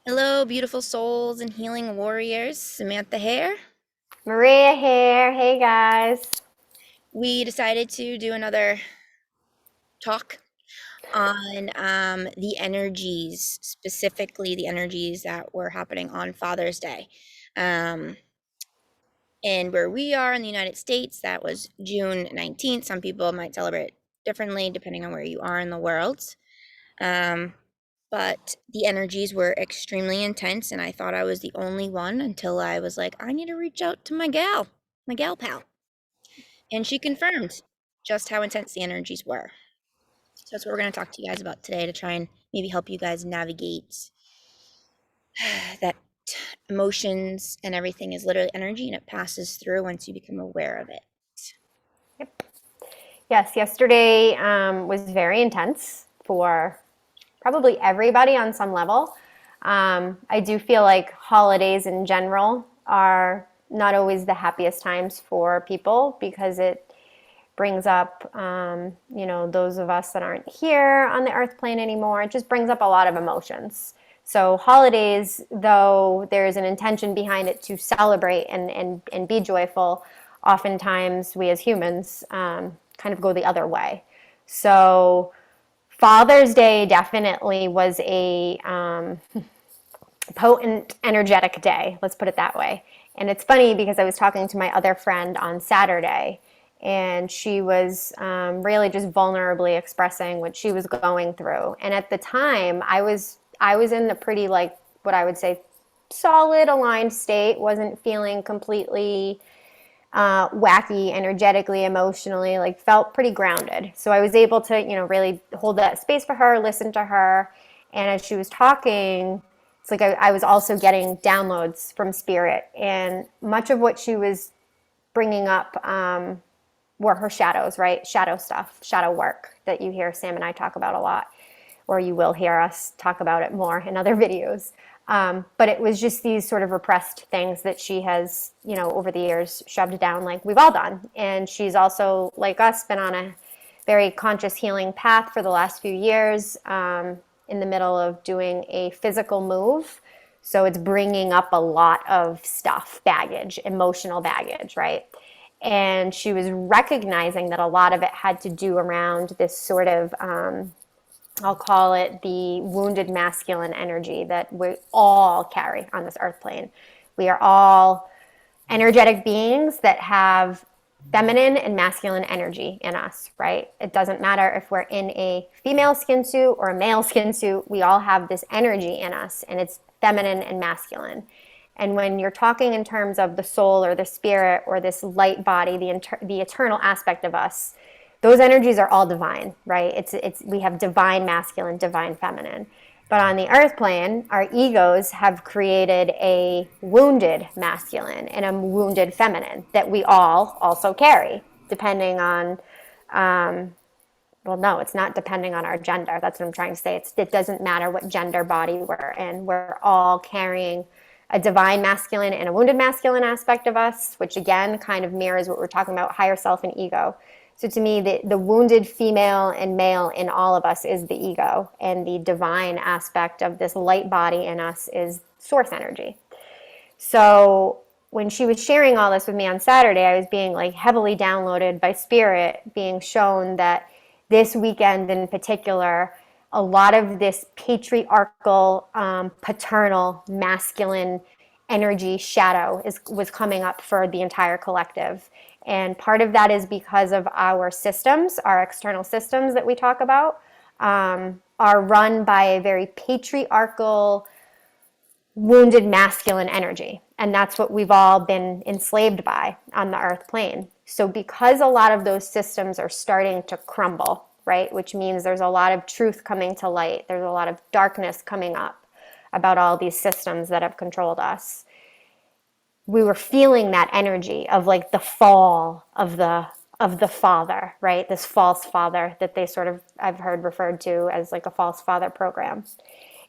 Hello, beautiful souls and healing warriors. Samantha here. Maria here. Hey guys. We decided to do another talk on the energies, specifically the energies that were happening on Father's Day. Um, and where we are in the United States, that was June 19th. Some people might celebrate differently depending on where you are in the world. Um, but the energies were extremely intense, and I thought I was the only one until I was like, I need to reach out to my gal pal. And she confirmed just how intense the energies were. So that's what we're going to talk to you guys about today to try and maybe help you guys navigate that emotions and everything is literally energy and it passes through once you become aware of it. Yep. Yes, yesterday was very intense for probably everybody on some level. I do feel like holidays in general are not always the happiest times for people because it brings up, those of us that aren't here on the earth plane anymore. It just brings up a lot of emotions. So holidays, though there's an intention behind it to celebrate and be joyful, oftentimes we as humans kind of go the other way. So Father's Day definitely was a potent, energetic day. Let's put it that way. And it's funny because I was talking to my other friend on Saturday, and she was really just vulnerably expressing what she was going through. And at the time, I was in a pretty like what I would say solid, aligned state. Wasn't feeling completely wacky energetically, emotionally, like felt pretty grounded. So I was able to, really hold that space for her, listen to her. And as she was talking, it's like I was also getting downloads from spirit. And much of what she was bringing up were her shadows, right? Shadow stuff, shadow work that you hear Sam and I talk about a lot, or you will hear us talk about it more in other videos. But it was just these sort of repressed things that she has, over the years shoved down like we've all done. And she's also, like us, been on a very conscious healing path for the last few years, in the middle of doing a physical move. So it's bringing up a lot of stuff, baggage, emotional baggage, right? And she was recognizing that a lot of it had to do around this sort of I'll call it the wounded masculine energy that we all carry on this earth plane. We are all energetic beings that have feminine and masculine energy in us, right? It doesn't matter if we're in a female skin suit or a male skin suit, we all have this energy in us, and it's feminine and masculine. And when you're talking in terms of the soul or the spirit or this light body, the eternal aspect of us, those energies are all divine, right? It's we have divine masculine, divine feminine. But on the earth plane, our egos have created a wounded masculine and a wounded feminine that we all also carry, depending on, well, no, it's not depending on our gender. That's what I'm trying to say. It doesn't matter what gender body we're in. We're all carrying a divine masculine and a wounded masculine aspect of us, which again kind of mirrors what we're talking about, higher self and ego. So to me, the wounded female and male in all of us is the ego, and the divine aspect of this light body in us is source energy. So when she was sharing all this with me on Saturday, I was being like heavily downloaded by spirit, being shown that this weekend in particular, a lot of this patriarchal, paternal, masculine energy shadow was coming up for the entire collective. And part of that is because of our systems, our external systems that we talk about, are run by a very patriarchal, wounded masculine energy. And that's what we've all been enslaved by on the earth plane. So because a lot of those systems are starting to crumble, right, which means there's a lot of truth coming to light, there's a lot of darkness coming up about all these systems that have controlled us. We were feeling that energy of like the fall of the father, right? This false father that they sort of, I've heard referred to as like a false father program.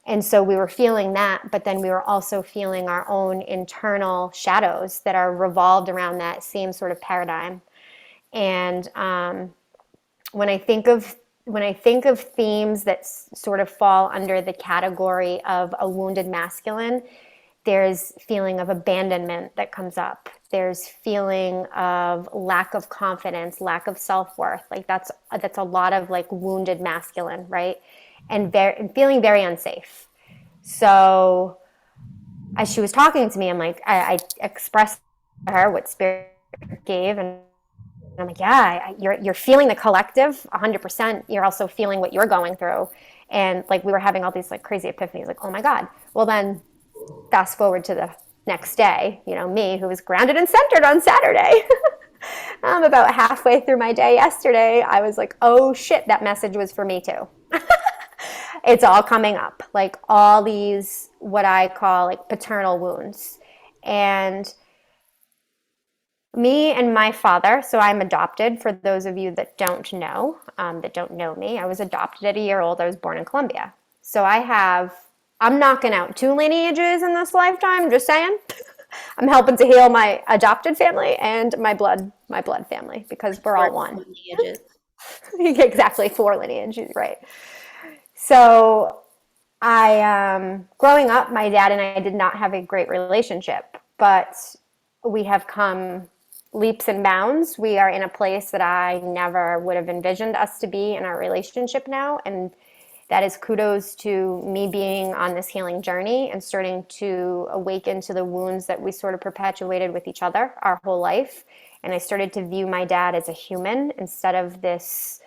And so we were feeling that, but then we were also feeling our own internal shadows that are revolved around that same sort of paradigm. And when I think of when I think of themes that sort of fall under the category of a wounded masculine, there's feeling of abandonment that comes up. There's feeling of lack of confidence, lack of self-worth. Like that's a lot of like wounded masculine, right? And feeling very unsafe. So as she was talking to me, I expressed to her what spirit gave, and I'm like, yeah, you're feeling the collective 100%. You're also feeling what you're going through, and like we were having all these like crazy epiphanies, like, oh my god. Well, then fast forward to the next day, me who was grounded and centered on Saturday. About halfway through my day yesterday, I was like, oh shit, that message was for me too. It's all coming up, like all these what I call like paternal wounds. And me and my father, so I'm adopted for those of you that don't know me. I was adopted at a year old. I was born in Colombia. So I'm knocking out two lineages in this lifetime, just saying. I'm helping to heal my adopted family and my blood family because we're all Four one. lineages. Exactly, four lineages, right? So growing up, my dad and I did not have a great relationship, but we have come leaps and bounds. We are in a place that I never would have envisioned us to be in our relationship now. And that is kudos to me being on this healing journey and starting to awaken to the wounds that we sort of perpetuated with each other our whole life. And I started to view my dad as a human instead of this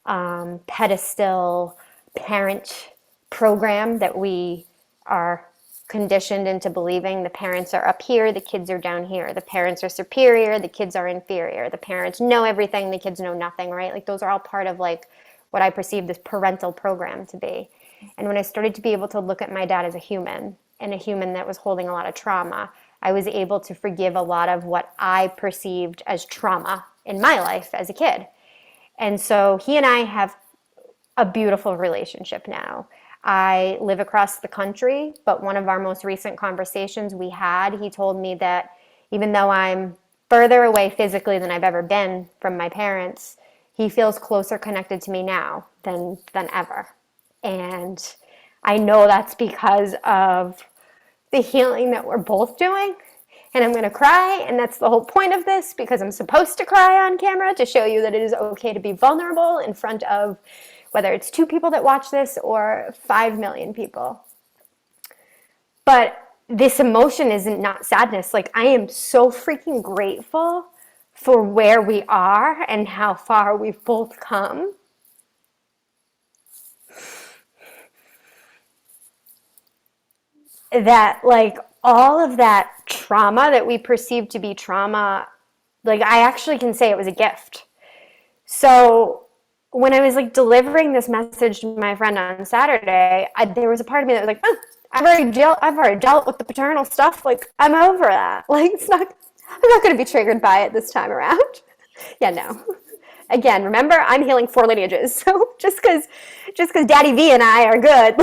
pedestal parent program that we are conditioned into believing. The parents are up here, the kids are down here. The parents are superior, the kids are inferior. The parents know everything, the kids know nothing, right? Like those are all part of like what I perceive this parental program to be. And when I started to be able to look at my dad as a human and a human that was holding a lot of trauma, I was able to forgive a lot of what I perceived as trauma in my life as a kid. And so he and I have a beautiful relationship now. I live across the country, but one of our most recent conversations we had, he told me that even though I'm further away physically than I've ever been from my parents, he feels closer connected to me now than ever. And I know that's because of the healing that we're both doing. And I'm going to cry, and that's the whole point of this because I'm supposed to cry on camera to show you that it is okay to be vulnerable in front of whether it's 2 people that watch this or 5 million people. But this emotion isn't not sadness. Like, I am so freaking grateful for where we are and how far we've both come. That, like, all of that trauma that we perceive to be trauma, like, I actually can say it was a gift. So when I was like delivering this message to my friend on Saturday, there was a part of me that was like, oh, I've already dealt with the paternal stuff. Like, I'm over that. Like, I'm not going to be triggered by it this time around. Yeah, no. Again, remember, I'm healing 4 lineages. So just because Daddy V and I are good,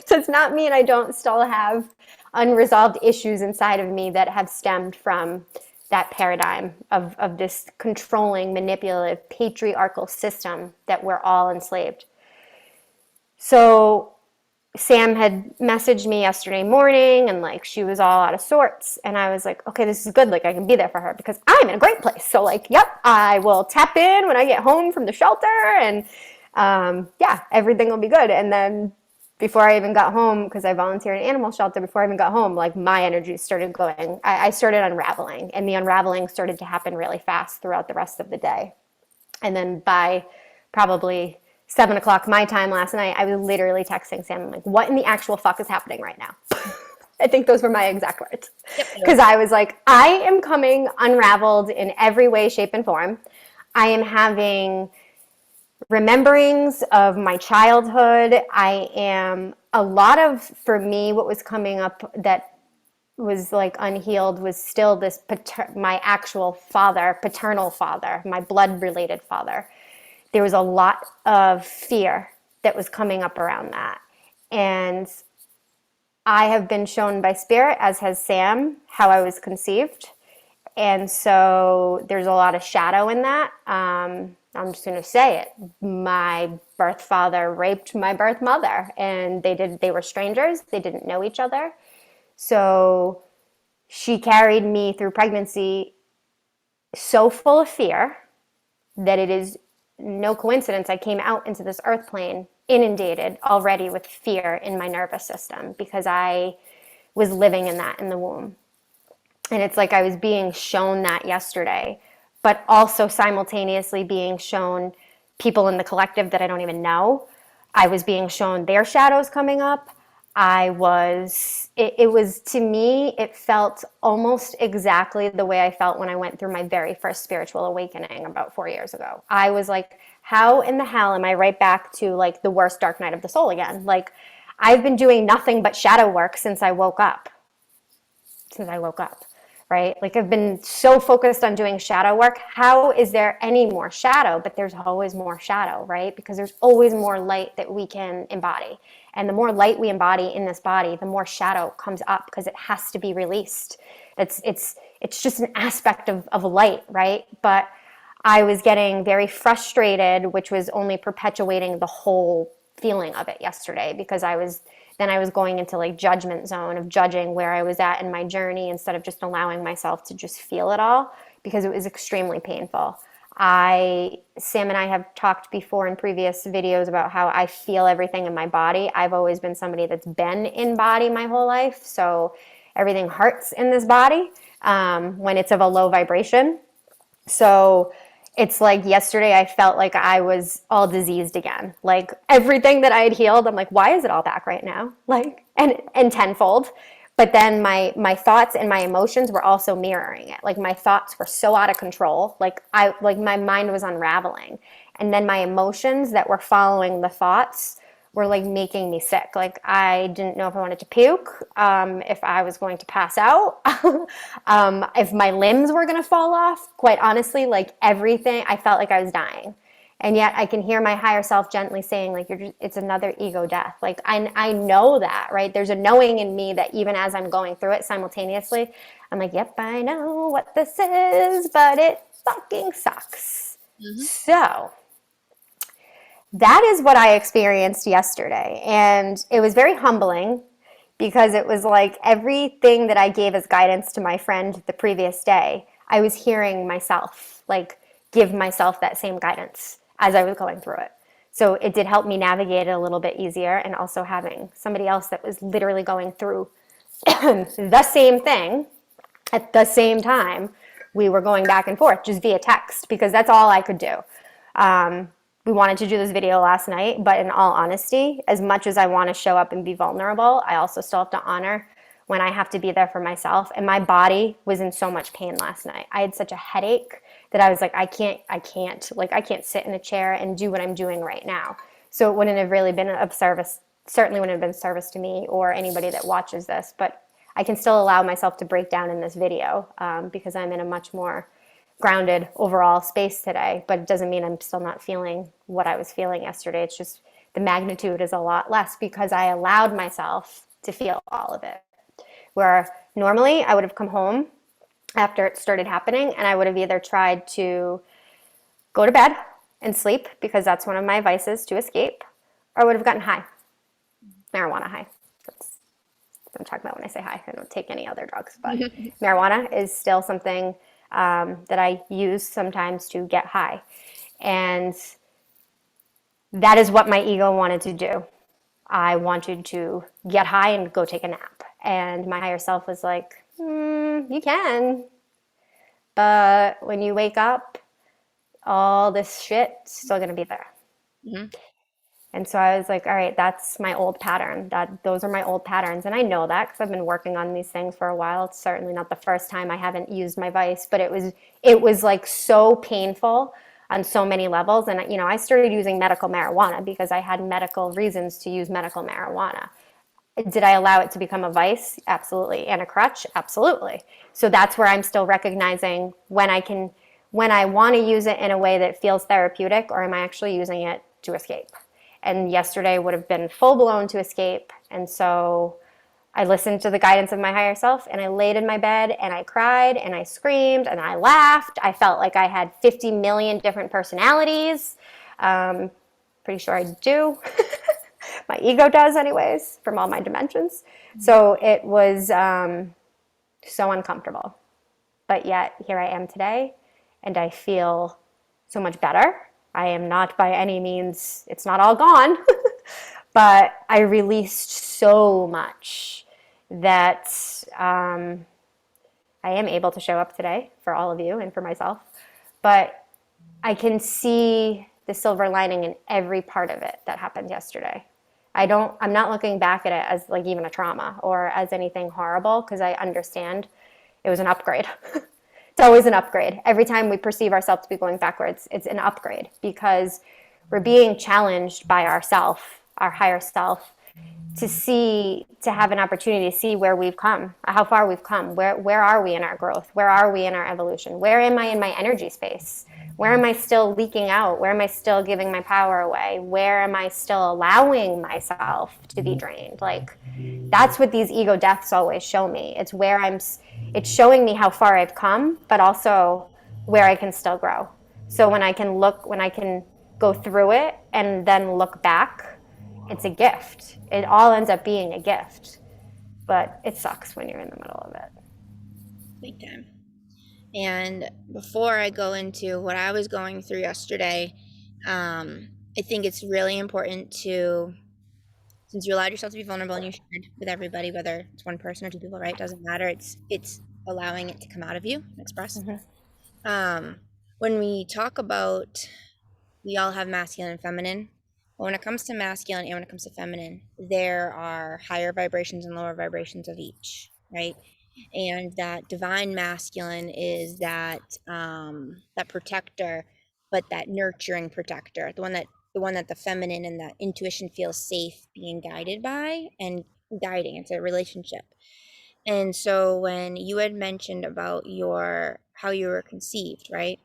does not mean I don't still have unresolved issues inside of me that have stemmed from that paradigm of this controlling, manipulative, patriarchal system that we're all enslaved. So Sam had messaged me yesterday morning and like she was all out of sorts. And I was like, okay, this is good. Like I can be there for her because I'm in a great place. So like, yep, I will tap in when I get home from the shelter and yeah, everything will be good. And then before I even got home, because I volunteered at an animal shelter, before I even got home, like my energy started going. I started unraveling, and the unraveling started to happen really fast throughout the rest of the day. And then by probably 7 o'clock my time last night, I was literally texting Sam, I'm like, what in the actual fuck is happening right now? I think those were my exact words. Because I was like, I am coming unraveled in every way, shape, and form. I am having rememberings of my childhood. I am a lot of, for me, what was coming up that was like unhealed was still this my actual father, paternal father, my blood related father. There was a lot of fear that was coming up around that. And I have been shown by spirit, as has Sam, how I was conceived. And so there's a lot of shadow in that. I'm just going to say it. My birth father raped my birth mother, and they were strangers. They didn't know each other. So she carried me through pregnancy so full of fear that it is no coincidence I came out into this earth plane inundated already with fear in my nervous system because I was living in that in the womb. And it's like I was being shown that yesterday, but also simultaneously being shown people in the collective that I don't even know. I was being shown their shadows coming up. It was to me, it felt almost exactly the way I felt when I went through my very first spiritual awakening about 4 years ago. I was like, how in the hell am I right back to like the worst dark night of the soul again? Like, I've been doing nothing but shadow work since I woke up, right? Like I've been so focused on doing shadow work. How is there any more shadow? But there's always more shadow, right? Because there's always more light that we can embody. And the more light we embody in this body, the more shadow comes up because it has to be released. It's just an aspect of light, right? But I was getting very frustrated, which was only perpetuating the whole feeling of it yesterday because I was going into like judgment zone of judging where I was at in my journey instead of just allowing myself to just feel it all because it was extremely painful. Sam and I have talked before in previous videos about how I feel everything in my body. I've always been somebody that's been in body my whole life, so everything hurts in this body when it's of a low vibration. So it's like yesterday I felt like I was all diseased again. Like everything that I had healed, I'm like, why is it all back right now? Like and tenfold. But then my thoughts and my emotions were also mirroring it. Like my thoughts were so out of control. Like my mind was unraveling. And then my emotions that were following the thoughts were like making me sick. Like I didn't know if I wanted to puke, if I was going to pass out, if my limbs were going to fall off. Quite honestly, like everything, I felt like I was dying. And yet I can hear my higher self gently saying, like, it's another ego death. Like I know that, right? There's a knowing in me that even as I'm going through it simultaneously, I'm like, yep, I know what this is, but it fucking sucks. Mhm. So that is what I experienced yesterday. And it was very humbling because it was like everything that I gave as guidance to my friend the previous day, I was hearing myself like give myself that same guidance as I was going through it. So it did help me navigate it a little bit easier. And also having somebody else that was literally going through the same thing at the same time, we were going back and forth just via text because that's all I could do. We wanted to do this video last night, but in all honesty, as much as I want to show up and be vulnerable, I also still have to honor when I have to be there for myself. And my body was in so much pain last night. I had such a headache that I was like, I can't sit in a chair and do what I'm doing right now. So it wouldn't have really been of service, certainly wouldn't have been service to me or anybody that watches this, but I can still allow myself to break down in this video because I'm in a much more grounded overall space today, but it doesn't mean I'm still not feeling what I was feeling yesterday. It's just the magnitude is a lot less because I allowed myself to feel all of it. Where normally I would have come home after it started happening and I would have either tried to go to bed and sleep because that's one of my vices to escape, or I would have gotten high, marijuana high. That's what I'm talking about when I say high. I don't take any other drugs, but marijuana is still something that I use sometimes to get high. And that is what my ego wanted to do. I wanted to get high and go take a nap. And my higher self was like, you can. But when you wake up, all this shit's still going to be there. Mhm. And so I was like, all right, that's my old pattern. Those are my old patterns. And I know that because I've been working on these things for a while. It's certainly not the first time I haven't used my vice, but it was like so painful on so many levels. And I started using medical marijuana because I had medical reasons to use medical marijuana. Did I allow it to become a vice? Absolutely. And a crutch? Absolutely. So that's where I'm still recognizing when I want to use it in a way that feels therapeutic, or am I actually using it to escape? And yesterday would have been full blown to escape. And so I listened to the guidance of my higher self, and I laid in my bed and I cried and I screamed and I laughed. I felt like I had 50 million different personalities. Um, Pretty sure I do. My ego does, anyways, from all my dimensions. So it was so uncomfortable. But yet, here I am today, and I feel so much better. I am not by any means, it's not all gone, but I released so much that I am able to show up today for all of you and for myself. But I can see the silver lining in every part of it that happened yesterday. I'm not looking back at it as like even a trauma or as anything horrible because I understand it was an upgrade. It's always an upgrade. Every time we perceive ourselves to be going backwards, it's an upgrade because we're being challenged by ourself, our higher self, to have an opportunity to see where we've come, how far we've come, where are we in our growth, where are we in our evolution, where am I in my energy space, where am I still leaking out, where am I still giving my power away, where am I still allowing myself to be drained. Like, that's what these ego deaths always show me. It's showing me how far I've come, but also where I can still grow. So when I can go through it and then look back, it's a gift. It all ends up being a gift, but it sucks when you're in the middle of it. Big time. And before I go into what I was going through yesterday, I think it's really important to, since you allowed yourself to be vulnerable and you shared with everybody, whether it's one person or two people, right? Doesn't matter. It's allowing it to come out of you and express. Mm-hmm. Um, when we talk about, we all have masculine and feminine. But when it comes to masculine and when it comes to feminine, there are higher vibrations and lower vibrations of each, right? And that divine masculine is that protector, but that nurturing protector, the one that the feminine and that intuition feels safe being guided by and guiding. It's a relationship. And so when you had mentioned about your how you were conceived, right?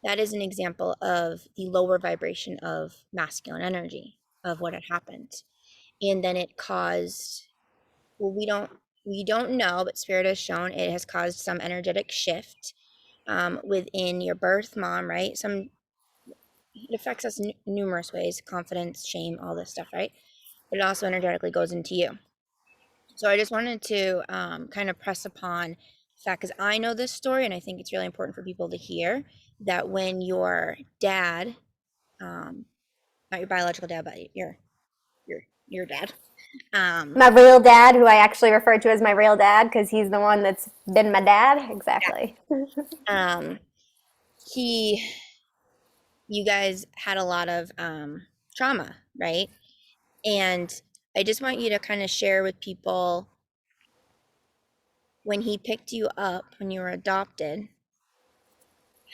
That is an example of the lower vibration of masculine energy of what had happened. And then it caused, well, we don't know, but spirit has shown it has caused some energetic shift within your birth mom, right? It affects us numerous ways: confidence, shame, all this stuff, right? But it also energetically goes into you. So I just wanted to kind of press upon the fact, because I know this story and I think it's really important for people to hear, that when your dad, um, not your biological dad, but your dad, um, My real dad, who I actually refer to as my real dad because he's the one that's been my dad. Exactly. um, he, you guys had a lot of trauma, right? And I just want you to kind of share with people, when he picked you up when you were adopted,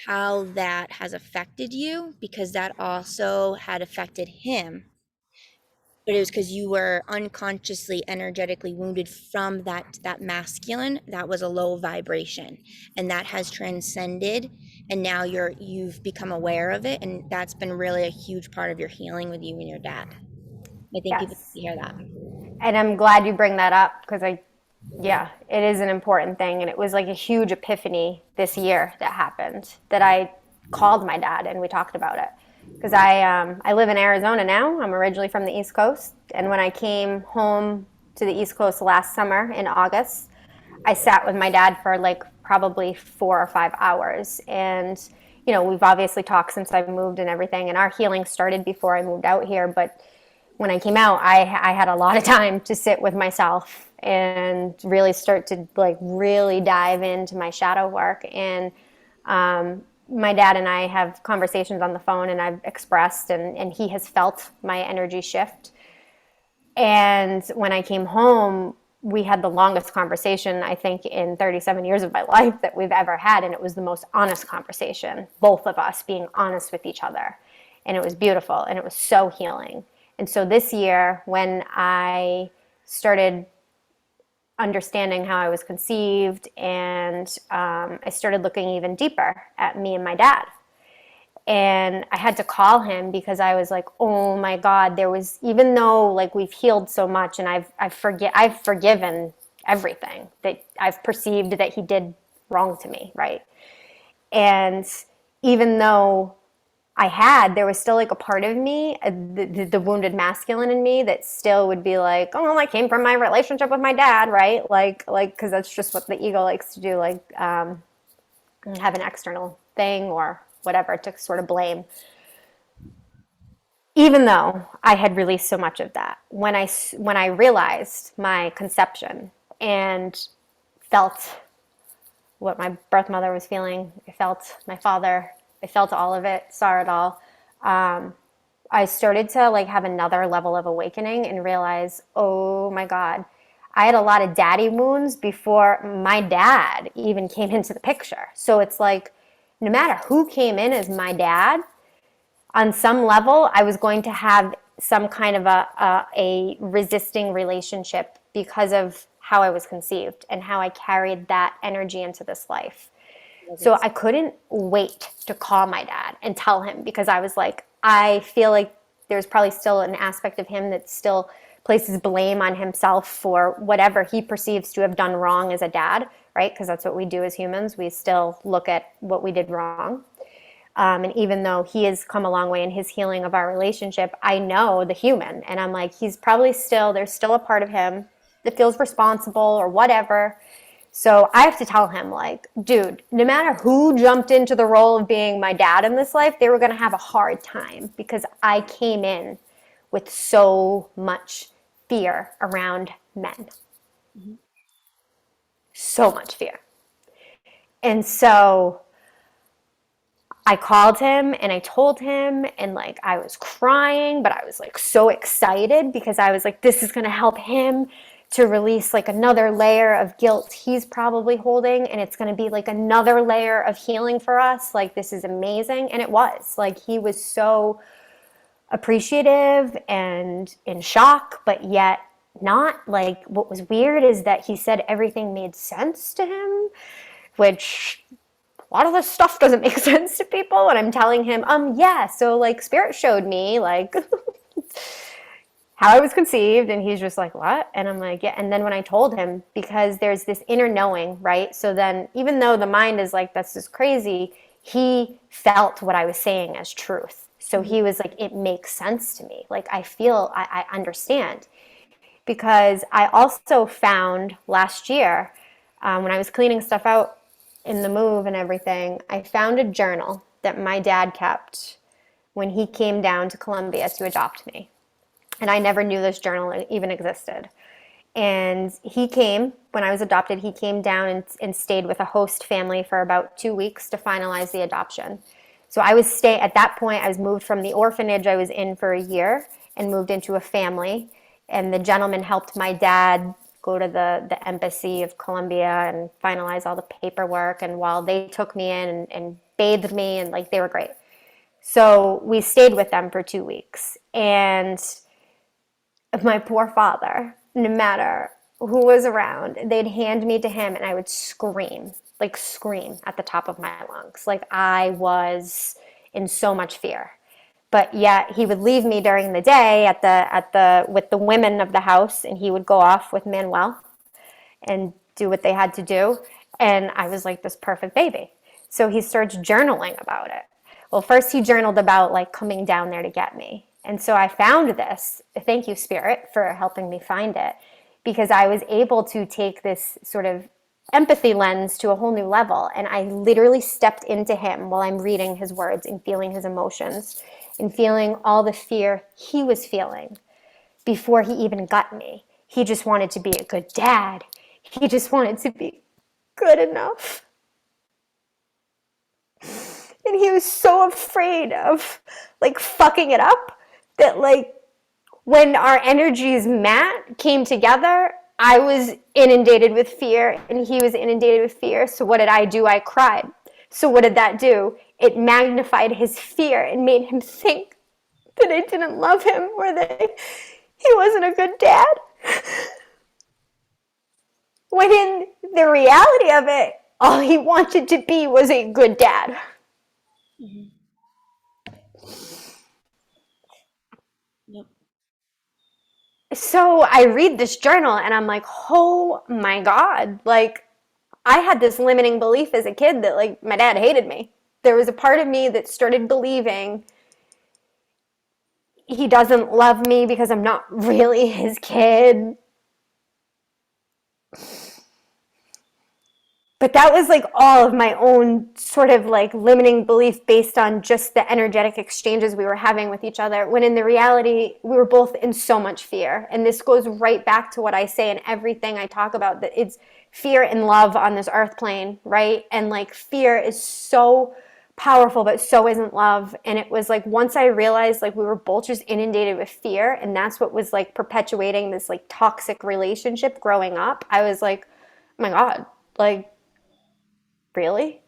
how that has affected you, because that also had affected him. But it was because you were unconsciously energetically wounded from that masculine that was a low vibration, and that has transcended, and now you've become aware of it, and that's been really a huge part of your healing with you and your dad. I think people Yes. need to hear that. And I'm glad you bring that up because yeah, it is an important thing. And it was like a huge epiphany this year that happened that I called my dad and we talked about it. Because I live in Arizona now. I'm originally from the East Coast. And when I came home to the East Coast last summer in August, I sat with my dad for like probably 4 or 5 hours. And, we've obviously talked since I moved and everything. And our healing started before I moved out here. But when I came out, I had a lot of time to sit with myself and really start to like really dive into my shadow work. And my dad and I have conversations on the phone, and I've expressed, and he has felt my energy shift. And when I came home, we had the longest conversation, I think, in 37 years of my life that we've ever had. And it was the most honest conversation, both of us being honest with each other. And it was beautiful and it was so healing. And so this year, when I started understanding how I was conceived, and I started looking even deeper at me and my dad, And I had to call him because I was like, oh my God, there was, even though like we've healed so much and I've forgiven everything that I've perceived that he did wrong to me, right? And even though there was still like a part of me, the wounded masculine in me that still would be like, oh, well, I came from my relationship with my dad, right? Because that's just what the ego likes to do, like have an external thing or whatever to sort of blame. Even though I had released so much of that, when I realized my conception and felt what my birth mother was feeling, I felt my father, I felt all of it, saw it all. I started to like have another level of awakening and realize, oh my God, I had a lot of daddy wounds before my dad even came into the picture. So it's like, no matter who came in as my dad, on some level, I was going to have some kind of a resisting relationship because of how I was conceived and how I carried that energy into this life. So I couldn't wait to call my dad and tell him because I was like, I feel like there's probably still an aspect of him that still places blame on himself for whatever he perceives to have done wrong as a dad, right? Because that's what we do as humans. We still look at what we did wrong. And even though he has come a long way in his healing of our relationship, I know the human. And I'm like, he's probably still, there's still a part of him that feels responsible or whatever. So I have to tell him, like, dude, no matter who jumped into the role of being my dad in this life, they were going to have a hard time because I came in with so much fear around men. Mhm. So much fear. And so I called him and I told him, and like I was crying, but I was like so excited because I was like, this is going to help him to release like another layer of guilt he's probably holding. And it's going to be like another layer of healing for us. Like, this is amazing. And it was like, he was so appreciative and in shock, but yet not. Like, what was weird is that he said everything made sense to him, which a lot of this stuff doesn't make sense to people. And I'm telling him, yeah, so like spirit showed me like how I was conceived. And he's just like, what? And I'm like, yeah. And then when I told him, because there's this inner knowing, right? So then even though the mind is like, that's just crazy, he felt what I was saying as truth. So Mhm. he was like, it makes sense to me. Like, I feel, I understand. Because I also found last year, when I was cleaning stuff out in the move and everything, I found a journal that my dad kept when he came down to Colombia to adopt me. And I never knew this journal even existed. And he came, when I was adopted, he came down and stayed with a host family for about 2 weeks to finalize the adoption. So at that point, I was moved from the orphanage I was in for a year and moved into a family. And the gentleman helped my dad go to the embassy of Colombia and finalize all the paperwork. And while they took me in and bathed me, and like, they were great. So we stayed with them for 2 weeks. And my poor father, no matter who was around, they'd hand me to him and I would scream, like scream at the top of my lungs. Like, I was in so much fear. But yet he would leave me during the day with the women of the house, and he would go off with Manuel and do what they had to do. And I was like this perfect baby. So he starts journaling about it. Well, first he journaled about like coming down there to get me. And so I found this. Thank you, Spirit, for helping me find it, because I was able to take this sort of empathy lens to a whole new level. And I literally stepped into him while I'm reading his words and feeling his emotions and feeling all the fear he was feeling before he even got me. He just wanted to be a good dad. He just wanted to be good enough. And he was so afraid of like fucking it up that like when our energies came together, I was inundated with fear and he was inundated with fear. So what did I do? I cried. So what did that do? It magnified his fear and made him think that I didn't love him or that he wasn't a good dad. When in the reality of it, all he wanted to be was a good dad. Mhm. Yep. So I read this journal and I'm like, oh my God. Like, I had this limiting belief as a kid that, like, my dad hated me. There was a part of me that started believing he doesn't love me because I'm not really his kid. But that was like all of my own sort of like limiting belief based on just the energetic exchanges we were having with each other, when in the reality we were both in so much fear. And this goes right back to what I say in everything I talk about, that it's fear and love on this earth plane, right? And like fear is so powerful, but so isn't love. And it was like once I realized like we were both just inundated with fear, and that's what was like perpetuating this like toxic relationship growing up, I was like, oh my God, like, really?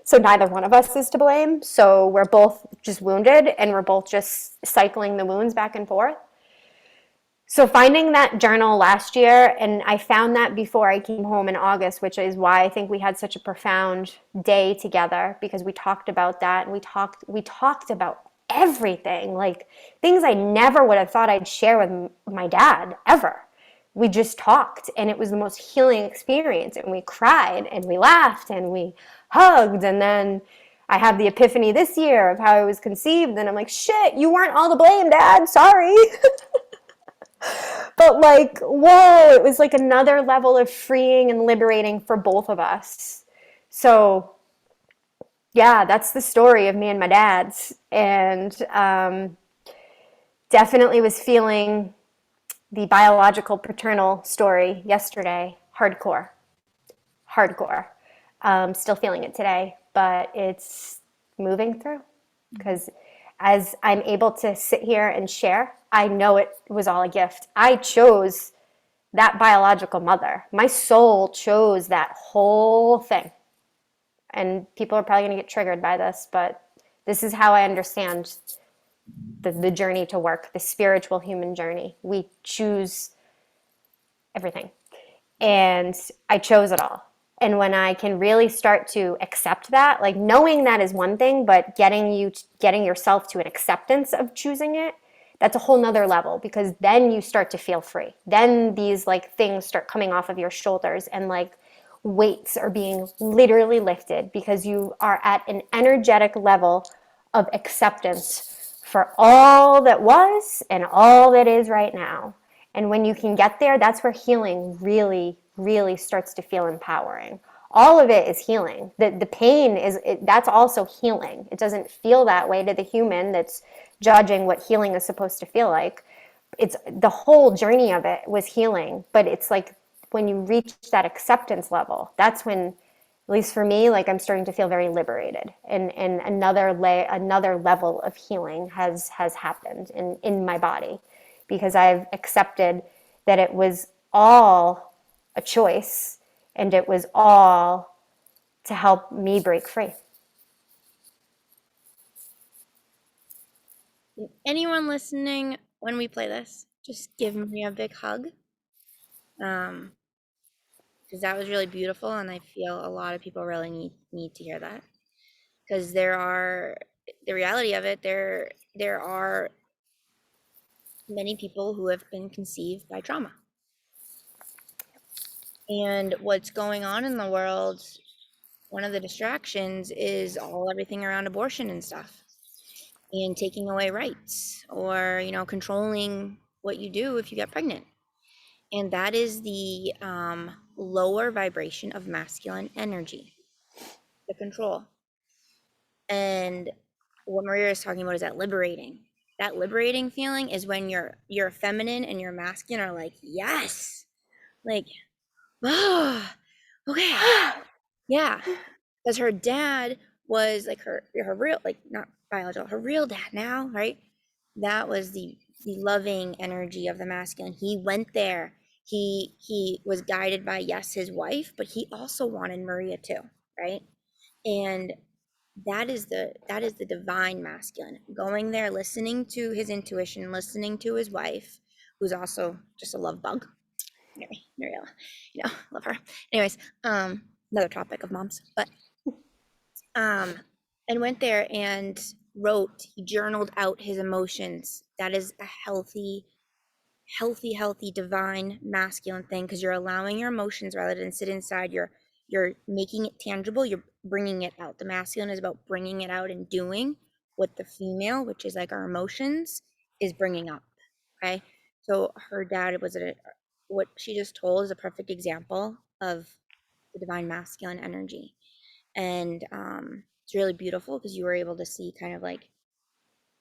So neither one of us is to blame. So we're both just wounded and we're both just cycling the wounds back and forth. So finding that journal last year, and I found that before I came home in August, which is why I think we had such a profound day together, because we talked about that, and we talked about everything, like things I never would have thought I'd share with my dad ever. We just talked, and it was the most healing experience, and we cried and we laughed and we hugged. And then I had the epiphany this year of how I was conceived, and I'm like, shit, you weren't all to blame, Dad, sorry. But like, whoa, it was like another level of freeing and liberating for both of us. So yeah, that's the story of me and my dad's. And definitely was feeling the biological paternal story yesterday. Hardcore, hardcore. Still feeling it today, but it's moving through, because as I'm able to sit here and share, I know it was all a gift. I chose that biological mother. My soul chose that whole thing. And people are probably going to get triggered by this, but this is how I understand the journey to work, the spiritual human journey. We choose everything. And I chose it all. And when I can really start to accept that, like knowing that is one thing, but getting yourself to an acceptance of choosing it, that's a whole nother level, because then you start to feel free. Then these like things start coming off of your shoulders, and like weights are being literally lifted, because you are at an energetic level of acceptance for all that was and all that is right now. And when you can get there, that's where healing really, really starts to feel empowering. All of it is healing. The pain that's also healing. It doesn't feel that way to the human that's judging what healing is supposed to feel like. It's the whole journey of it was healing, but it's like when you reach that acceptance level, that's when, at least for me, like I'm starting to feel very liberated, and another level of healing has happened in my body, because I've accepted that it was all a choice, and it was all to help me break free. Anyone listening, when we play this, just give me a big hug. Um, because that was really beautiful, and I feel a lot of people really need to hear that. Because the reality of it, there are many people who have been conceived by trauma. And what's going on in the world, one of the distractions is everything around abortion and stuff, and taking away rights, or controlling what you do if you get pregnant. And that is the lower vibration of masculine energy, the control. And what Maria is talking about is that liberating. That liberating feeling is when you're feminine and you're masculine are like, yes, like, oh, okay, yeah. Because her dad was like her real, like, not biological, her real dad now, right? That was the loving energy of the masculine. He went there. He was guided by, yes, his wife, but he also wanted Maria too, right? And that is the divine masculine, going there, listening to his intuition, listening to his wife, who's also just a love bug. Mariella, love her. Anyways, another topic of moms, but um and went there and wrote, he journaled out his emotions. That is a healthy divine masculine thing, because you're allowing your emotions rather than sit inside. You're making it tangible, you're bringing it out. The masculine is about bringing it out and doing what the female, which is like our emotions, is bringing up. Okay, so her dad was what she just told is a perfect example of the divine masculine energy. And it's really beautiful because you were able to see kind of like,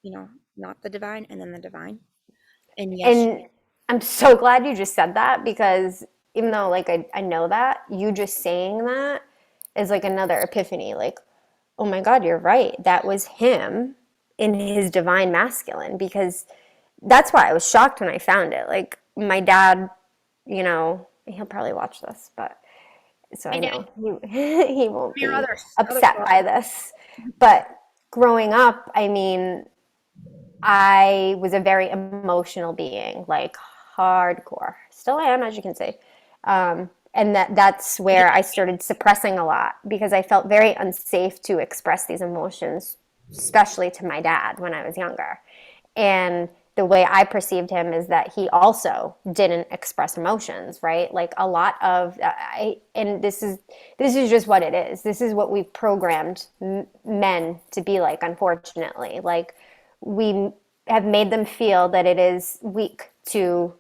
not the divine and then the divine. And yes, And I'm so glad you just said that, because even though like I know that, you just saying that is like another epiphany. Like, oh my God, you're right. That was him in his divine masculine, because that's why I was shocked when I found it. Like my dad, he'll probably watch this, but so I I did. know he won't Your be other upset by this. But growing up, I mean, I was a very emotional being, like hardcore. Still am, as you can see. And that's where I started suppressing a lot, because I felt very unsafe to express these emotions, especially to my dad when I was younger. And the way I perceived him is that he also didn't express emotions, right? Like a lot of and this is just what it is. This is what we've programmed men to be like, unfortunately. Like we have made them feel that it is weak to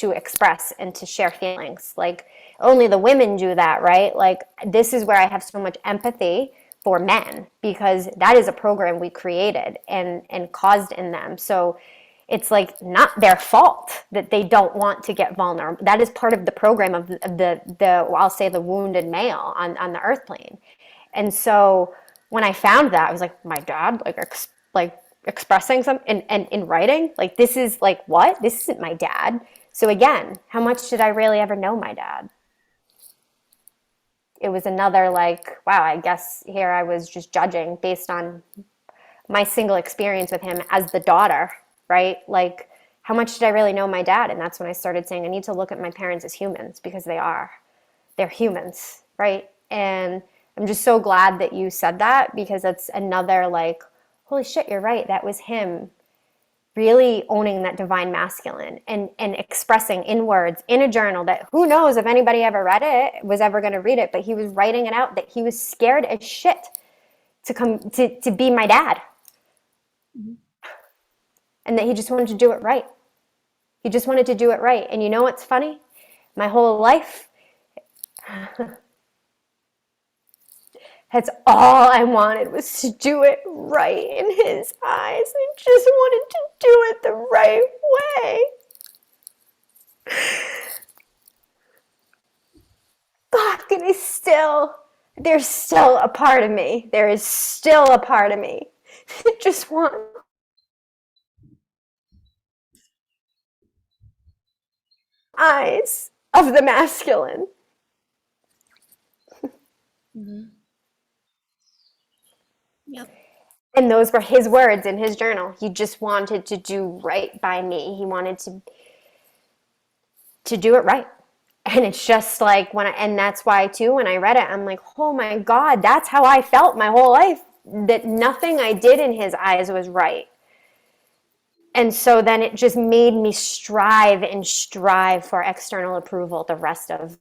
express and to share feelings. Like only the women do that, right? Like this is where I have so much empathy for men, because that is a program we created and caused in them. So it's like not their fault that they don't want to get vulnerable. That is part of the program of the I'll say the wounded male on the earth plane. And so when I found that, I was like, my dad, like expressing something and in writing, like this is like what? This isn't my dad. So again, how much did I really ever know my dad? It was another like, wow, I guess here I was just judging based on my single experience with him as the daughter, right? Like, how much did I really know my dad? And that's when I started saying, I need to look at my parents as humans, because they are. They're humans, right? And I'm just so glad that you said that, because that's another like, holy shit, you're right. That was him really owning that divine masculine and expressing in words in a journal that who knows if anybody ever read it, was ever going to read it, but he was writing it out that he was scared as shit to come to be my dad, Mhm. and that he just wanted to do it right. He just wanted to do it right. And you know what's funny? My whole life, that's all I wanted, was to do it right in his eyes. I just wanted to do it the right way. Fuck, and there's still a part of me. There is still a part of me that just wants eyes of the masculine. Mhm. Yep. And those were his words in his journal. He just wanted to do right by me. He wanted to do it right. And it's just like and that's why too, when I read it, I'm like, oh my God, that's how I felt my whole life. That nothing I did in his eyes was right. And so then it just made me strive and strive for external approval the rest of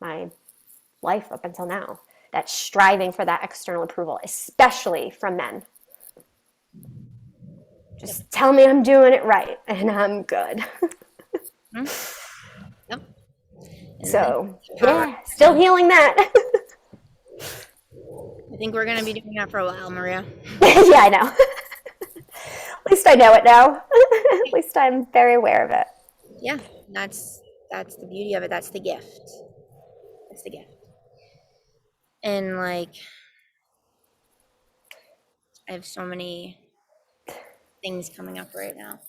my life up until now. That striving for that external approval, especially from men. Yep. Just tell me I'm doing it right and I'm good. Mhm. Yep. And then So, power. yeah, still healing that. I think we're gonna be doing that for a while, Maria. Yeah, I know. At least I know it now. At least I'm very aware of it. Yeah, that's the beauty of it. That's the gift. That's the gift. And like, I have so many things coming up right now.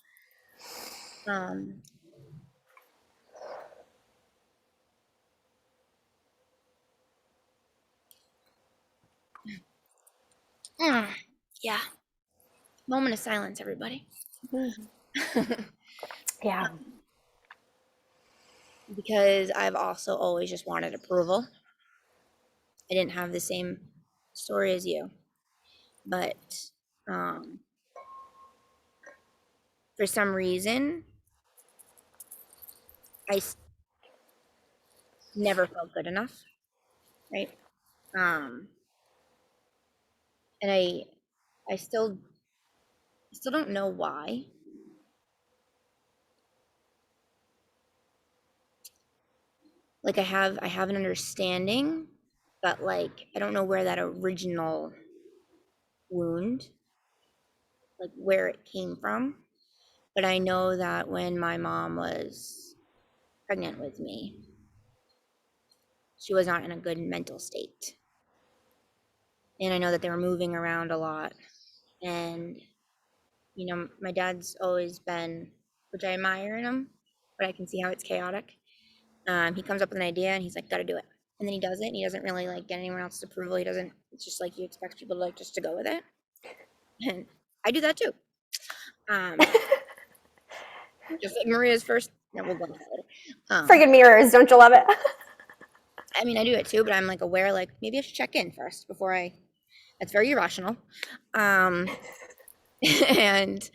Um, mm, yeah. Moment of silence, everybody. Yeah. Because I've also always just wanted approval. I didn't have the same story as you. but um, for some reason, I never felt good enough, right? Um, and I still don't know why. Like I have an understanding, but like I don't know where that original wound, like where it came from. But I know that when my mom was pregnant with me, she was not in a good mental state. And I know that they were moving around a lot. And, my dad's always been, which I admire in him, but I can see how it's chaotic. He comes up with an idea and he's like, gotta do it. And then he does it and he doesn't really like get anyone else's approval. He doesn't, it's just like you expect people to like just to go with it. And I do that too. Um, just like Maria's first, no, we'll go into that later. Friggin' mirrors, don't you love it? I mean, I do it too, but I'm like aware, like maybe I should check in first before that's very irrational. Um, and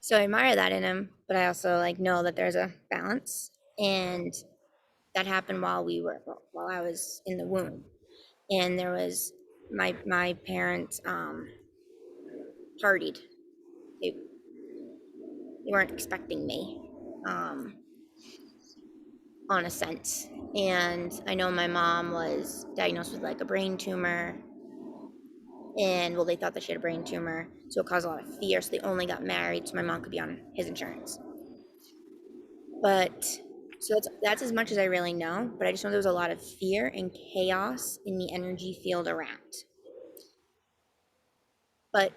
so I admire that in him, but I also like know that there's a balance. And that happened while I was in the womb. And there was my parents partied. They weren't expecting me, um, on a sense. And I know my mom was diagnosed with like a brain tumor, and well, they thought that she had a brain tumor, so it caused a lot of fear. So they only got married so my mom could be on his insurance. But so that's as much as I really know. But I just know there was a lot of fear and chaos in the energy field around. But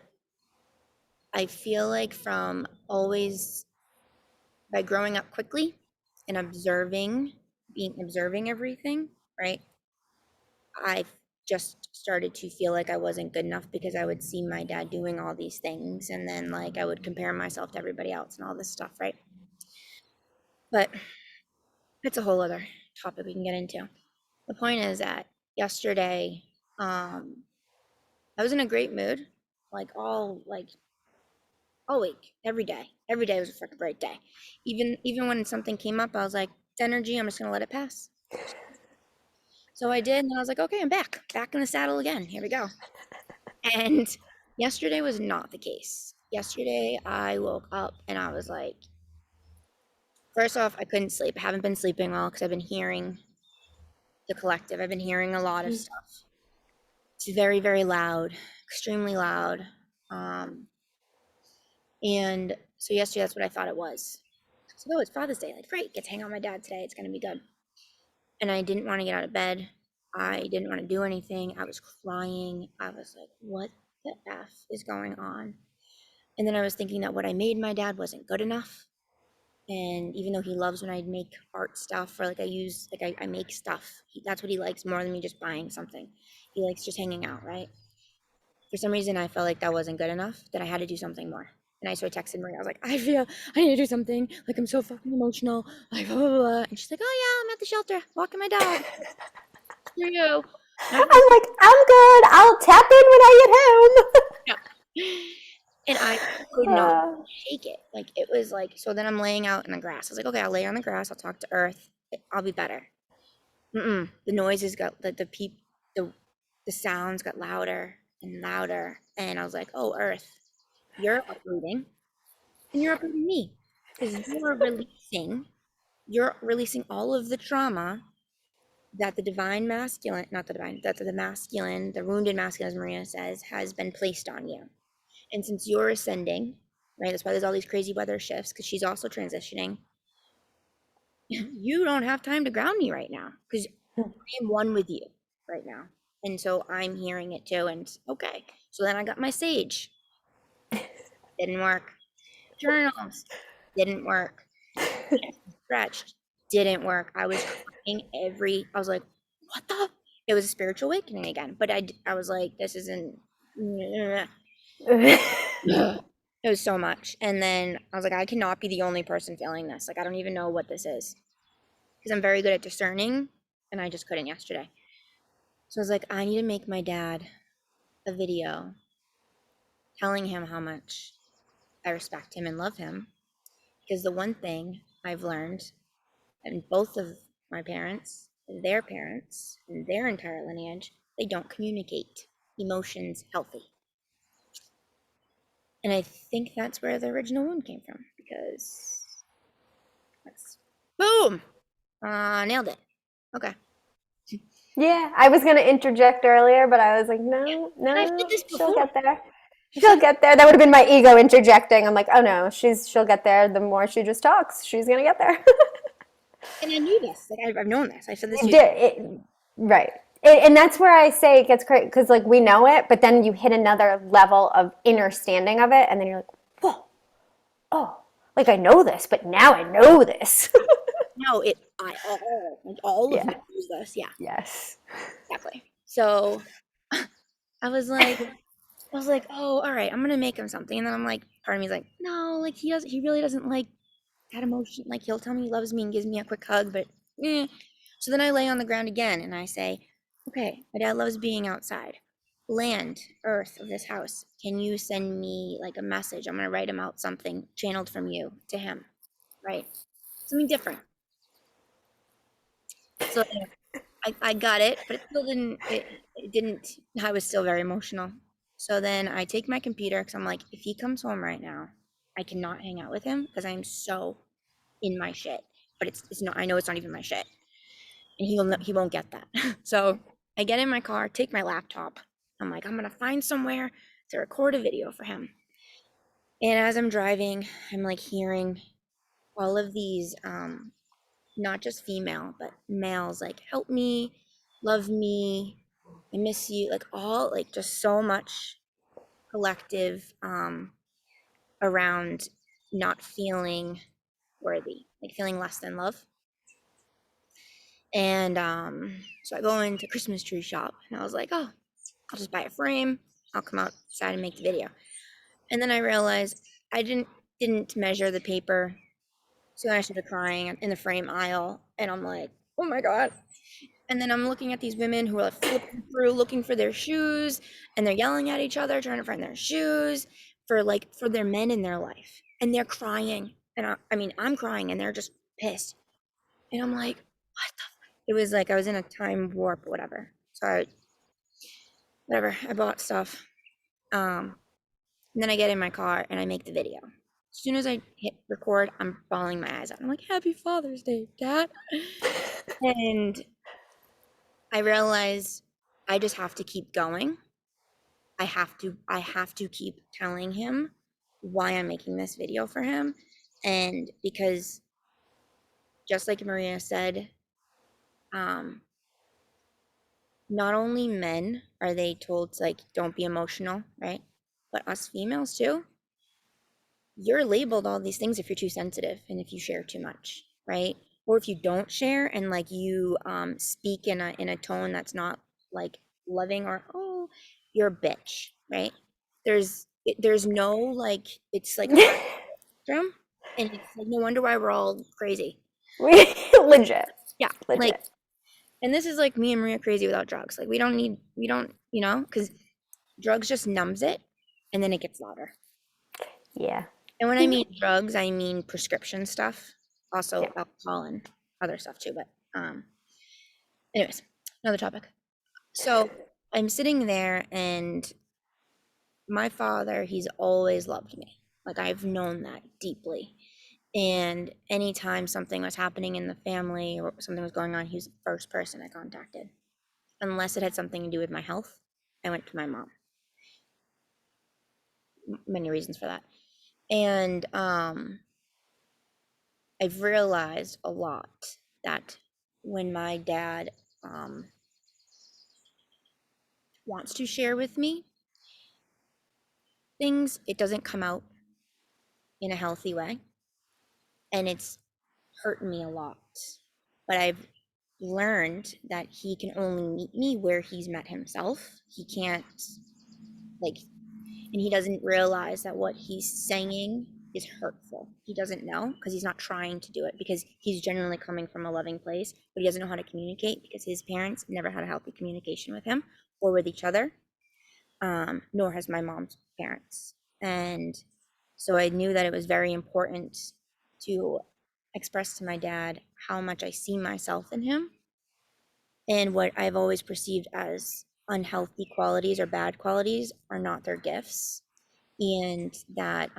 I feel like from always by growing up quickly and observing everything, right? I just started to feel like I wasn't good enough because I would see my dad doing all these things and then like I would compare myself to everybody else and all this stuff, right? But it's a whole other topic we can get into. The point is that yesterday, I was in a great mood, all week, every day. Every day was a freaking great day. Even when something came up, I was like, it's energy, I'm just gonna let it pass. So I did, and then I was like, okay, I'm back in the saddle again. Here we go. And yesterday was not the case. Yesterday I woke up and I was like, first off, I couldn't sleep. I haven't been sleeping well because I've been hearing the collective. I've been hearing a lot of stuff. It's very, very loud, extremely loud. Um, and so yesterday, that's what I thought it was. So, oh, it's Father's Day. Like, great, get to hang out with my dad today. It's gonna be good. And I didn't want to get out of bed. I didn't want to do anything. I was crying. I was like, what the F is going on? And then I was thinking that what I made my dad wasn't good enough. And even though he loves when I make art stuff or like I make stuff, that's what he likes more than me just buying something. He likes just hanging out, right? For some reason, I felt like that wasn't good enough, that I had to do something more. And I texted Maria. I was like, I feel I need to do something. Like, I'm so fucking emotional. Like, blah, blah, blah. And she's like, oh, yeah, I'm at the shelter walking my dog. Screw you. Not I'm like, I'm good. I'll tap in when I yeah. And I could get not home. shake it. Like, it was like, so then I'm laying out in the grass. I was like, okay, I'll lay on the grass. I'll talk to Earth. I'll be better. The noises got, the, the sounds got louder and louder. And I was like, oh, Earth, you're uprooting. And you're uprooting me because you're releasing all of the trauma that the divine masculine, not the divine, that the masculine, the wounded masculine, as Maria says, has been placed on you. And since you're ascending, right, that's why there's all these crazy weather shifts because she's also transitioning. You don't have time to ground me right now because I am one with you right now. And so I'm hearing it too. And okay, so then I got my sage, didn't work. Journals, didn't work. Stretched, didn't work. I was crying I was like, what the? It was a spiritual awakening again. But I was like, this isn't, it was so much. And then I was like, I cannot be the only person feeling this. Like, I don't even know what this is. Because I'm very good at discerning, and I just couldn't yesterday. So I was like, I need to make my dad a video telling him how much I respect him and love him. Because the one thing I've learned, and both of my parents, and their entire lineage, they don't communicate emotions healthy. And I think that's where the original wound came from, because that's boom, nailed it. Okay. Yeah, I was gonna interject earlier, but I was like, Yeah. no, And I've said no, this she'll before. get there. I've said She'll get there. That would have been my ego interjecting. I'm like, oh no, she'll get there. The more she just talks, she's gonna get there. and I knew this. Like I've known this. I said this to You you. did it, right. And that's where I say it gets crazy because like we know it, but then you hit another level of understanding of it, and then you're like, whoa, oh, like I know this, but now I know this. No, all of me Yeah. knows this. Yeah, Yes. exactly. So I was like, oh, all right, I'm gonna make him something. And then I'm like, part of me is like, no, like he really doesn't like that emotion. Like he'll tell me he loves me and gives me a quick hug, but eh. So then I lay on the ground again and I say, okay, my dad loves being outside. Land, earth of this house, can you send me like a message? I'm gonna write him out something channeled from you to him, right? Something different. So I got it, but it still didn't, it didn't, I was still very emotional. So then I take my computer because I'm like, if he comes home right now, I cannot hang out with him because I'm so in my shit. But it's not, I know it's not even my shit. And he won't get that. So I get in my car, take my laptop. I'm like, I'm gonna find somewhere to record a video for him. And as I'm driving, I'm like hearing all of these not just female, but males like, help me, love me, I miss you, like all like just so much collective around not feeling worthy, like feeling less than love. And so I go into Christmas tree shop and I was like, oh, I'll just buy a frame, I'll come outside and make the video. And then I realized I didn't measure the paper. So I started crying in the frame aisle and I'm like, oh my God. And then I'm looking at these women who are like flipping through looking for their shoes and they're yelling at each other, trying to find their shoes for their men in their life. And they're crying. And I mean, I'm crying and they're just pissed. And I'm like, what the? It was like I was in a time warp, whatever. So whatever, I bought stuff. And then I get in my car and I make the video. As soon as I hit record, I'm bawling my eyes out. I'm like, Happy Father's Day, Dad. And I realize I just have to keep going. I have to keep telling him why I'm making this video for him. And because just like Maria said, um, not only men are they told to like don't be emotional, right? But us females too. You're labeled all these things if you're too sensitive and if you share too much, right? Or if you don't share and like you speak in a tone that's not like loving or oh, you're a bitch, right? There's no like it's like a spectrum, and it's like no wonder why we're all crazy. Legit. Yeah, like, Legit. and this is like me and Maria crazy without drugs. Like we don't, because drugs just numbs it, and then it gets louder. Yeah. And when I mean drugs, I mean prescription stuff, Yeah. also alcohol and other stuff too. But anyways, another topic. So I'm sitting there, and my father, he's always loved me. Like I've known that deeply. And anytime something was happening in the family or something was going on, he was the first person I contacted. Unless it had something to do with my health, I went to my mom. Many reasons for that. And I've realized a lot that when my dad wants to share with me things, it doesn't come out in a healthy way. And it's hurt me a lot. But I've learned that he can only meet me where he's met himself. He can't, like, and he doesn't realize that what he's saying is hurtful. He doesn't know because he's not trying to do it because he's genuinely coming from a loving place, but he doesn't know how to communicate because his parents never had a healthy communication with him or with each other. nor has my mom's parents. And so I knew that it was very important to express to my dad how much I see myself in him and what I've always perceived as unhealthy qualities or bad qualities are not their gifts, and that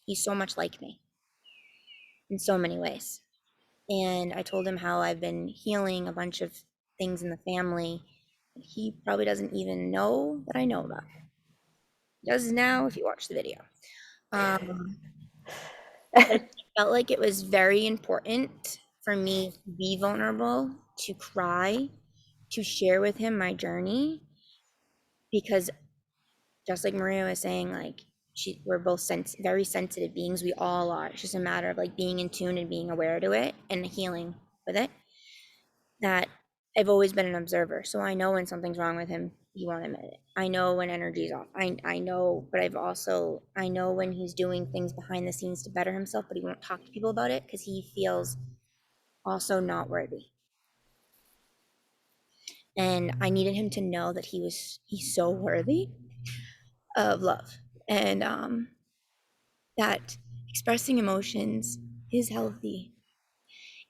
he's so much like me in so many ways. And I told him how I've been healing a bunch of things in the family that he probably doesn't even know that I know about. He does now if you watch the video. Um, but I felt like it was very important for me to be vulnerable, to cry, to share with him my journey, because just like Maria was saying, like we're both very sensitive beings. We all are. It's just a matter of like being in tune and being aware to it and healing with it. That I've always been an observer, so I know when something's wrong with him. He won't admit it. I know when energy's off. I know, but I know when he's doing things behind the scenes to better himself, but he won't talk to people about it because he feels also not worthy. And I needed him to know that he's so worthy of love, and that expressing emotions is healthy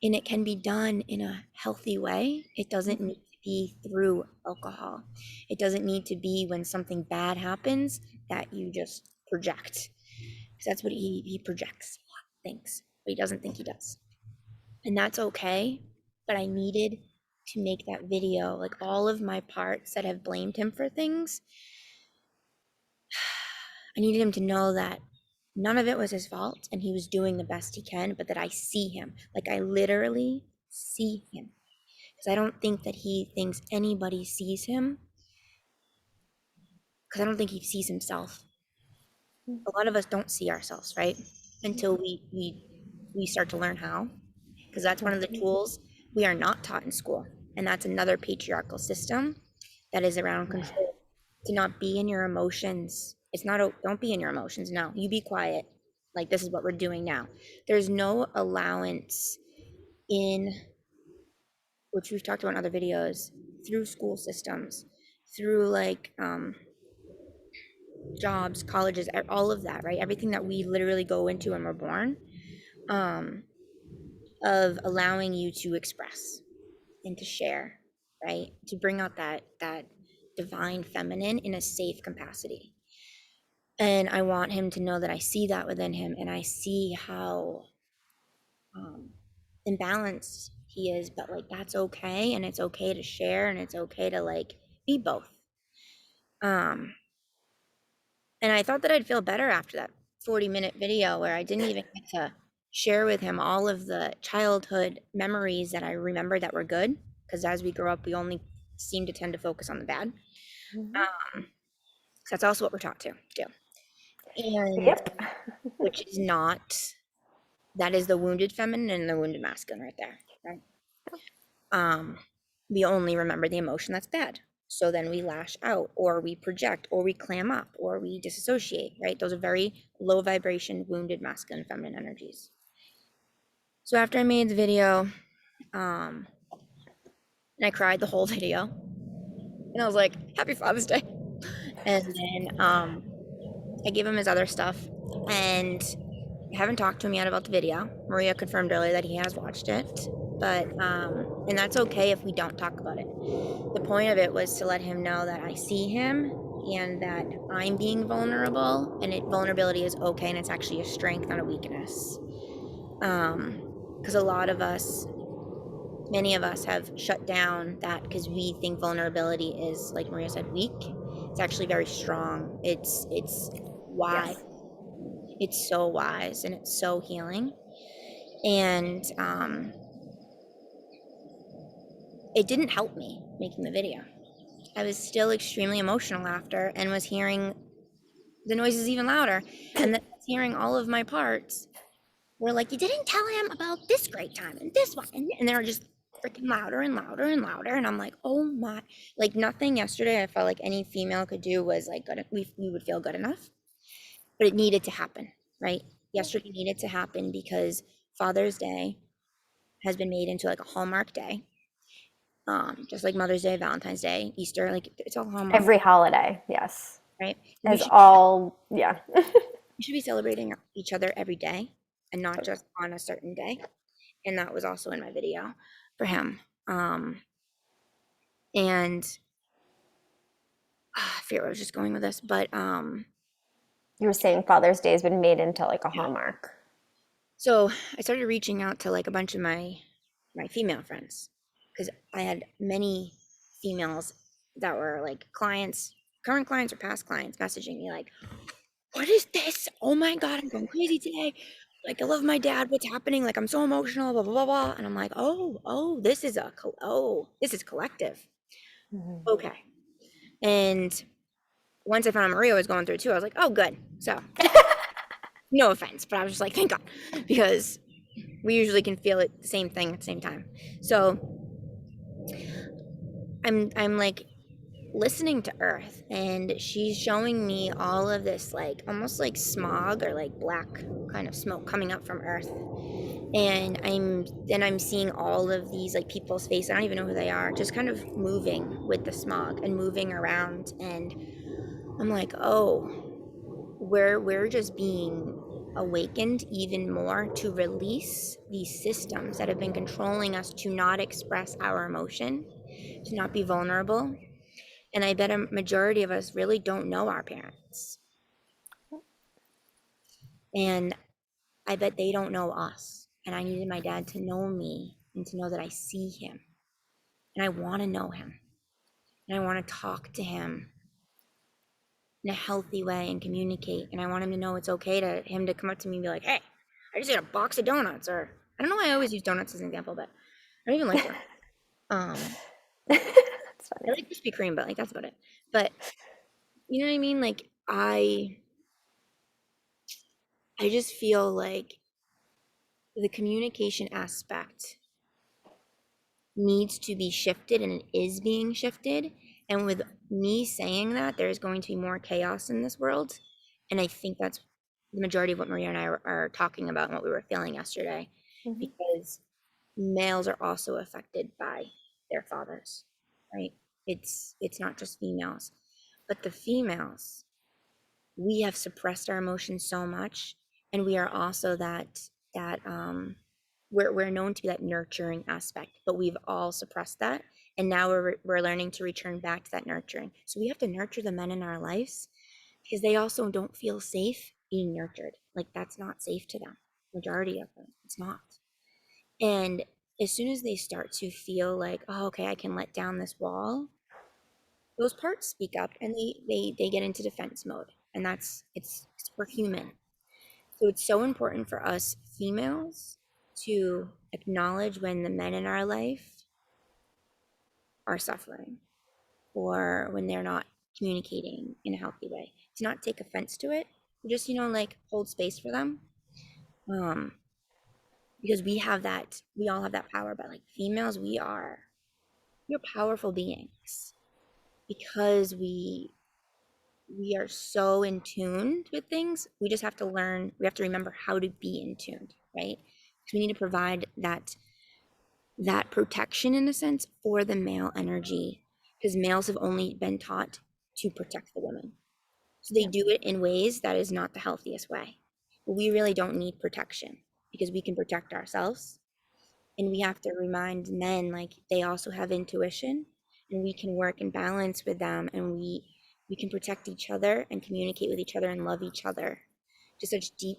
and it can be done in a healthy way. It doesn't need to be through alcohol. It doesn't need to be when something bad happens that you just project. Because that's what he projects, thinks, but he doesn't think he does. And that's okay. But I needed to make that video, like all of my parts that have blamed him for things, I needed him to know that none of it was his fault and he was doing the best he can, but that I see him. Like I literally see him. Because I don't think that he thinks anybody sees him, because I don't think he sees himself. A lot of us don't see ourselves, right? Until we start to learn how, because that's one of the tools we are not taught in school. And that's another patriarchal system that is around control. To not be in your emotions. It's not, don't be in your emotions. No, you be quiet. Like this is what we're doing now. There's no allowance in, which we've talked about in other videos, through school systems, through like jobs, colleges, all of that, right? Everything that we literally go into when we're born, um, of allowing you to express and to share, right? To bring out that divine feminine in a safe capacity. And I want him to know that I see that within him, and I see how imbalanced he is, but like that's okay, and it's okay to share, and it's okay to like be both. Um, and I thought that I'd feel better after that 40-minute video where I didn't even get to share with him all of the childhood memories that I remember that were good, because as we grow up, we only seem to tend to focus on the bad. Um, 'cause that's also what we're taught to do, and Yep. which is not, that is the wounded feminine and the wounded masculine right there, right? um, we only remember the emotion that's bad. So then we lash out, or we project, or we clam up, or we disassociate, right? Those are very low vibration, wounded masculine and feminine energies. So after I made the video, and I cried the whole video, and I was like, Happy Father's Day. And then I gave him his other stuff, and I haven't talked to him yet about the video. Maria confirmed earlier that he has watched it, but and that's okay if we don't talk about it. The point of it was to let him know that I see him and that I'm being vulnerable, and vulnerability is okay, and it's actually a strength, not a weakness. Because a lot of us, many of us, have shut down that because we think vulnerability is, like Maria said, weak. It's actually very strong. It's wise. Yes. It's so wise and it's so healing. And it didn't help me making the video. I was still extremely emotional after, and was hearing the noises even louder. And then hearing all of my parts were like, you didn't tell him about this great time and this one. And they were just freaking louder and louder and louder. And I'm like, oh my, like nothing yesterday I felt like any female could do was like good. We would feel good enough, but it needed to happen, right? Yesterday needed to happen because Father's Day has been made into like a Hallmark day. just like Mother's Day, Valentine's Day, Easter, like it's all Hallmark, Every holiday, yes. right? And As all, yeah. we should be celebrating each other every day and not just on a certain day. And that was also in my video for him. And I forget where I was just going with this, but You were saying Father's Day has been made into like a yeah. hallmark. So I started reaching out to like a bunch of my female friends because I had many females that were like clients, current clients or past clients, messaging me like, "What is this? Oh my God, I'm going crazy today. Like, I love my dad. What's happening? Like, I'm so emotional, blah, blah, blah, blah." And I'm like, this is collective. Mhm. Okay. And once I found out Maria was going through it too, I was like, oh, good. So, no offense, but I was just like, thank God, because we usually can feel it the same thing at the same time. So I'm like listening to Earth, and she's showing me all of this like almost like smog or like black kind of smoke coming up from Earth. And I'm seeing all of these like people's faces. I don't even know who they are, just kind of moving with the smog and moving around. And I'm like, oh, we're just being awakened even more to release these systems that have been controlling us to not express our emotion, to not be vulnerable. And I bet a majority of us really don't know our parents. And I bet they don't know us. And I needed my dad to know me and to know that I see him. And I want to know him. And I want to talk to him in a healthy way and communicate. And I want him to know it's okay to him to come up to me and be like, "Hey, I just ate a box of donuts." Or I don't know why I always use donuts as an example, but I don't even like donuts. Um, That's I funny. like Krispy Kreme, but like that's about it. But you know what I mean? Like I just feel like the communication aspect needs to be shifted, and it is being shifted. And with me saying that, there's going to be more chaos in this world. And I think that's the majority of what Maria and I are talking about and what we were feeling yesterday, Mhm. because males are also affected by their fathers, right? It's not just females, but the females, we have suppressed our emotions so much, and we are also that we're known to be that nurturing aspect, but we've all suppressed that, and now we're learning to return back to that nurturing. So we have to nurture the men in our lives because they also don't feel safe being nurtured. Like that's not safe to them. Majority of them, it's not. And as soon as they start to feel like, oh, okay, I can let down this wall, those parts speak up and they get into defense mode. And that's it's we're human. So it's so important for us females to acknowledge when the men in our life are suffering or when they're not communicating in a healthy way. To not take offense to it, just like hold space for them. Um, because we all have that power, but like females, we're powerful beings because we are so in tune with things. We just have to learn, we have to remember how to be in tuned, right? Because we need to provide that protection in a sense for the male energy, because males have only been taught to protect the women. So they Yep. do it in ways that is not the healthiest way. But we really don't need protection because we can protect ourselves. And we have to remind men like they also have intuition, and we can work in balance with them, and we can protect each other and communicate with each other and love each other to such deep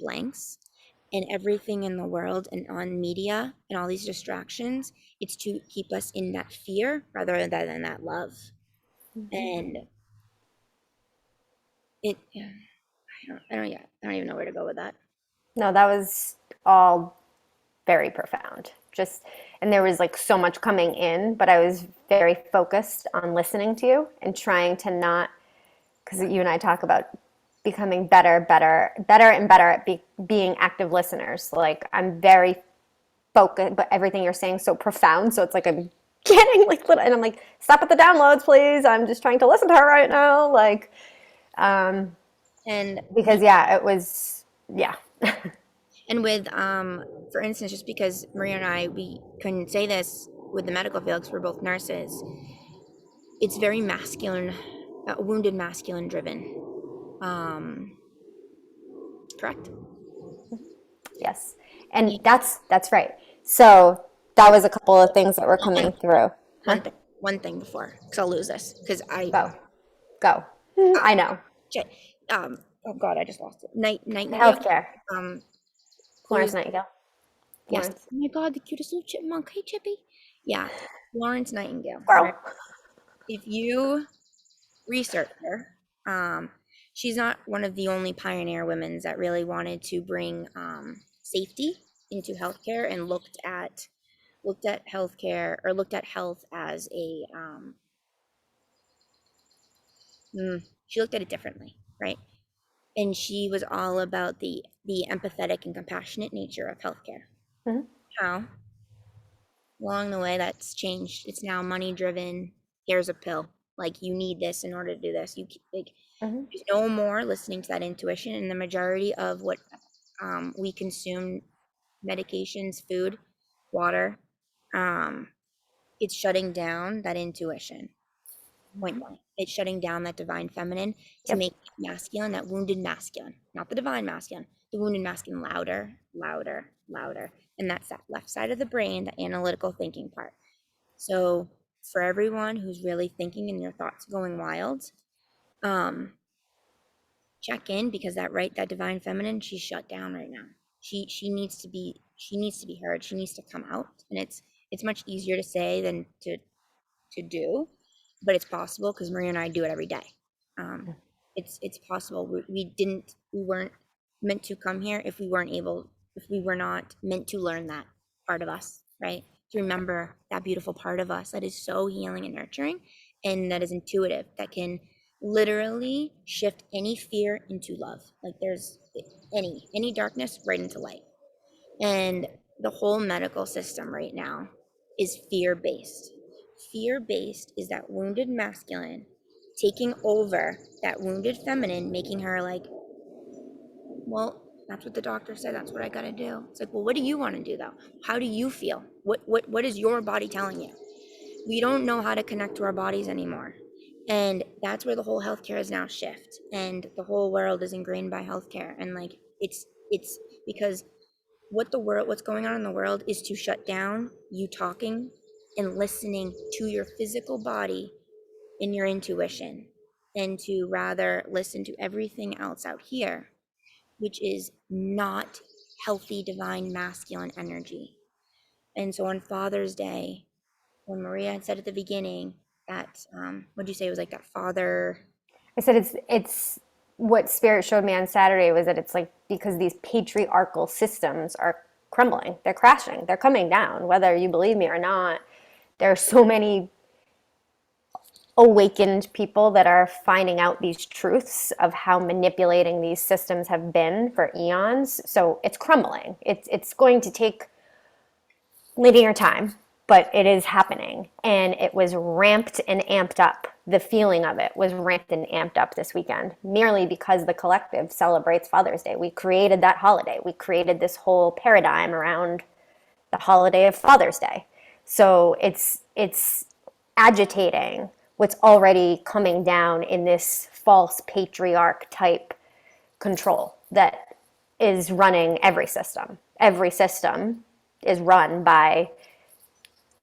lengths. And everything in the world and on media and all these distractions, it's to keep us in that fear rather than that love. Mhm. And I don't even know where to go with that. No, that was all very profound. Just, and there was like so much coming in, but I was very focused on listening to you and trying to not, because you and I talk about becoming better and better at being active listeners. Like I'm very focused, but everything you're saying is so profound. So it's like I'm getting like little, and I'm like, stop at the downloads, please. I'm just trying to listen to her right now. Like, um, And because yeah, it was, yeah. with for instance, just because Maria and I we couldn't say this with the medical field, because we're both nurses, it's very masculine, wounded masculine driven. Um, Correct? Yes. And that's right. So that was a couple of things that were coming through. Huh? One thing before, because I'll lose this, because Go. Go. uh, I know. shit, oh God, I just lost it. Nightingale, Healthcare. um, Florence who's, Nightingale. yes, Florence. oh my God, the cutest little chipmunk. Hey, Chippy. Yeah, Florence Nightingale, Squirrel. right? If you research her, she's not one of the only pioneer women that really wanted to bring safety into healthcare and looked at healthcare, or looked at health as a she looked at it differently, right? And she was all about the empathetic and compassionate nature of healthcare. Mhm. How along the way that's changed. It's now money driven. Here's a pill. Like, you need this in order to do this. Like, Mhm. there's no more listening to that intuition. And the majority of what we consume, medications, food, water, um, it's shutting down that intuition. Point Mhm. blank. It's shutting down that divine feminine to Yep. make masculine, that wounded masculine, not the divine masculine, the wounded masculine louder, louder, louder. And that's that left side of the brain, the analytical thinking part. So for everyone who's really thinking and your thoughts going wild, um, check in, because that divine feminine, she's shut down right now. She needs to be heard. She needs to come out. And it's much easier to say than to do, but it's possible, because Maria and I do it every day. Um, it's possible. We weren't meant to come here if we were not meant to learn that part of us, right? To remember that beautiful part of us that is so healing and nurturing, and that is intuitive, that can literally shift any fear into love. Like, there's any darkness right into light. And the whole medical system right now is fear based. Fear based is that wounded masculine taking over that wounded feminine, making her like, well, that's what the doctor said. That's what I got to do. It's like, well, what do you want to do though? How do you feel? What is your body telling you? We don't know how to connect to our bodies anymore. And that's where the whole healthcare is now shift. And the whole world is ingrained by healthcare. And like, it's because what's going on in the world is to shut down you talking and listening to your physical body and your intuition, and to rather listen to everything else out here, which is not healthy divine masculine energy. And so on Father's Day, when Maria had said at the beginning that what'd you say, it was like that father. I said it's what Spirit showed me on Saturday was that it's like because these patriarchal systems are crumbling, they're crashing, they're coming down, whether you believe me or not. There are so many awakened people that are finding out these truths of how manipulating these systems have been for eons. So it's crumbling. It's going to take linear time, but it is happening. And it was ramped and amped up. The feeling of it was ramped and amped up this weekend, merely because the collective celebrates Father's Day. We created that holiday. We created this whole paradigm around the holiday of Father's Day. So it's agitating what's already coming down in this false patriarch type control that is running every system. Every system is run by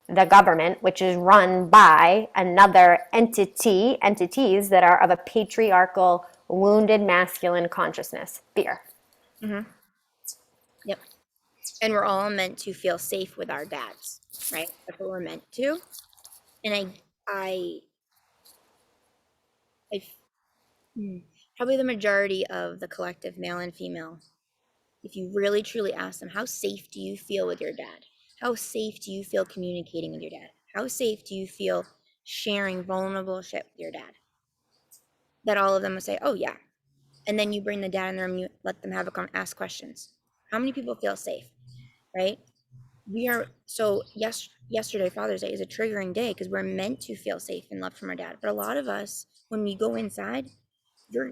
the government, which is run by another entities that are of a patriarchal, wounded masculine consciousness, fear. Mm-hmm. Yep. And we're all meant to feel safe with our dads, right? That's what we're meant to. And I, I, probably the majority of the collective, male and female, if you really truly ask them, how safe do you feel with your dad? How safe do you feel communicating with your dad? How safe do you feel sharing vulnerable shit with your dad? That all of them will say, oh yeah. And then you bring the dad in the room, you let them ask questions. How many people feel safe, right? We are so yesterday, Father's Day, is a triggering day because we're meant to feel safe and loved from our dad. But a lot of us, when we go inside, you're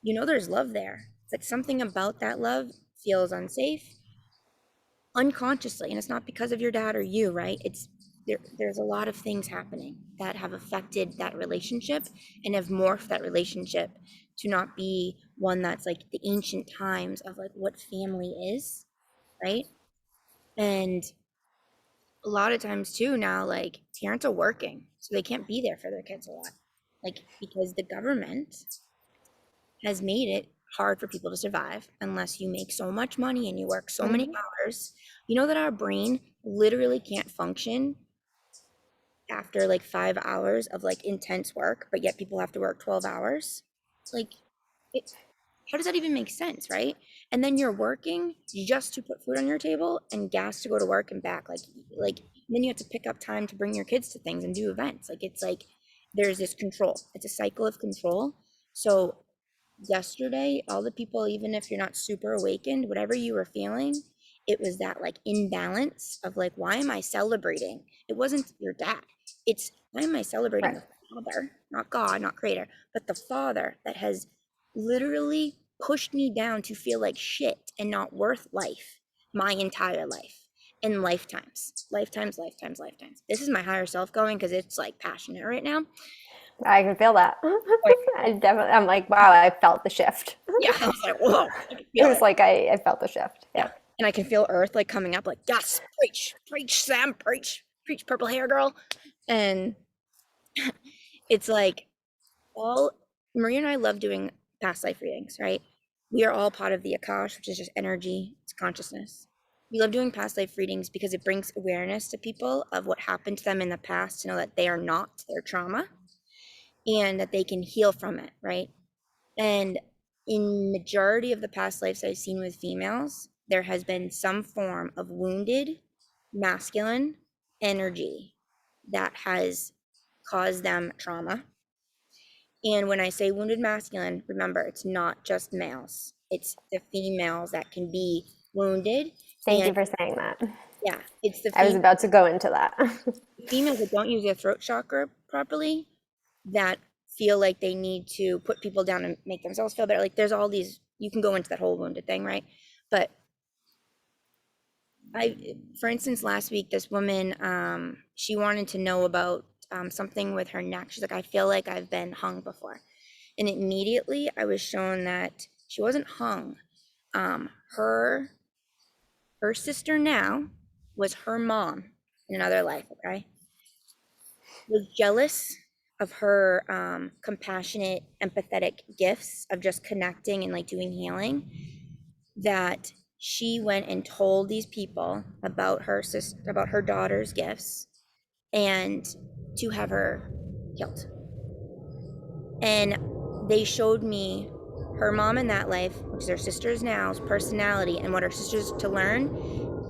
there's love there. It's like something about that love feels unsafe. unconsciously, and it's not because of your dad or you, right? It's there's a lot of things happening that have affected that relationship and have morphed that relationship to not be one that's like the ancient times of like what family is, right? And a lot of times too now, like parents are working, so they can't be there for their kids a lot, like because the government has made it hard for people to survive unless you make so much money and you work so many Hmm. hours. You know that our brain literally can't function after like 5 hours of like intense work, but yet people have to work 12 hours. Like, it, how does that even make sense, right? And then you're working just to put food on your table and gas to go to work and back. Like then you have to pick up time to bring your kids to things and do events. Like it's like there's this control. It's a cycle of control. So yesterday, all the people, even if you're not super awakened, whatever you were feeling, it was that like imbalance of like, why am I celebrating? It wasn't your dad. It's why am I celebrating Right. the father, not God, not creator, but the father that has literally pushed me down to feel like shit and not worth life my entire life in lifetimes, lifetimes, lifetimes, lifetimes. This is my higher self going because it's like passionate right now. I can feel that. Like, I definitely, I'm like, wow, I felt the shift. yeah, I was like, whoa, I can It feel was it. like I felt the shift. Yeah. Yep. And I can feel Earth like coming up, like, yes, preach, preach, Sam, preach, preach, purple hair girl. And it's like all Maria and I love doing past life readings, right? We are all part of the Akash, which is just energy, it's consciousness. We love doing past life readings because it brings awareness to people of what happened to them in the past to know that they are not their trauma and that they can heal from it, right? And in majority of the past lives I've seen with females, there has been some form of wounded masculine energy that has caused them trauma. And when I say wounded masculine, remember it's not just males. It's the females that can be wounded. Thank And you for saying that. yeah, it's I was about to go into that. females that don't use their throat chakra properly that feel like they need to put people down and make themselves feel better. Like there's all these, you can go into that whole wounded thing, right? But for instance, last week, this woman, she wanted to know about something with her neck. She's like, I feel like I've been hung before. And immediately I was shown that she wasn't hung. Um, her, her sister now was her mom in another life, okay? Was jealous of her compassionate, empathetic gifts of just connecting and like doing healing, that she went and told these people about her sister, about her daughter's gifts, and to have her killed. And they showed me her mom in that life, which is her sister's now's personality, and what her sister's to learn,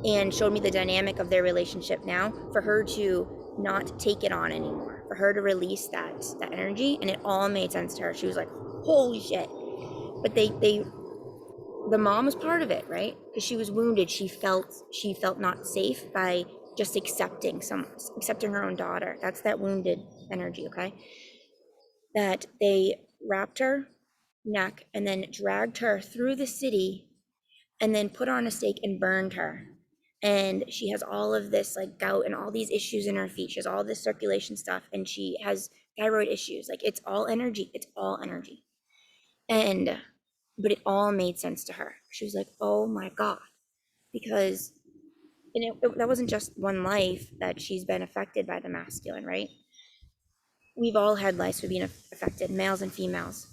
and showed me the dynamic of their relationship now for her to not take it on anymore, for her to release that energy, and it all made sense to her. She was like, holy shit. But they the mom was part of it, right? Because she was wounded. She felt not safe by just accepting her own daughter. That's that wounded energy, okay? That they wrapped her neck and then dragged her through the city and then put her on a stake and burned her. And she has all of this like gout and all these issues in her feet. She has all this circulation stuff and she has thyroid issues. Like it's all energy. It's all energy. And but it all made sense to her. She was like, "Oh my God." Because that wasn't just one life that she's been affected by the masculine, right? We've all had lives we've been affected, males and females.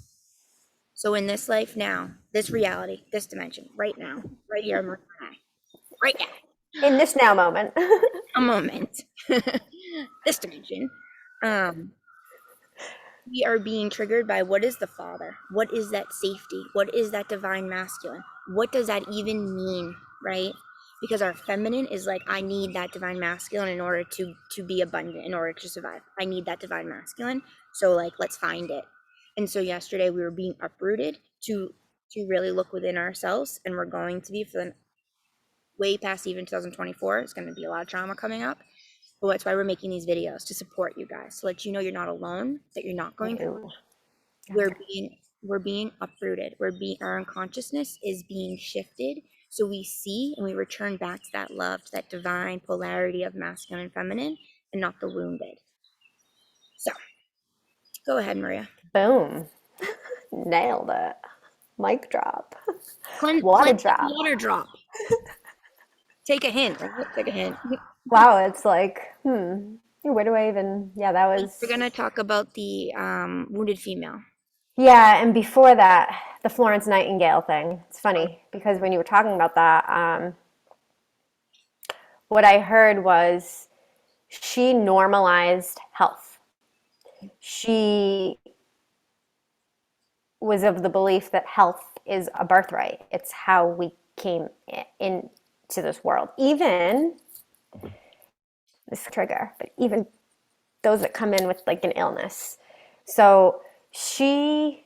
So in this life now, this reality, this dimension, right now, right here, right In now, this now moment. a moment, this dimension, um, we are being triggered by what is the father? What is that safety? What is that divine masculine? What does that even mean, right? Because our feminine is like, I need that divine masculine in order to be abundant, in order to survive. I need that divine masculine. So like, let's find it. And so yesterday we were being uprooted to really look within ourselves, and we're going to be for the way past even 2024. It's going to be a lot of trauma coming up. But that's why we're making these videos, to support you guys, to let you know you're not alone, that you're not going through. Ooh, we're okay. being we're being uprooted. Our unconsciousness is being shifted So we see and we return back to that love, to that divine polarity of masculine and feminine, and not the wounded. So go ahead, Maria. Boom. Nailed it. Mic drop. Water Cleansing drop. water drop. Take a hint, right? Take a hint. Wow, it's like, where do I even, yeah, that We're was, gonna talk about the wounded female. yeah, and before that, the Florence Nightingale thing. It's funny because when you were talking about that, what I heard was she normalized health. She was of the belief that health is a birthright. It's how we came into this world. Even this trigger, but even those that come in with like an illness. So she,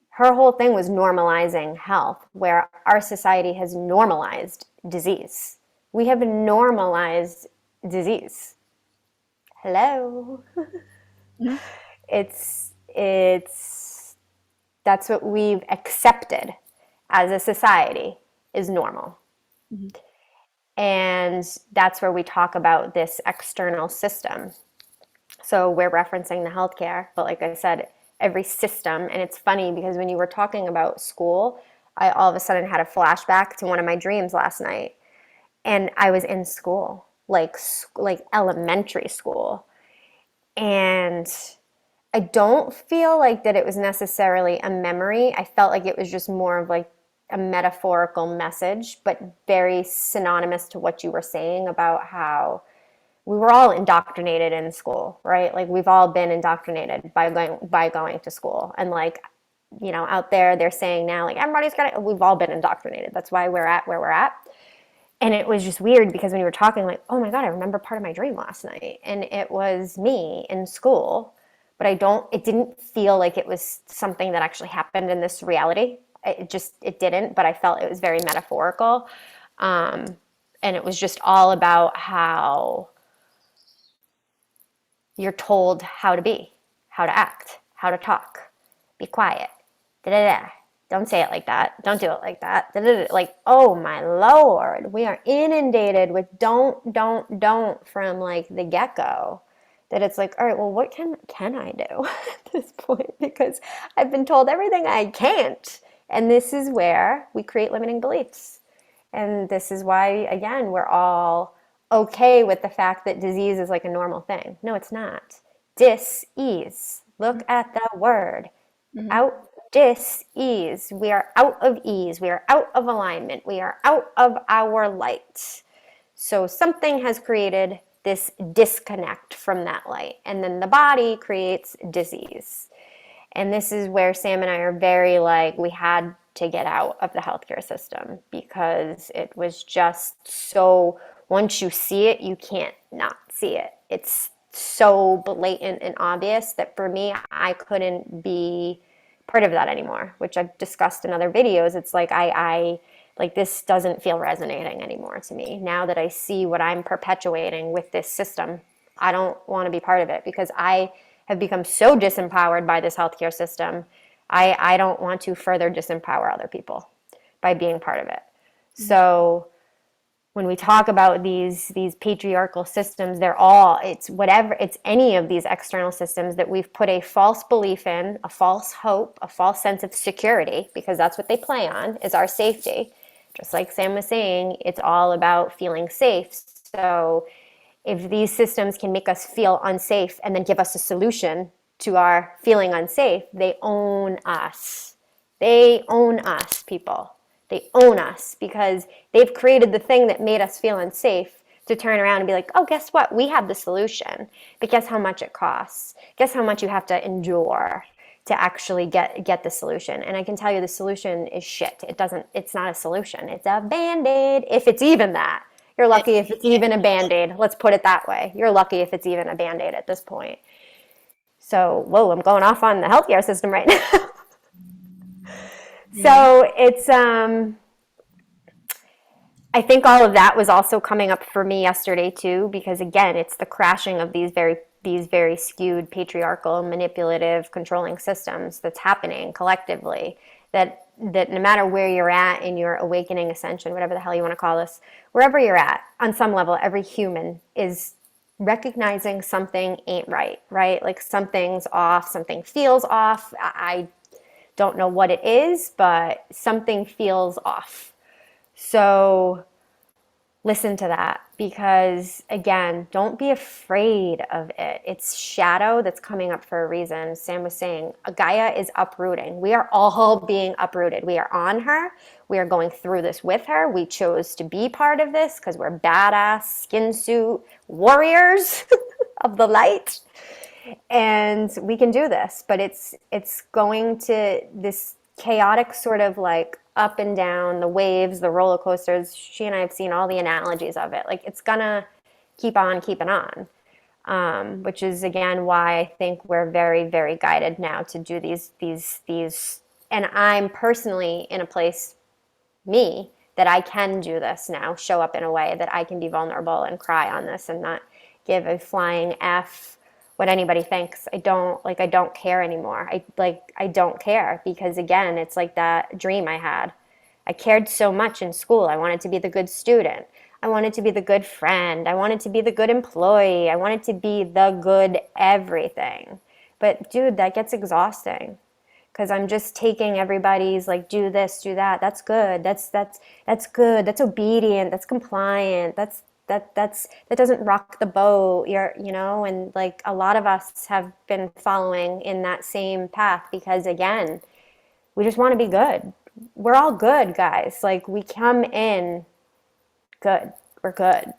her whole thing was normalizing health, where our society has normalized disease. We have normalized disease. Hello. Mhm. It's that's what we've accepted as a society is normal. Mhm. And that's where we talk about this external system. So we're referencing the healthcare, but like I said, every system, and it's funny because when you were talking about school, I all of a sudden had a flashback to one of my dreams last night, and I was in school, like elementary school, and I don't feel like that it was necessarily a memory. I felt like it was just more of like a metaphorical message, but very synonymous to what you were saying about how we were all indoctrinated in school, right? Like we've all been indoctrinated by going to school. And like, out there they're saying now like everybody's got to, we've all been indoctrinated. That's why we're at where we're at. And it was just weird because when you were talking, like, oh my God, I remember part of my dream last night. And it was me in school, but it didn't feel like it was something that actually happened in this reality. It didn't, but I felt it was very metaphorical. Um, and it was just all about how you're told how to be, how to act, how to talk, be quiet, da da da. Don't say it like that. Don't do it like that. Da, da, da. Like, oh my Lord, we are inundated with don't from like the get go. That it's like, all right, well, what can I do at this point? Because I've been told everything I can't, and this is where we create limiting beliefs. And this is why, again, we're all okay with the fact that disease is like a normal thing. No, it's not. Dis-ease. Look at the word. Mhm. Out, dis-ease. We are out of ease. We are out of alignment. We are out of our light. So something has created this disconnect from that light. And then the body creates disease. And this is where Sam and I are very like, we had to get out of the healthcare system because it was just so, once you see it, you can't not see it. It's so blatant and obvious that for me, I couldn't be part of that anymore, which I've discussed in other videos. It's like, I like this doesn't feel resonating anymore to me. Now that I see what I'm perpetuating with this system, I don't want to be part of it because I have become so disempowered by this healthcare system. I don't want to further disempower other people by being part of it. So when we talk about these patriarchal systems, it's any of these external systems that we've put a false belief in, a false hope, a false sense of security, because that's what they play on, is our safety. Just like Sam was saying, it's all about feeling safe. So if these systems can make us feel unsafe and then give us a solution to our feeling unsafe, they own us. They own us, people. They own us because they've created the thing that made us feel unsafe to turn around and be like, oh, guess what? We have the solution. But guess how much it costs? Guess how much you have to endure to actually get the solution. And I can tell you the solution is shit. It's not a solution. It's a band-aid, if it's even that. You're It- lucky if it's even a band-aid. Let's put it that way. You're lucky if it's even a band-aid at this point. So, whoa, I'm going off on the healthcare system right now. yeah. So it's I think all of that was also coming up for me yesterday too, because again, it's the crashing of these very skewed patriarchal, manipulative, controlling systems that's happening collectively that that no matter where you're at in your awakening ascension, whatever the hell you want to call this, wherever you're at, on some level, every human is recognizing something ain't right, right? Like something's off, something feels off. I don't know what it is, but something feels off. So listen to that because, again, don't be afraid of it. It's shadow that's coming up for a reason. Sam was saying Gaia is uprooting. We are all being uprooted. We are on her. We are going through this with her. We chose to be part of this because we're badass skin suit warriors of the light, and we can do this. But it's going to this chaotic sort of like up and down, the waves, the roller coasters. She and I have seen all the analogies of it. Like it's gonna keep on keeping on, which is again why I think we're very, very guided now to do these. And I'm personally in a place, me, that I can do this now, show up in a way that I can be vulnerable and cry on this and not give a flying F what anybody thinks. I don't care anymore. I don't care because again, it's like that dream I had. I cared so much in school. I wanted to be the good student. I wanted to be the good friend. I wanted to be the good employee. I wanted to be the good everything. But dude, that gets exhausting because I'm just taking everybody's like do this, do that. That's good. That's good. That's obedient. That's compliant. That doesn't rock the boat. And like a lot of us have been following in that same path because again, we just want to be good. We're all good, guys. Like we come in good. We're good.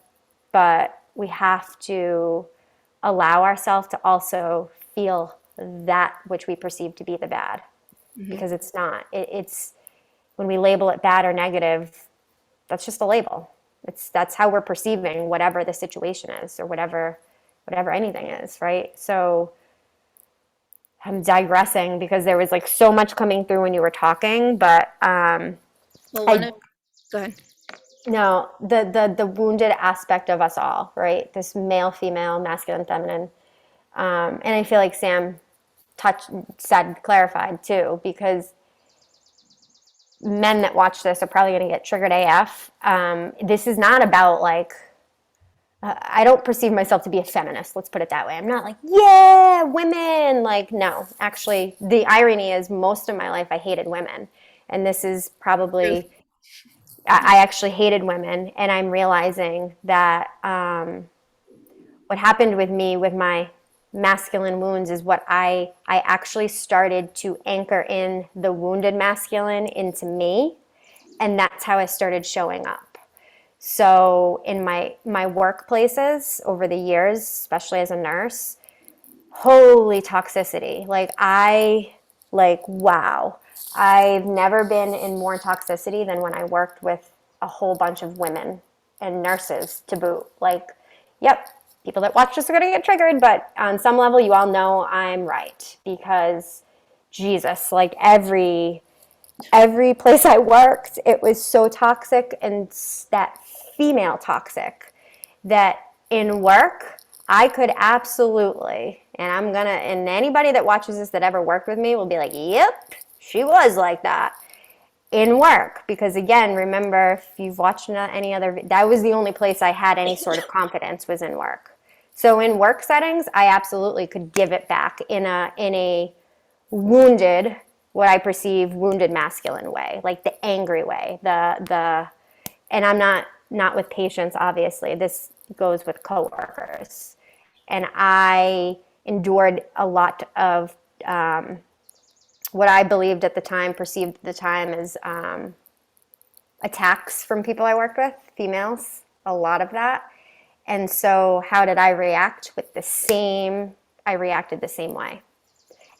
But we have to allow ourselves to also feel that which we perceive to be the bad Mm-hmm. because it's not. It's when we label it bad or negative, that's just a label. That's how we're perceiving whatever the situation is or whatever anything is, right? So I'm digressing because there was like so much coming through when you were talking, but Well, I go ahead. no, the wounded aspect of us all, right? This male, female, masculine, feminine, and I feel like Sam clarified too, because men that watch this are probably going to get triggered AF. This is not about like, I don't perceive myself to be a feminist. Let's put it that way. I'm not like, yeah, women. Like, no, actually, the irony is most of my life I hated women. And this is Truth. probably, I actually hated women. And I'm realizing that what happened with me with my masculine wounds is what I actually started to anchor in the wounded masculine into me, and that's how I started showing up. So in my workplaces over the years, especially as a nurse, holy toxicity. Wow. I've never been in more toxicity than when I worked with a whole bunch of women and nurses to boot. Like, yep, people that watch this are going to get triggered, but on some level, you all know I'm right because Jesus, like every place I worked, it was so toxic and that female toxic that in work, I could absolutely, and anybody that watches this that ever worked with me will be like, yep, she was like that in work. Because again, remember, if you've watched any other, that was the only place I had any sort of confidence was in work. So in work settings, I absolutely could give it back in a wounded, what I perceive wounded masculine way, like the angry way, and I'm not with patients, obviously. This goes with coworkers. And I endured a lot of what I believed at the time, perceived at the time as attacks from people I worked with, females, a lot of that. And so how did I react? I reacted the same way.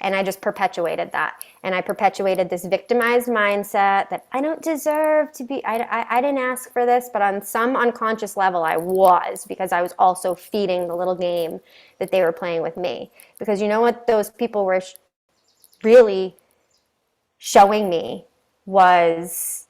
And I just perpetuated that. And I perpetuated this victimized mindset that I don't deserve to be, I didn't ask for this, but on some unconscious level I was, because I was also feeding the little game that they were playing with me. Because you know what those people were really showing me was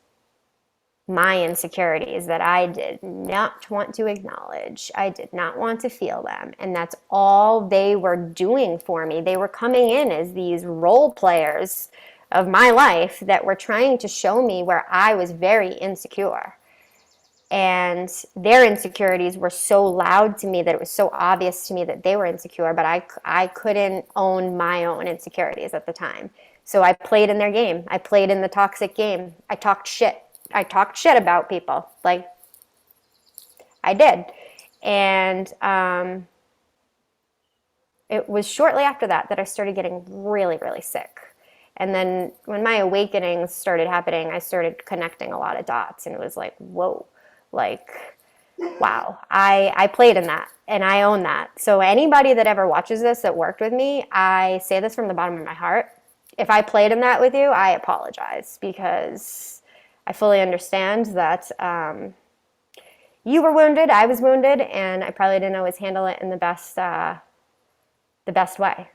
my insecurities that I did not want to acknowledge. I did not want to feel them. And that's all they were doing for me. They were coming in as these role players of my life that were trying to show me where I was very insecure. And their insecurities were so loud to me that it was so obvious to me that they were insecure, but I couldn't own my own insecurities at the time. So I played in their game. I played in the toxic game. I talked shit. I talked shit about people. Like, I did. And it was shortly after that that I started getting really, really sick. And then when my awakenings started happening, I started connecting a lot of dots. And it was like, whoa, like, wow, I played in that and I own that. So anybody that ever watches this that worked with me, I say this from the bottom of my heart. If I played in that with you, I apologize because I fully understand that you were wounded, I was wounded, and I probably didn't always handle it in the best way.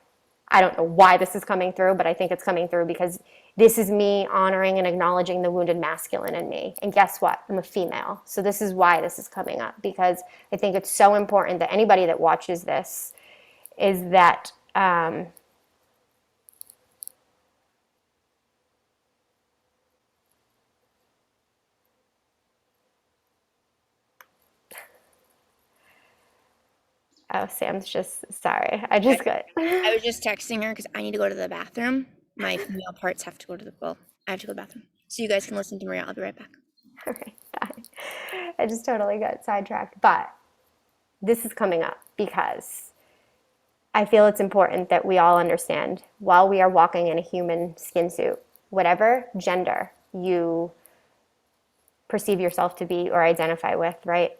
I don't know why this is coming through, but I think it's coming through because this is me honoring and acknowledging the wounded masculine in me. And guess what? I'm a female. So this is why this is coming up, because I think it's so important that anybody that watches this is that oh, Sam's just sorry. I I just got I was just texting her because I need to go to the bathroom. My female parts have to go to the well, I have to go to the bathroom. So you guys can listen to Maria. I'll be right back. all right, bye. I just totally got sidetracked. But this is coming up because I feel it's important that we all understand while we are walking in a human skin suit, whatever gender you perceive yourself to be or identify with, right?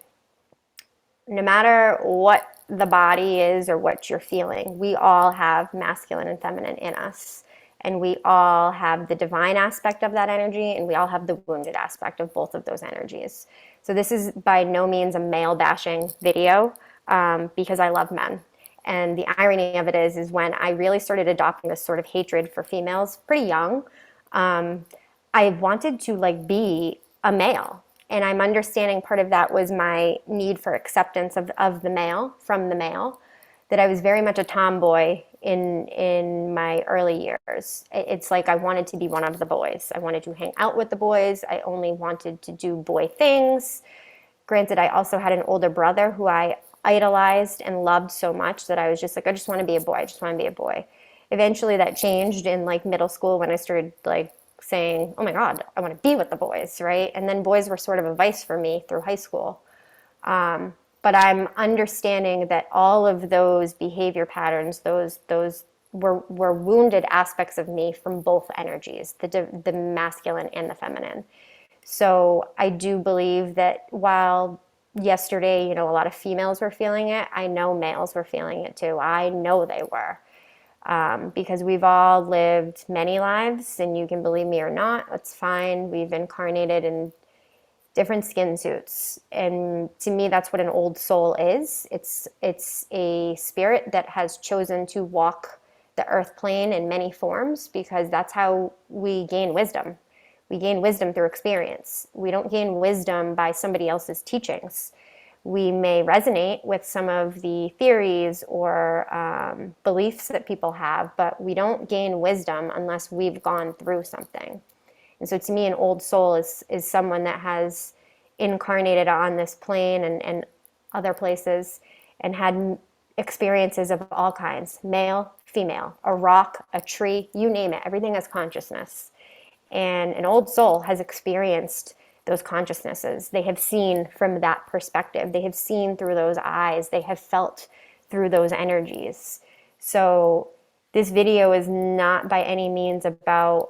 No matter what the body is or what you're feeling, we all have masculine and feminine in us. And we all have the divine aspect of that energy, and we all have the wounded aspect of both of those energies. So, this is by no means a male bashing video because I love men. And the irony of it is when I really started adopting this sort of hatred for females pretty young, I wanted to like be a male. And I'm understanding part of that was my need for acceptance of the male from the male, that I was very much a tomboy in my early years. It's like I wanted to be one of the boys. I wanted to hang out with the boys. I only wanted to do boy things. Granted, I also had an older brother who I idolized and loved so much that I was just like, I just want to be a boy. I just want to be a boy. Eventually that changed in like middle school when I started like saying, oh my God, I want to be with the boys, right? And then boys were sort of a vice for me through high school. But I'm understanding that all of those behavior patterns, those were wounded aspects of me from both energies, the masculine and the feminine. So I do believe that while yesterday, you know, a lot of females were feeling it, I know males were feeling it too. I know they were. Because we've all lived many lives, and you can believe me or not, that's fine. We've incarnated in different skin suits, and to me, that's what an old soul is. It's a spirit that has chosen to walk the earth plane in many forms because that's how we gain wisdom. We gain wisdom through experience. We don't gain wisdom by somebody else's teachings. We may resonate with some of the theories or beliefs that people have, but we don't gain wisdom unless we've gone through something. And so to me, an old soul is someone that has incarnated on this plane and other places and had experiences of all kinds, male, female, a rock, a tree, you name it. Everything has consciousness. And an old soul has experienced those consciousnesses. They have seen from that perspective. They have seen through those eyes. They have felt through those energies. So this video is not by any means about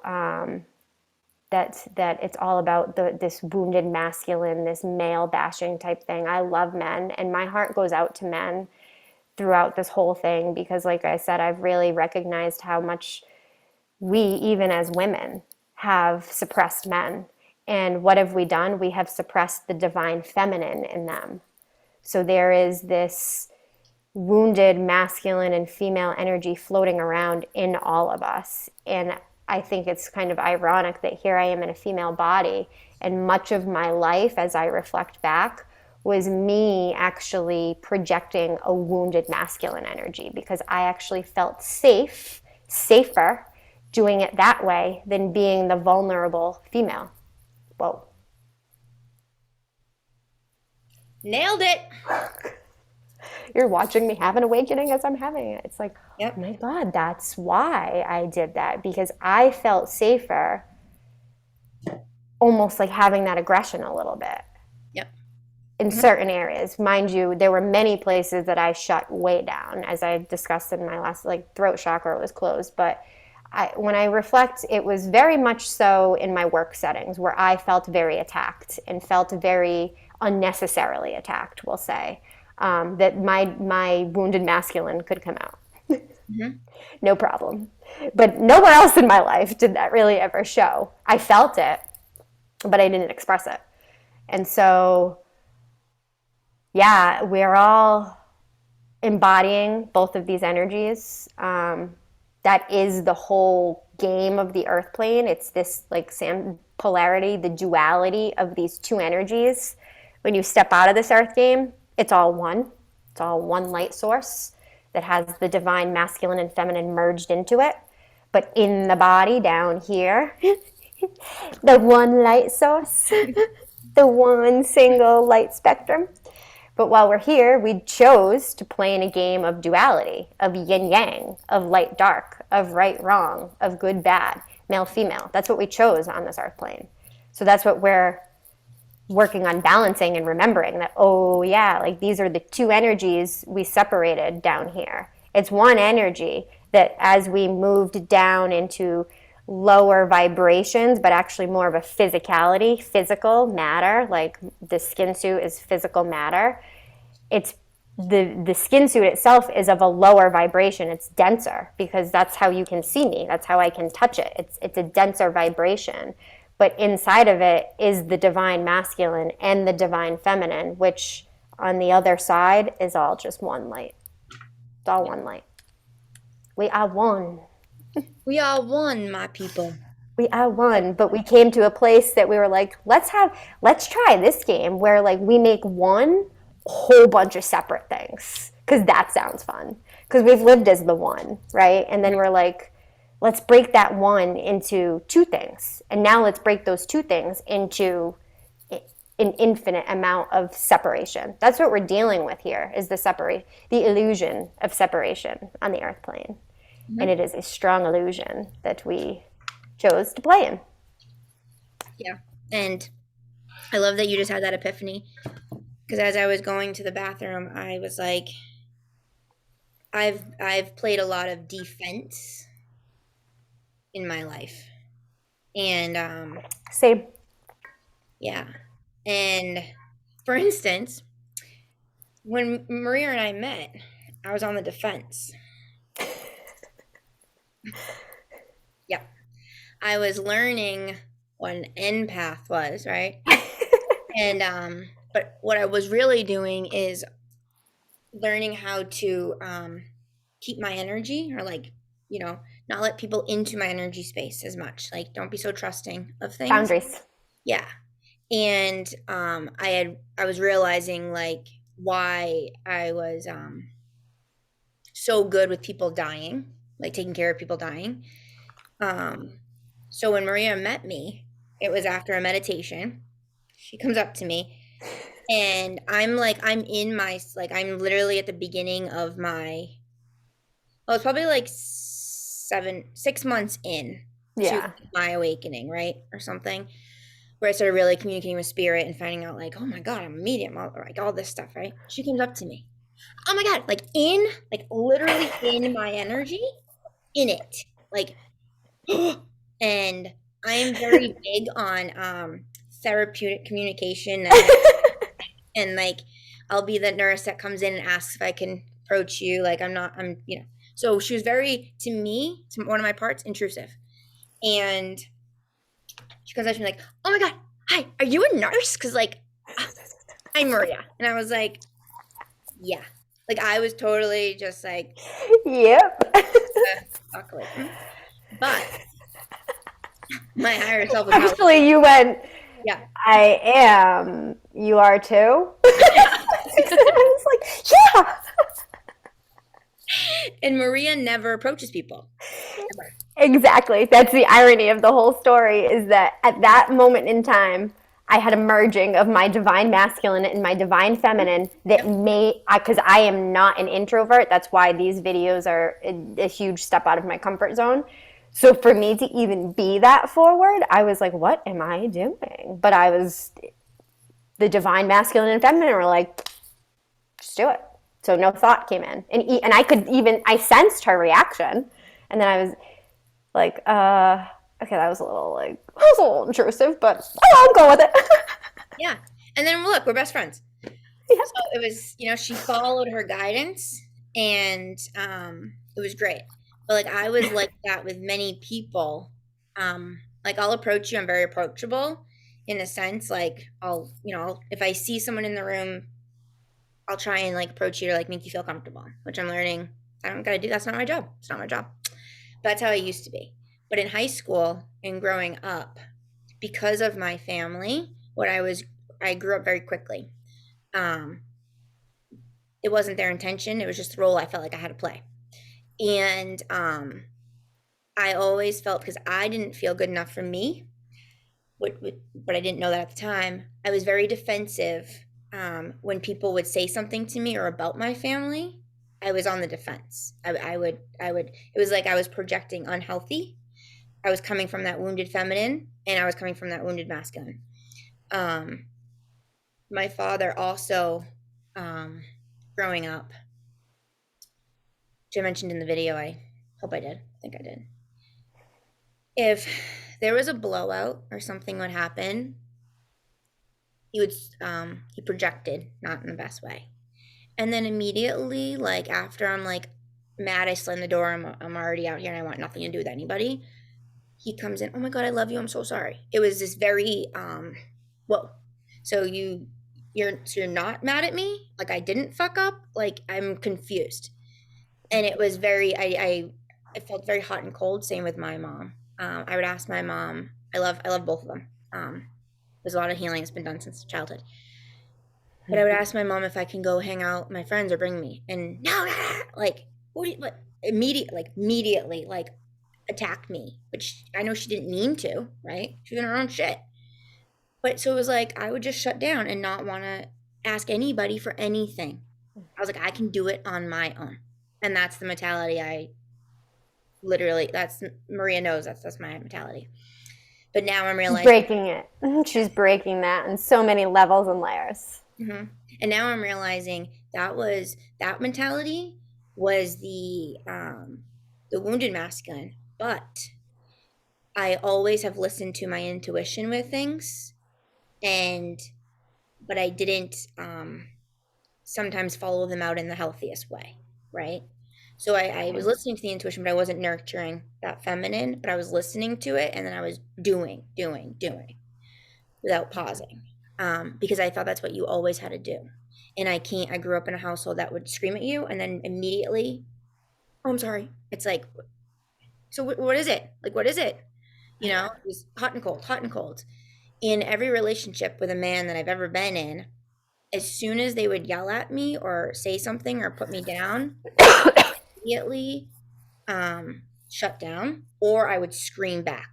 that it's all about this wounded masculine, this male bashing type thing. I love men, and my heart goes out to men throughout this whole thing because, like I said, I've really recognized how much we, even as women, have suppressed men. And what have we done? We have suppressed the divine feminine in them. So there is this wounded masculine and female energy floating around in all of us. And I think it's kind of ironic that here I am in a female body, and much of my life, as I reflect back, was me actually projecting a wounded masculine energy because I actually felt safer doing it that way than being the vulnerable female. Whoa. Nailed it. You're watching me have an awakening as I'm having it. It's like, oh Yep. my God, that's why I did that, because I felt safer almost like having that aggression a little bit Yep. in Hmm. certain areas. Mind you, there were many places that I shut way down, as I discussed in my last, like throat chakra was closed. But when I reflect, it was very much so in my work settings where I felt very attacked and felt very unnecessarily attacked, we'll say, that my wounded masculine could come out. Hmm. No problem. But nowhere else in my life did that really ever show. I felt it, but I didn't express it. And so, yeah, we're all embodying both of these energies. That is the whole game of the earth plane. It's this like polarity, the duality of these two energies. When you step out of this earth game, it's all one. It's all one light source that has the divine masculine and feminine merged into it. But in the body down here, the one light source, the one single light spectrum. But while we're here, we chose to play in a game of duality, of yin yang, of light dark, of right wrong, of good bad, male female. That's what we chose on this earth plane. So that's what we're working on balancing and remembering, that, oh yeah, like these are the two energies we separated down here. It's one energy that as we moved down into lower vibrations, but actually more of a physicality, physical matter, like the skin suit is physical matter. It's the skin suit itself is of a lower vibration. It's denser because that's how you can see me. That's how I can touch it. It's a denser vibration. But inside of it is the divine masculine and the divine feminine, which on the other side is all just one light. It's all one light. We are one. We are one, my people. We are one, but we came to a place that we were like, let's try this game where like we make one whole bunch of separate things because that sounds fun. Because we've lived as the one, right? And then we're like, let's break that one into two things, and now let's break those two things into an infinite amount of separation. That's what we're dealing with here, is the illusion of separation on the earth plane. And Hmm. it is a strong illusion that we chose to play in. Yeah. And I love that you just had that epiphany, because as I was going to the bathroom, I was like, I've played a lot of defense in my life. And Same. yeah. And for instance, when Maria and I met, I was on the defense. Yeah. I was learning what an empath was, right? And but what I was really doing is learning how to keep my energy, or like, not let people into my energy space as much. Like, don't be so trusting of things. Boundaries. Yeah. And I was realizing like why I was so good with people dying, like taking care of people dying. Um, so when Maria met me, it was after a meditation. She comes up to me, and I'm in my, like, I'm literally at the beginning of my, well, it's probably like 6 months in to Yeah. my awakening, right? Or something, where I started really communicating with spirit and finding out, like, oh my God, I'm a medium, like all this stuff, right? She comes up to me. Oh my God, like literally in my energy, in it. Like, and I'm very big on therapeutic communication, and like I'll be the nurse that comes in and asks if I can approach you. Like, I'm. So she was very, to me, to one of my parts, intrusive. And she comes up to me like, oh my God, hi, are you a nurse? Because like, I'm Maria. And I was like, yeah. Like, I was totally just like, Yep. fuck away from me. But my higher self was not. Actually, you went, Yeah. I am. You are too? I was like, yeah. And Maria never approaches people. Exactly. That's the irony of the whole story is that at that moment in time, I had a merging of my divine masculine and my divine feminine that Yep. because I am not an introvert. That's why these videos are a huge step out of my comfort zone. So for me to even be that forward, I was like, what am I doing? But I was, the divine masculine and feminine were like, just do it. So no thought came in. And I could even, I sensed her reaction. And then I was, like, okay, that was a little like that was a little intrusive, but I'll go with it. Yeah. And then look, we're best friends. So Yeah. it was, she followed her guidance, and it was great. But like I was like that with many people. Like I'll approach you, I'm very approachable in a sense. Like if I see someone in the room, I'll try and like approach you to like make you feel comfortable, which I'm learning. I don't gotta do that's not my job. It's not my job. But that's how I used to be. But in high school and growing up, because of my family, I grew up very quickly. Um, it wasn't their intention. It was just the role I felt like I had to play. And I always felt because I didn't feel good enough for me, but I didn't know that at the time. I was very defensive when people would say something to me or about my family. I was on the defense. It was like I was projecting unhealthy. I was coming from that wounded feminine and I was coming from that wounded masculine. Um, my father also, um, growing up, which I mentioned in the video. I hope I did. I think I did. If there was a blowout or something would happen, he projected, not in the best way. And then immediately, like after I'm like mad, I slam the door. I'm already out here and I want nothing to do with anybody. He comes in. Oh my god, I love you. I'm so sorry. It was this very whoa. So you're not mad at me? Like I didn't fuck up? Like I'm confused. And it was very I felt very hot and cold. Same with my mom. I would ask my mom. I love both of them. There's a lot of healing that's been done since childhood. But I would ask my mom if I can go hang out with my friends or bring me. And no, no, no, like what immediately like attacked me. But I know she didn't mean to, right? She was doing her own shit. But so it was like I would just shut down and not want to ask anybody for anything. I was like, I can do it on my own. And that's the mentality I literally that's Maria knows that's my mentality. But now I'm She's realizing breaking it. She's breaking that in so many levels and layers. and now I'm realizing that mentality was the wounded masculine. But I always have listened to my intuition with things, and but I didn't sometimes follow them out in the healthiest way, right? So I was listening to the intuition, but I wasn't nurturing that feminine, but I was listening to it and then I was doing without pausing, because I thought that's what you always had to do. And I grew up in a household that would scream at you and then immediately, oh, I'm sorry. It's like, so what is it? Like, what is it? It was hot and cold, hot and cold. In every relationship with a man that I've ever been in, as soon as they would yell at me or say something or put me down, I would immediately shut down or I would scream back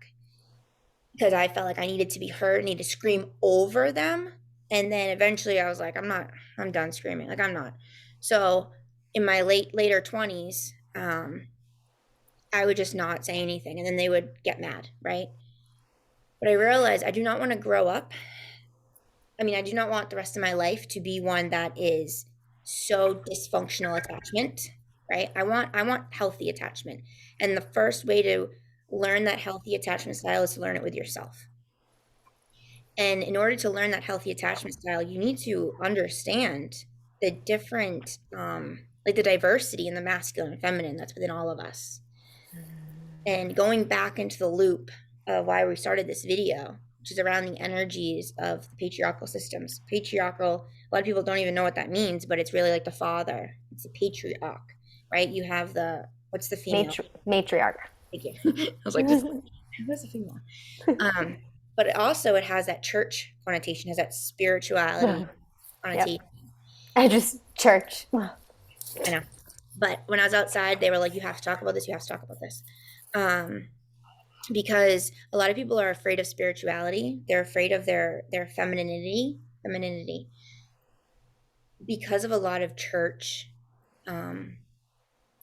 because I felt like I needed to be heard, I needed to scream over them. And then eventually I was like, I'm done screaming. Like, I'm not. So in my later 20s, I would just not say anything and then they would get mad, right? But I realized I do not want to grow up. I mean, I do not want the rest of my life to be one that is so dysfunctional attachment, right? I want healthy attachment. And the first way to learn that healthy attachment style is to learn it with yourself. And in order to learn that healthy attachment style, you need to understand the different like the diversity in the masculine and feminine that's within all of us. And going back into the loop of why we started this video, which is around the energies of the patriarchal systems. Patriarchal, a lot of people don't even know what that means, but it's really like the father. It's the patriarch, right? You have what's the female? Matriarch. Thank you. I was like, what's the female? Um, but it has that church connotation, has that spirituality Yep. connotation. I just church. I know. But when I was outside, they were like, you have to talk about this, you have to talk about this. Um, because a lot of people are afraid of spirituality. They're afraid of their femininity because of a lot of church um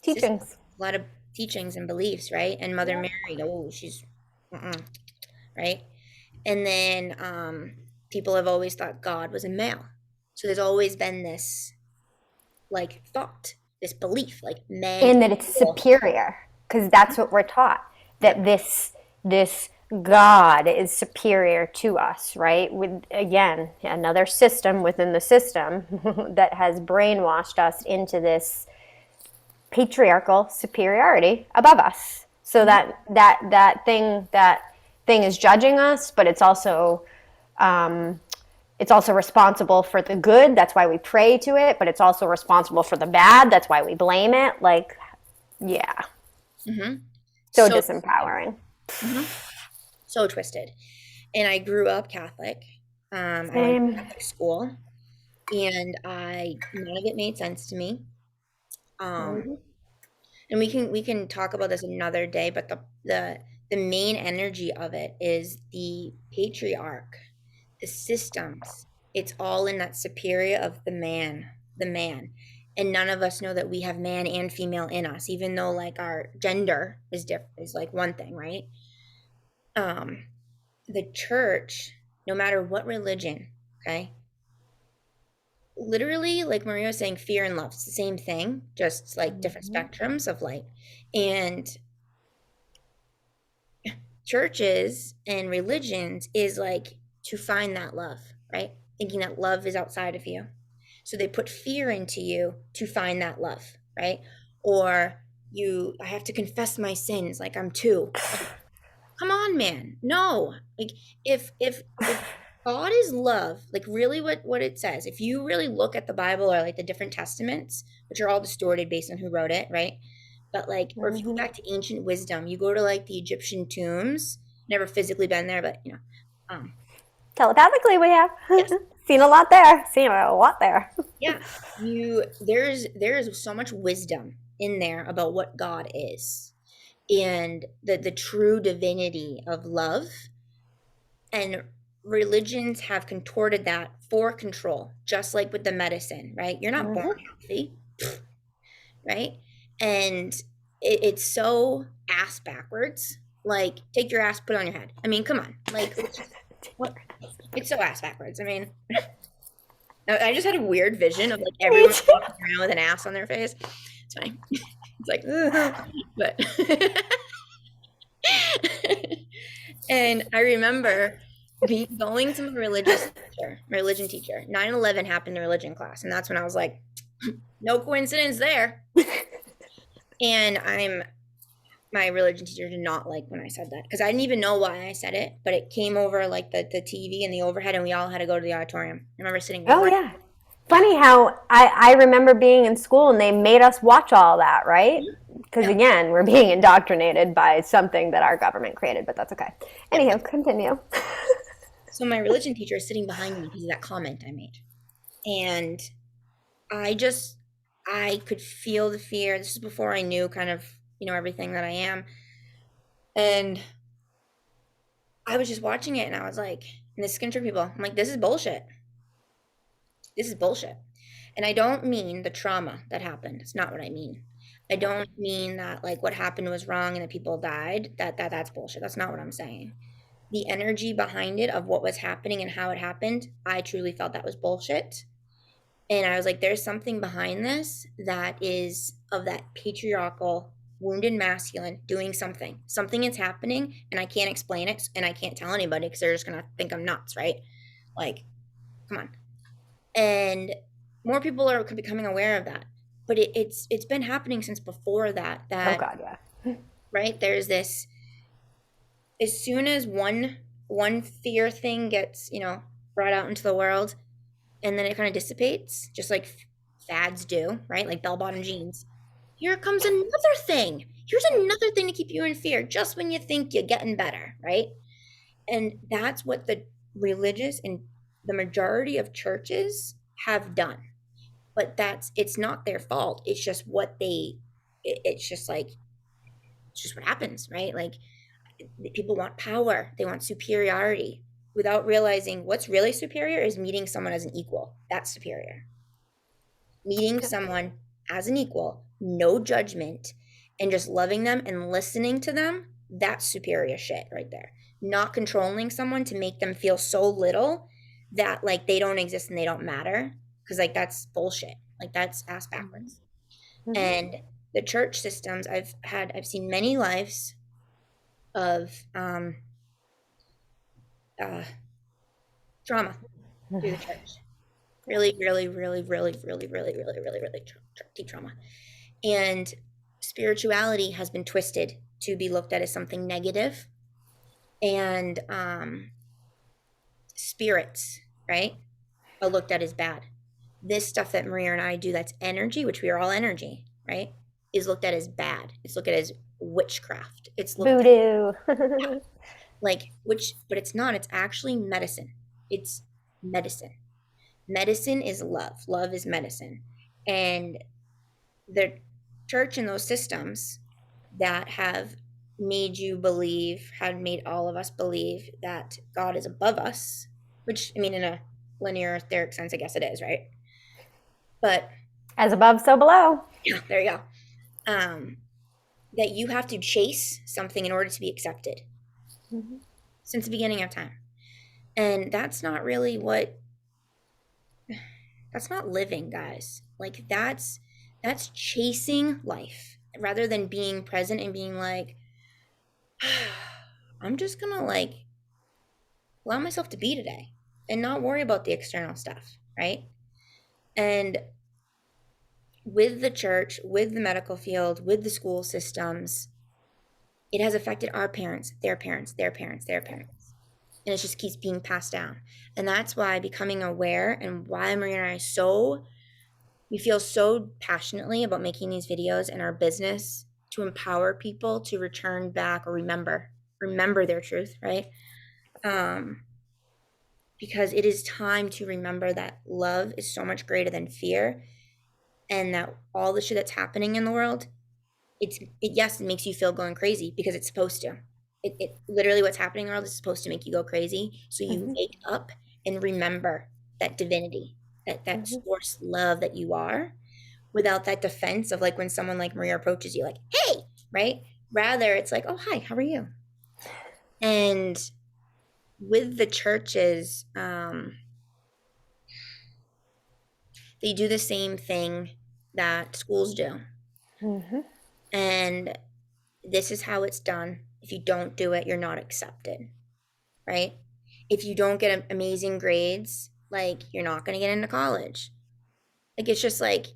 systems, Teachings. a lot of teachings and beliefs, right? And Mother Yep. Mary, oh, she's right? And then people have always thought God was a male. So there's always been this like thought, this belief, like men And that it's equal. superior, because that's what we're taught, that Yep. this God is superior to us, right? With, again, another system within the system that has brainwashed us into this patriarchal superiority above us. So Mhm. that thing is judging us, but um, it's also responsible for the good. That's why we pray to it, but it's also responsible for the bad. That's why we blame it. Like, yeah, Mhm. so So disempowering. mhm. So twisted. And I grew up Catholic. I went to Same. Catholic school, and I none of it made sense to me. Um, Mm-hmm. and we can talk about this another day, but the main energy of it is the patriarch, the systems. It's all in that superior of the man. And none of us know that we have man and female in us, even though like our gender is different, is like one thing, right? Um, the church, no matter what religion, okay, literally, like Maria was saying, fear and love, it's the same thing, just like different spectrums of light. And churches and religions is like to find that love, right? Thinking that love is outside of you. So they put fear into you to find that love, right? Or I have to confess my sins like I'm two. Like, come on, man. No. Like if God is love, like really what it says, if you really look at the Bible or like the different testaments, which are all distorted based on who wrote it, right? But like, or if you go Mm-hmm. back to ancient wisdom, you go to like the Egyptian tombs, never physically been there, but um, Telepathically, we have yes, seen a lot there. Seen a lot there. yeah, there's so much wisdom in there about what God is and the true divinity of love. And religions have contorted that for control, just like with the medicine, right? You're not born Mm-hmm. healthy, right? And it's so ass backwards. Like, take your ass, put it on your head. I mean, come on. Like, let's just, what? It's so ass backwards. I mean, I just had a weird vision of like Me everyone too. walking around with an ass on their face. It's funny. It's like, but and I remember going to my religion teacher. 9/11 happened in religion class, and that's when I was like, no coincidence there. And my religion teacher did not like when I said that because I didn't even know why I said it, but it came over like the TV and the overhead, and we all had to go to the auditorium. I remember sitting Oh right, yeah. yeah, Funny how I remember being in school and they made us watch all that, right? Because yeah, again, we're being indoctrinated by something that our government created, but that's okay. yeah. Anyhow, continue. So my religion teacher is sitting behind me because of that comment I made, and I just I could feel the fear. This is before I knew kind of everything that I am, and I was just watching it, and I was like, and this is gonna trip people. I'm like, this is bullshit. This is bullshit. And I don't mean the trauma that happened. It's not what I mean. I don't mean that like what happened was wrong and that people died. That's bullshit. That's not what I'm saying. The energy behind it of what was happening and how it happened, I truly felt that was bullshit. And I was like, there's something behind this that is of that patriarchal, wounded masculine doing something. Something is happening and I can't explain it and I can't tell anybody because they're just gonna think I'm nuts, right? Like, come on. And more people are becoming aware of that. But it's been happening since before that. Oh That God, yeah. right there's this as soon as one fear thing gets brought out into the world, and then it kind of dissipates, just like fads do, right? Like bell bottom jeans. Here comes another thing. Here's another thing to keep you in fear, just when you think you're getting better, right? And that's what the religious and the majority of churches have done. But it's not their fault. It's just what it's just like It's just what happens, right? Like people want power, they want superiority without realizing what's really superior is meeting someone as an equal. That's superior. Meeting someone as an equal, no judgment, and just loving them and listening to them, that's superior shit right there. Not controlling someone to make them feel so little that like they don't exist and they don't matter. Cause like that's bullshit. Like that's ass backwards. Mm-hmm. And the church systems, I've seen many lives of uh, trauma through the church. Really, really, really, really, really, really, really, really, really deep trauma. And spirituality has been twisted to be looked at as something negative, and spirits, right, are looked at as bad. This stuff that Maria and I do, that's energy, which we are all energy, right, is looked at as bad. It's looked at as witchcraft. It's looked at Voodoo. like which, but it's not. It's actually medicine. It's medicine. Medicine is love. Love is medicine. And the church and those systems that have made you believe, had made all of us believe that God is above us, which I mean, in a linear etheric sense, I guess it is, right? But As above, so below. yeah, there you go. Um, that you have to chase something in order to be accepted Mm-hmm. since the beginning of time. And that's not really what, that's not living, guys. Like that's chasing life rather than being present and being like, I'm just gonna like allow myself to be today and not worry about the external stuff, right? And with the church, with the medical field, with the school systems, it has affected our parents, their parents, their parents, their parents. And it just keeps being passed down. And that's why becoming aware and why Maria and I we feel so passionately about making these videos and our business to empower people to return back or remember their truth, right? Um, because it is time to remember that love is so much greater than fear, and that all the shit that's happening in the world, yes, it makes you feel going crazy because it's supposed to. It literally what's happening in the world is supposed to make you go crazy. So you Mm-hmm. wake up and remember that divinity, that Mm-hmm. source love that you are, without that defense of like when someone like Maria approaches you, like, hey, right? Rather, it's like, oh, hi, how are you? And with the churches, they do the same thing that schools do. Mm-hmm. And this is how it's done. If you don't do it, you're not accepted, right? If you don't get amazing grades, like you're not going to get into college. Like it's just like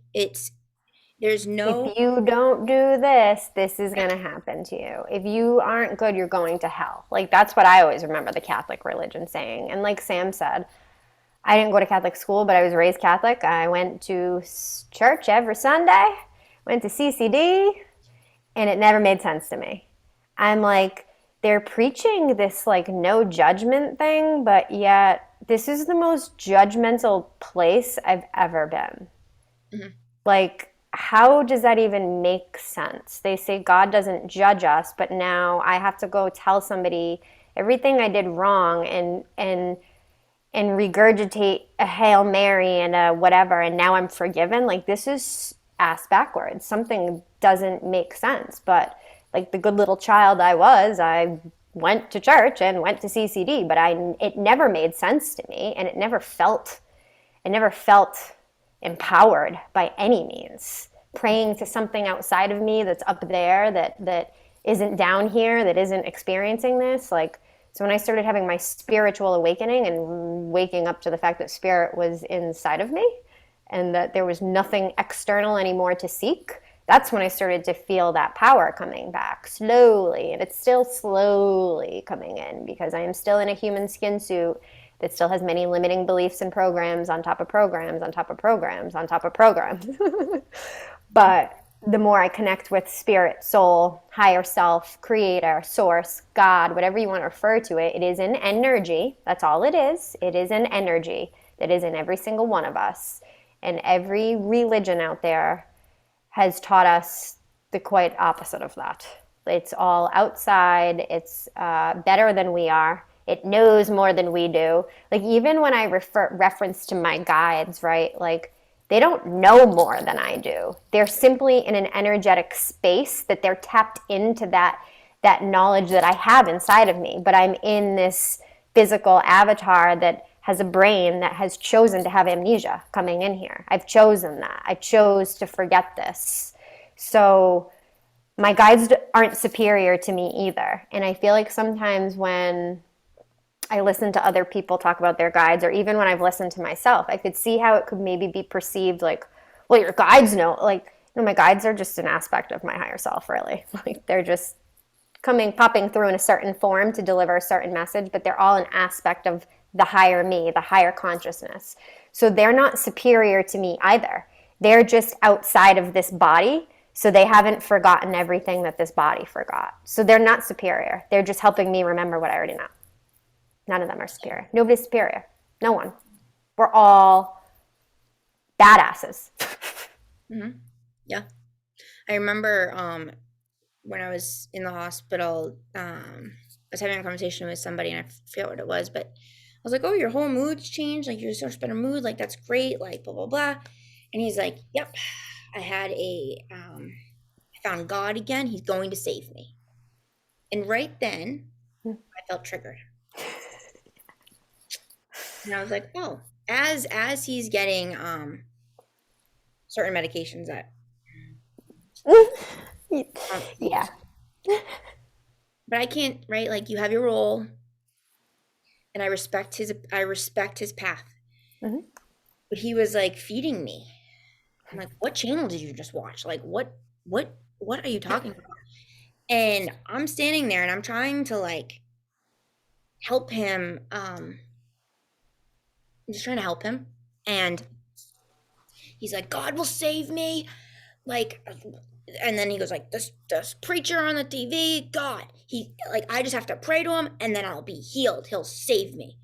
there's If no, you don't do this, this is going to happen to you. If you aren't good, you're going to hell. Like, that's what I always remember the Catholic religion saying. And like Sam said, I didn't go to Catholic school, but I was raised Catholic. I went to church every Sunday, went to CCD, and it never made sense to me. I'm like, they're preaching this like no judgment thing, but yet this is the most judgmental place I've ever been. mhm, Like, how does that even make sense? They say God doesn't judge us, but now I have to go tell somebody everything I did wrong and regurgitate a Hail Mary and a whatever, and now I'm forgiven. Like, this is ass backwards. Something doesn't make sense. But like the good little child I was, I went to church and went to CCD, but it never made sense to me, and it never felt empowered by any means. Praying to something outside of me that's up there, that isn't down here, that isn't experiencing this. Like, so when I started having my spiritual awakening and waking up to the fact that spirit was inside of me and that there was nothing external anymore to seek, that's when I started to feel that power coming back slowly. And it's still slowly coming in because I am still in a human skin suit that still has many limiting beliefs and programs on top of programs on top of programs on top of programs. But the more I connect with spirit, soul, higher self, creator, source, God, whatever you want to refer to it, it is an energy. That's all it is. It is an energy that is in every single one of us. And every religion out there has taught us the quite opposite of that. It's all outside. It's better than we are. It knows more than we do. Like even when I reference to my guides, right? Like they don't know more than I do. They're simply in an energetic space that they're tapped into that knowledge that I have inside of me. But I'm in this physical avatar that has a brain that has chosen to have amnesia coming in here. I've chosen that. I chose to forget this. So my guides aren't superior to me either. And I feel like sometimes when I listen to other people talk about their guides, or even when I've listened to myself, I could see how it could maybe be perceived like, well, your guides know. Like, my guides are just an aspect of my higher self, really. Like, they're just popping through in a certain form to deliver a certain message, but they're all an aspect of the higher me, the higher consciousness. So they're not superior to me either. They're just outside of this body. So they haven't forgotten everything that this body forgot. So they're not superior. They're just helping me remember what I already know. None of them are superior. Nobody's superior. No one. We're all badasses. Mm-hmm. Yeah. I remember when I was in the hospital, I was having a conversation with somebody and I forget what it was, but I was like, oh, your whole mood's changed. Like, you're in such better mood. Like, that's great. Like, blah, blah, blah. And he's like, yep, I found God again. He's going to save me. And right then, I felt triggered. And I was like, oh, as he's getting certain medications that Yeah. use. But I can't, right? Like, you have your role, and I respect his path. Mm-hmm. But he was like feeding me. I'm like, what channel did you just watch? Like, what are you talking about? And I'm standing there and I'm trying to like help him. I'm just trying to help him. And he's like, God will save me. Like, and then he goes like, this preacher on the TV, God, he like, I just have to pray to him and then I'll be healed. He'll save me.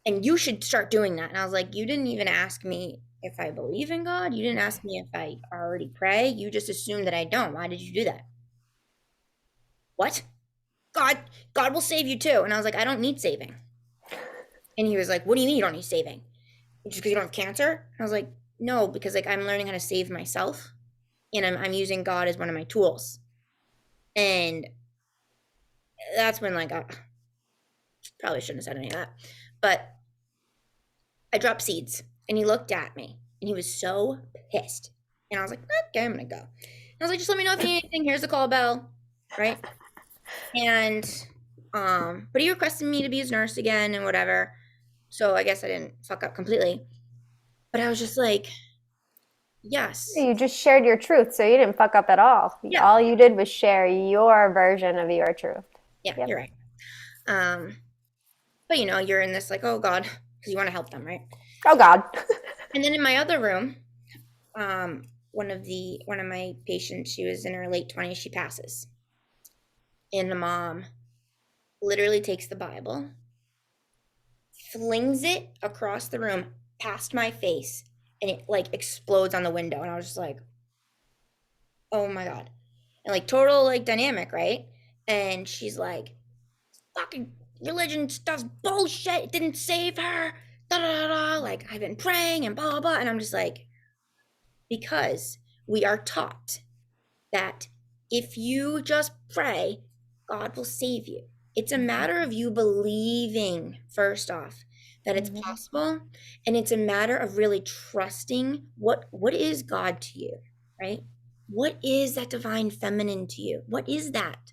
And you should start doing that. And I was like, you didn't even ask me if I believe in God. You didn't ask me if I already pray. You just assumed that I don't. Why did you do that? What? God, God will save you too. And I was like, I don't need saving. And he was like, what do you mean you don't need saving? Just because you don't have cancer? And I was like, no, because like I'm learning how to save myself and I'm using God as one of my tools. And that's when like I probably shouldn't have said any of that. But I dropped seeds and he looked at me and he was so pissed. And I was like, okay, I'm gonna go. And I was like, just let me know if you need anything. Here's the call bell. Right. And but he requested me to be his nurse again and whatever. So I guess I didn't fuck up completely. But I was just like, yes. You just shared your truth, so you didn't fuck up at all. Yeah. All you did was share your version of your truth. Yeah, Yep. you're right. Um, but you're in this like, oh God, because you want to help them, right? Oh God. And then in my other room, one of my patients, she was in her late 20s, she passes. And the mom literally takes the Bible, flings it across the room past my face, and it like explodes on the window. And I was just like, oh my God. And like total like dynamic, right? And she's like, fucking religion stuff's bullshit. It didn't save her. Da da da da. Like, I've been praying and blah blah blah. And I'm just like, because we are taught that if you just pray, God will save you. It's a matter of you believing, first off, that it's Mm-hmm. possible. And it's a matter of really trusting what is God to you, right? What is that divine feminine to you? What is that?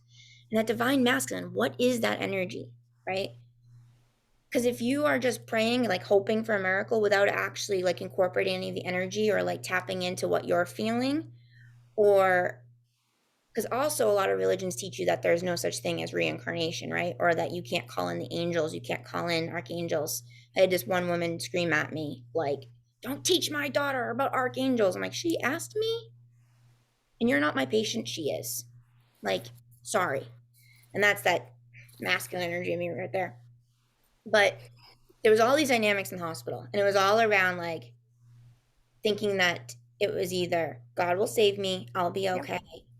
And that divine masculine, what is that energy, right? Because if you are just praying, like hoping for a miracle without actually like incorporating any of the energy or like tapping into what you're feeling, or because also a lot of religions teach you that there's no such thing as reincarnation, right? Or that you can't call in the angels, you can't call in archangels. I had this one woman scream at me, like, don't teach my daughter about archangels. I'm like, she asked me, and you're not my patient, she is. Like, sorry. And that's that masculine energy of me right there. But there was all these dynamics in the hospital, and it was all around like thinking that it was either God will save me, I'll be Yep. okay,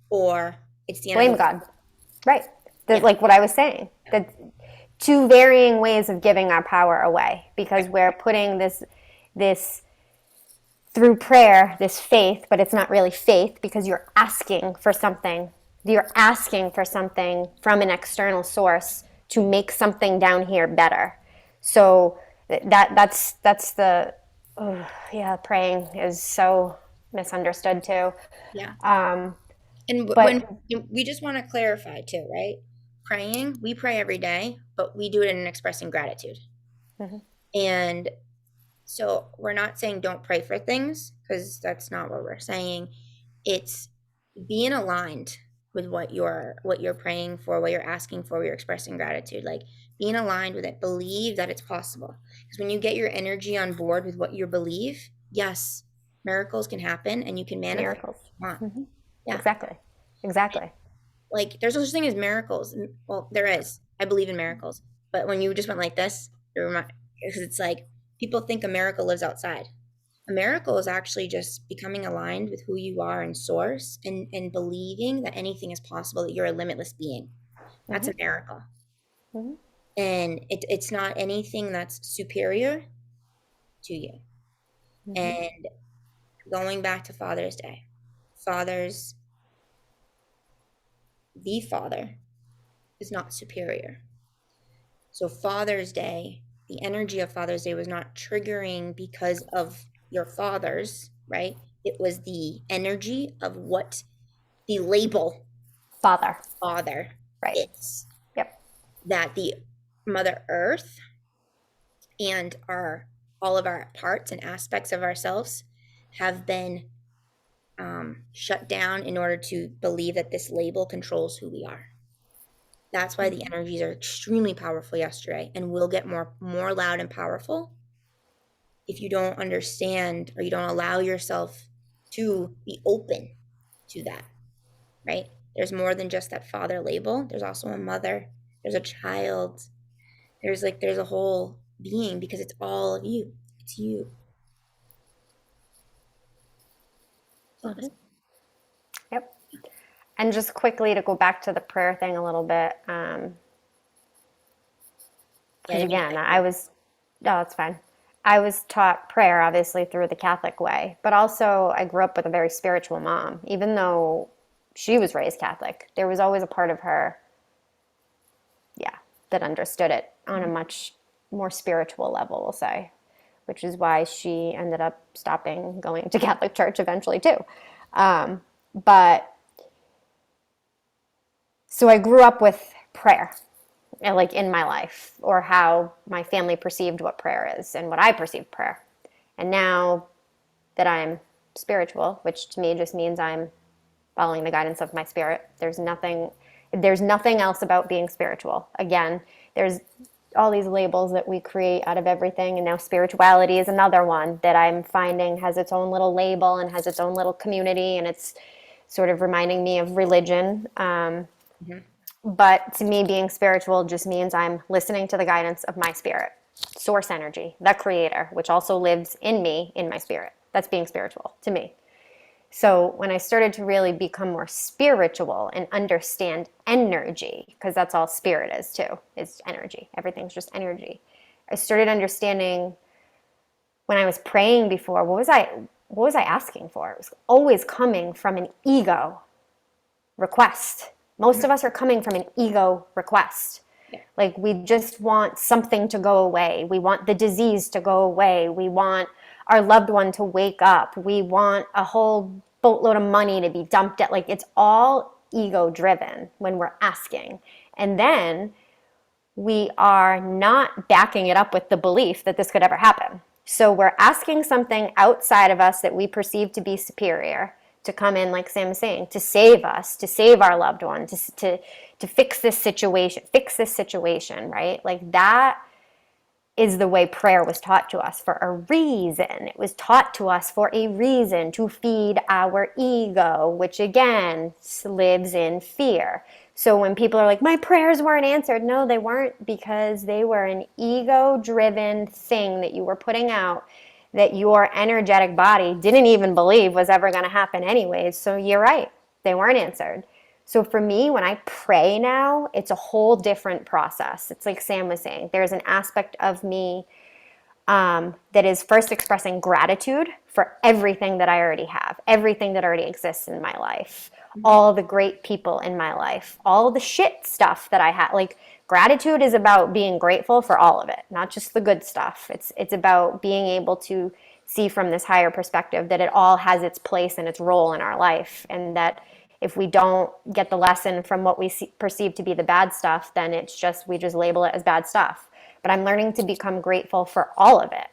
or it's the end of Blame the God. Right. Yeah. Like what I was saying. Yeah. That two varying ways of giving our power away because we're putting this through prayer, this faith, but it's not really faith because you're asking for something. You're asking for something from an external source to make something down here better. So that's the yeah, praying is so misunderstood too. Yeah. Um, And when but we just want to clarify too, right? Praying, we pray every day, but we do it in expressing gratitude. mhm, And so we're not saying don't pray for things because that's not what we're saying. It's being aligned with what you're praying for, what you're asking for, what you're expressing gratitude. Like being aligned with it, believe that it's possible. Because when you get your energy on board with what you believe, yes, miracles can happen and you can manifest miracles. what you want. Hmm. Yeah. Exactly. Exactly. Like there's no such thing as miracles. Well, there is. I believe in miracles. But when you just went like this, because it's like people think a miracle lives outside. A miracle is actually just becoming aligned with who you are in source and believing that anything is possible, that you're a limitless being. That's Hmm. a miracle. Hmm. And it's not anything that's superior to you. Hmm. And going back to Father's Day, fathers, the father is not superior. So Father's Day, the energy of Father's Day was not triggering because of your fathers, right? It was the energy of what the label Father. father Right. is. Yep. That the Mother Earth and our all of our parts and aspects of ourselves have been shut down in order to believe that this label controls who we are. That's why the Hmm. energies are extremely powerful yesterday and will get more loud and powerful if you don't understand or you don't allow yourself to be open to that, right? There's more than just that father label. There's also a mother, there's a child, there's a whole being because it's all of you. It's you. Hmm. Yep. And just quickly to go back to the prayer thing a little bit, Yeah, I because didn't mean to again, cut you off. no, it's fine. I was taught prayer obviously through the Catholic way, but also I grew up with a very spiritual mom. Even though she was raised Catholic, there was always a part of her, yeah, that understood it on a much more spiritual level, we'll say, which is why she ended up stopping going to Catholic church eventually too. But so I grew up with prayer, like in my life, or how my family perceived what prayer is and what I perceived prayer. And now that I'm spiritual, which to me just means I'm following the guidance of my spirit, there's nothing else about being spiritual. Again, there's all these labels that we create out of everything, and now spirituality is another one that I'm finding has its own little label and has its own little community, and it's sort of reminding me of religion. Mhm. But to me, being spiritual just means I'm listening to the guidance of my spirit, source energy, the creator, which also lives in me, in my spirit. That's being spiritual to me. So when I started to really become more spiritual and understand energy, because that's all spirit is too, is energy. Everything's just energy. I started understanding when I was praying before, what was I asking for? It was always coming from an ego request. Most Mhm. of us are coming from an ego request. Yeah. Like we just want something to go away. We want the disease to go away. We want our loved one to wake up. We want a whole boatload of money to be dumped at. Like it's all ego driven when we're asking. And then we are not backing it up with the belief that this could ever happen. So we're asking something outside of us that we perceive to be superior to come in, like Sam is saying, to save us, to save our loved one, to fix this situation, right? Like that is the way prayer was taught to us for a reason. It was taught to us for a reason to feed our ego, which again lives in fear. So when people are like, my prayers weren't answered, no, they weren't because they were an ego driven thing that you were putting out that your energetic body didn't even believe was ever going to happen anyways. So you're right, they weren't answered. So for me, when I pray now, it's a whole different process. It's like Sam was saying, there's an aspect of me that is first expressing gratitude for everything that I already have, everything that already exists in my life, Mhm. all the great people in my life, all the shit stuff that I had. Like gratitude is about being grateful for all of it, not just the good stuff. It's about being able to see from this higher perspective that it all has its place and its role in our life, and that if we don't get the lesson from what we perceive to be the bad stuff, then it's just we just label it as bad stuff. But I'm learning to become grateful for all of it.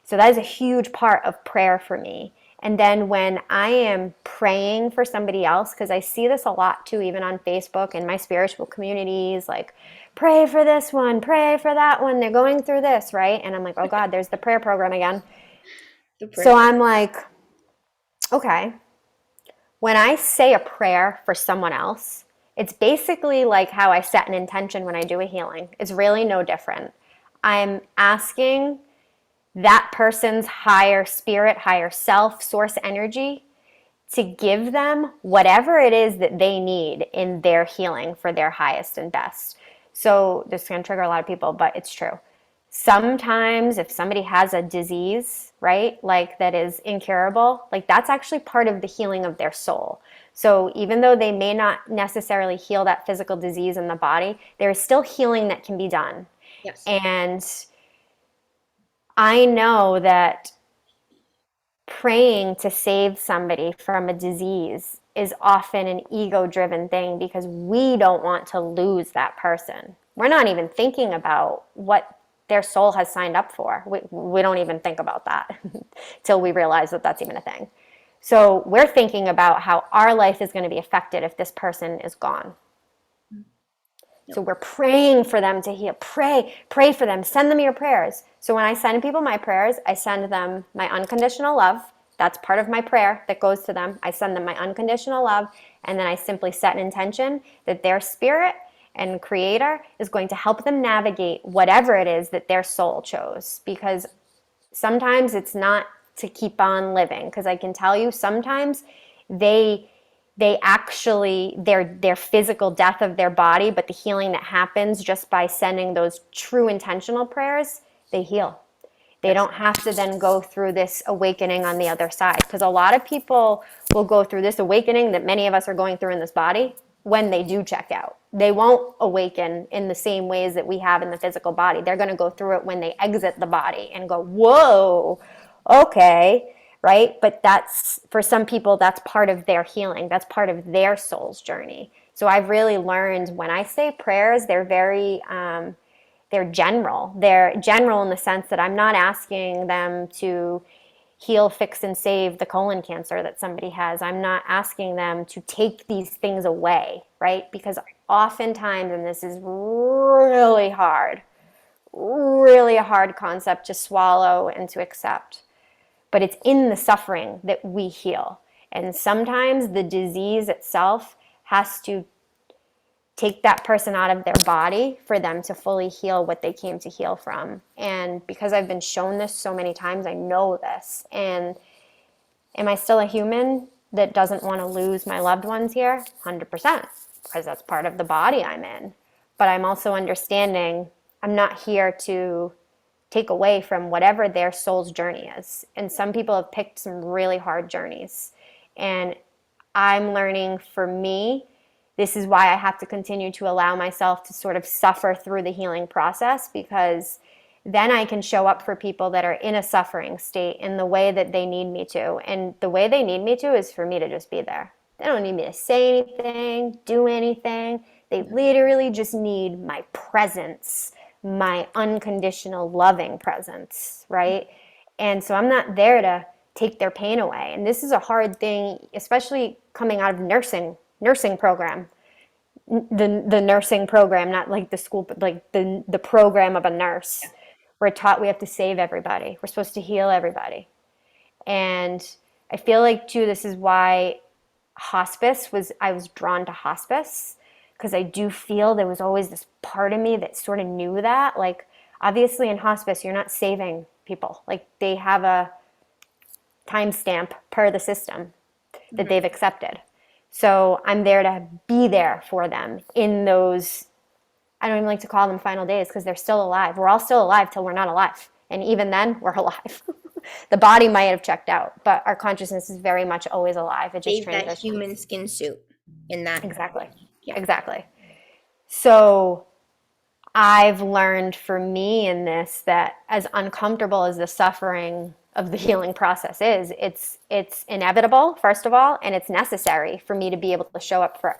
So that is a huge part of prayer for me. And then when I am praying for somebody else, because I see this a lot too, even on Facebook and my spiritual communities, like, pray for this one, pray for that one, they're going through this, right? And I'm like, oh God, there's the prayer program again. The So prayer. I'm like, okay, when I say a prayer for someone else, it's basically like how I set an intention when I do a healing. It's really no different. I'm asking that person's higher spirit, higher self, source energy to give them whatever it is that they need in their healing for their highest and best. So this is going to trigger a lot of people, but it's true. Sometimes if somebody has a disease, right, like that is incurable, like that's actually part of the healing of their soul. So even though they may not necessarily heal that physical disease in the body, there is still healing that can be done. Yes. And I know that praying to save somebody from a disease is often an ego driven thing because we don't want to lose that person. We're not even thinking about what their soul has signed up for. We don't even think about that till we realize that that's even a thing. So we're thinking about how our life is going to be affected if this person is gone. Yep. So we're praying for them to heal. Pray for them. Send them your prayers. So when I send people my prayers, I send them my unconditional love. That's part of my prayer that goes to them. I send them my unconditional love, and then I simply set an intention that their spirit and creator is going to help them navigate whatever it is that their soul chose. Because sometimes it's not to keep on living, because I can tell you sometimes they they actually their physical death of their body, but the healing that happens just by sending those true intentional prayers, they heal. They Yes. don't have to then go through this awakening on the other side, because a lot of people will go through this awakening that many of us are going through in this body when they do check out. They won't awaken in the same ways that we have in the physical body. They're going to go through it when they exit the body and go, whoa, okay, right? But that's, for some people, that's part of their healing. That's part of their soul's journey. So I've really learned when I say prayers, they're general. They're general in the sense that I'm not asking them to heal, fix, and save the colon cancer that somebody has. I'm not asking them to take these things away, right? Because oftentimes, and this is really a hard concept to swallow and to accept, but it's in the suffering that we heal. And sometimes the disease itself has to take that person out of their body for them to fully heal what they came to heal from. And because I've been shown this so many times, I know this. And am I still a human that doesn't want to lose my loved ones here? 100%, because that's part of the body I'm in. But I'm also understanding I'm not here to take away from whatever their soul's journey is. And some people have picked some really hard journeys. And I'm learning, for me, this is why I have to continue to allow myself to sort of suffer through the healing process, because then I can show up for people that are in a suffering state in the way that they need me to. And the way they need me to is for me to just be there. They don't need me to say anything, do anything. They literally just need my presence, my unconditional loving presence, right? And so I'm not there to take their pain away. And this is a hard thing, especially coming out of nursing program. The nursing program, not like the school, but like the program of a nurse. We're taught we have to save everybody. We're supposed to heal everybody. And I feel like too, this is why I was drawn to hospice, because I do feel there was always this part of me that sort of knew that. Like, obviously in hospice, you're not saving people. Like, they have a timestamp per the system that Mhm. they've accepted. So I'm there to be there for them in those, I don't even like to call them final days because they're still alive. We're all still alive till we're not alive. And even then, we're alive. The body might have checked out, but our consciousness is very much always alive. It just Save that transitions. human skin suit in that. Exactly. Yeah. Exactly. So I've learned for me in this that as uncomfortable as the suffering of the healing process is, it's inevitable, first of all, and it's necessary for me to be able to show up for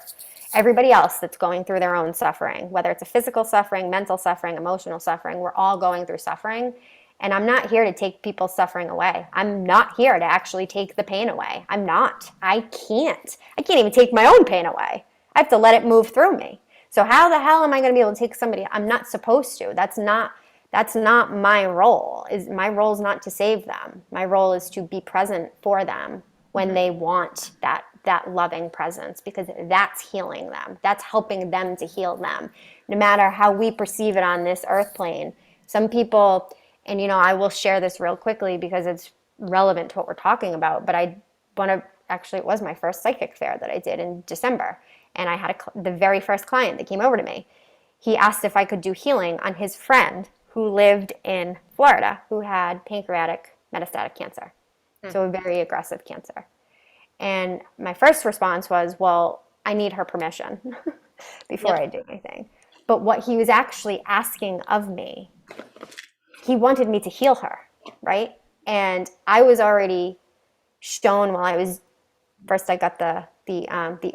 everybody else that's going through their own suffering, whether it's a physical suffering, mental suffering, emotional suffering. We're all going through suffering. And I'm not here to take people's suffering away. I'm not here to actually take the pain away. I'm not. I can't. I can't even take my own pain away. I have to let it move through me. So how the hell am I going to be able to take somebody? I'm not supposed to. That's not my role. Is my role is not to save them. My role is to be present for them when Mhm. they want that loving presence, because that's healing them. That's helping them to heal them. No matter how we perceive it on this earth plane. Some people, and I will share this real quickly because it's relevant to what we're talking about, but I want to actually, it was my first psychic fair that I did in December, and I had the very first client that came over to me. He asked if I could do healing on his friend who lived in Florida who had pancreatic metastatic cancer, Mm. so a very aggressive cancer. And my first response was, well, I need her permission before Yep. I do anything. But what he was actually asking of me, he wanted me to heal her, right? And I was already shown while I was first, I got the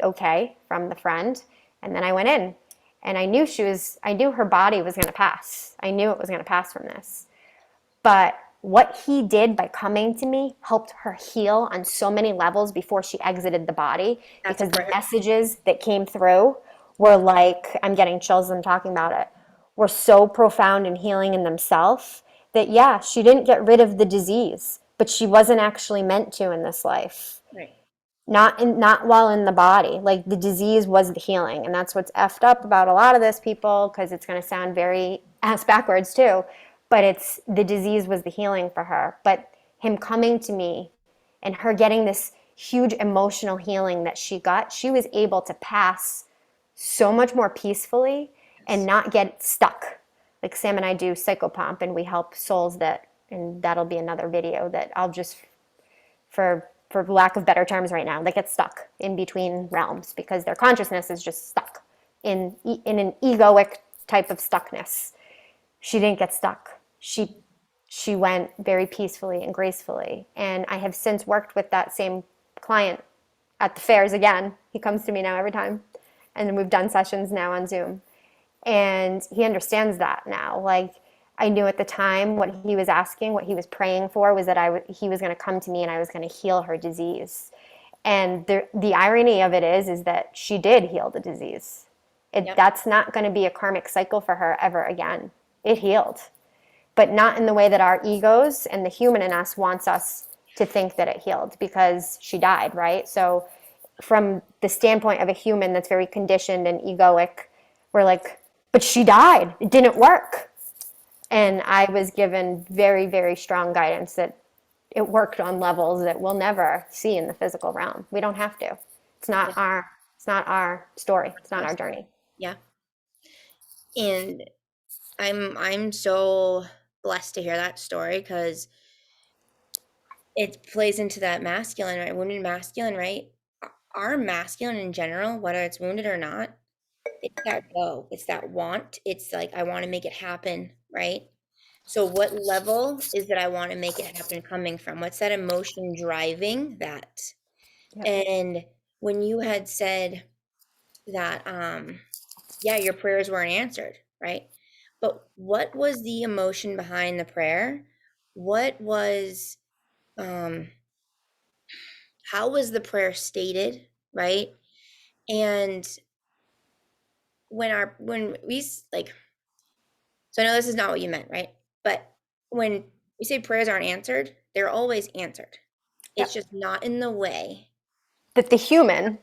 okay from the friend, and then I went in, and I knew her body was going to pass. I knew it was going to pass from this. But what he did by coming to me helped her heal on so many levels before she exited the body, That's a because the prayer. messages that came through were like, I'm getting chills as I'm talking about it, were so profound and healing in themselves that, yeah, she didn't get rid of the disease, but she wasn't actually meant to in this life. Right. Not while in the body. Like, the disease was the healing, and that's what's effed up about a lot of this, people, because it's going to sound very ass backwards too, but it's the disease was the healing for her. But him coming to me and her getting this huge emotional healing that she got, she was able to pass so much more peacefully and Yes. not get stuck. Like, Sam and I do psychopomp, and we help souls that, and that'll be another video that I'll just, for lack of better terms right now, they get stuck in between realms because their consciousness is just stuck in an egoic type of stuckness. She didn't get stuck. She went very peacefully and gracefully. And I have since worked with that same client at the fairs again. He comes to me now every time. And then we've done sessions now on Zoom. And he understands that now. Like, I knew at the time what he was asking, what he was praying for was that he was going to come to me and I was going to heal her disease. And the irony of it is that she did heal the disease. Yep. That's not going to be a karmic cycle for her ever again. It healed, but not in the way that our egos and the human in us wants us to think that it healed, because she died, right? So from the standpoint of a human that's very conditioned and egoic, we're like, but she died. It didn't work. And I was given very, very strong guidance that it worked on levels that we'll never see in the physical realm. We don't have to. It's not Yeah. our it's not our story. It's not Our our story. journey. Yeah. And I'm so blessed to hear that story because it plays into that masculine, right? Wounded masculine, right? Our masculine in general, whether it's wounded or not, it's that go. It's that want. It's like I want to make it happen, right? So what level is that I want to make it happen coming from? What's that emotion driving that? Yep. And when you had said that yeah, your prayers weren't answered, right? But what was the emotion behind the prayer? What was um how was the prayer stated, right? And when like, so I know this is not what you meant, right? But when we say prayers aren't answered, they're always answered. It's Yep. just not in the way That the human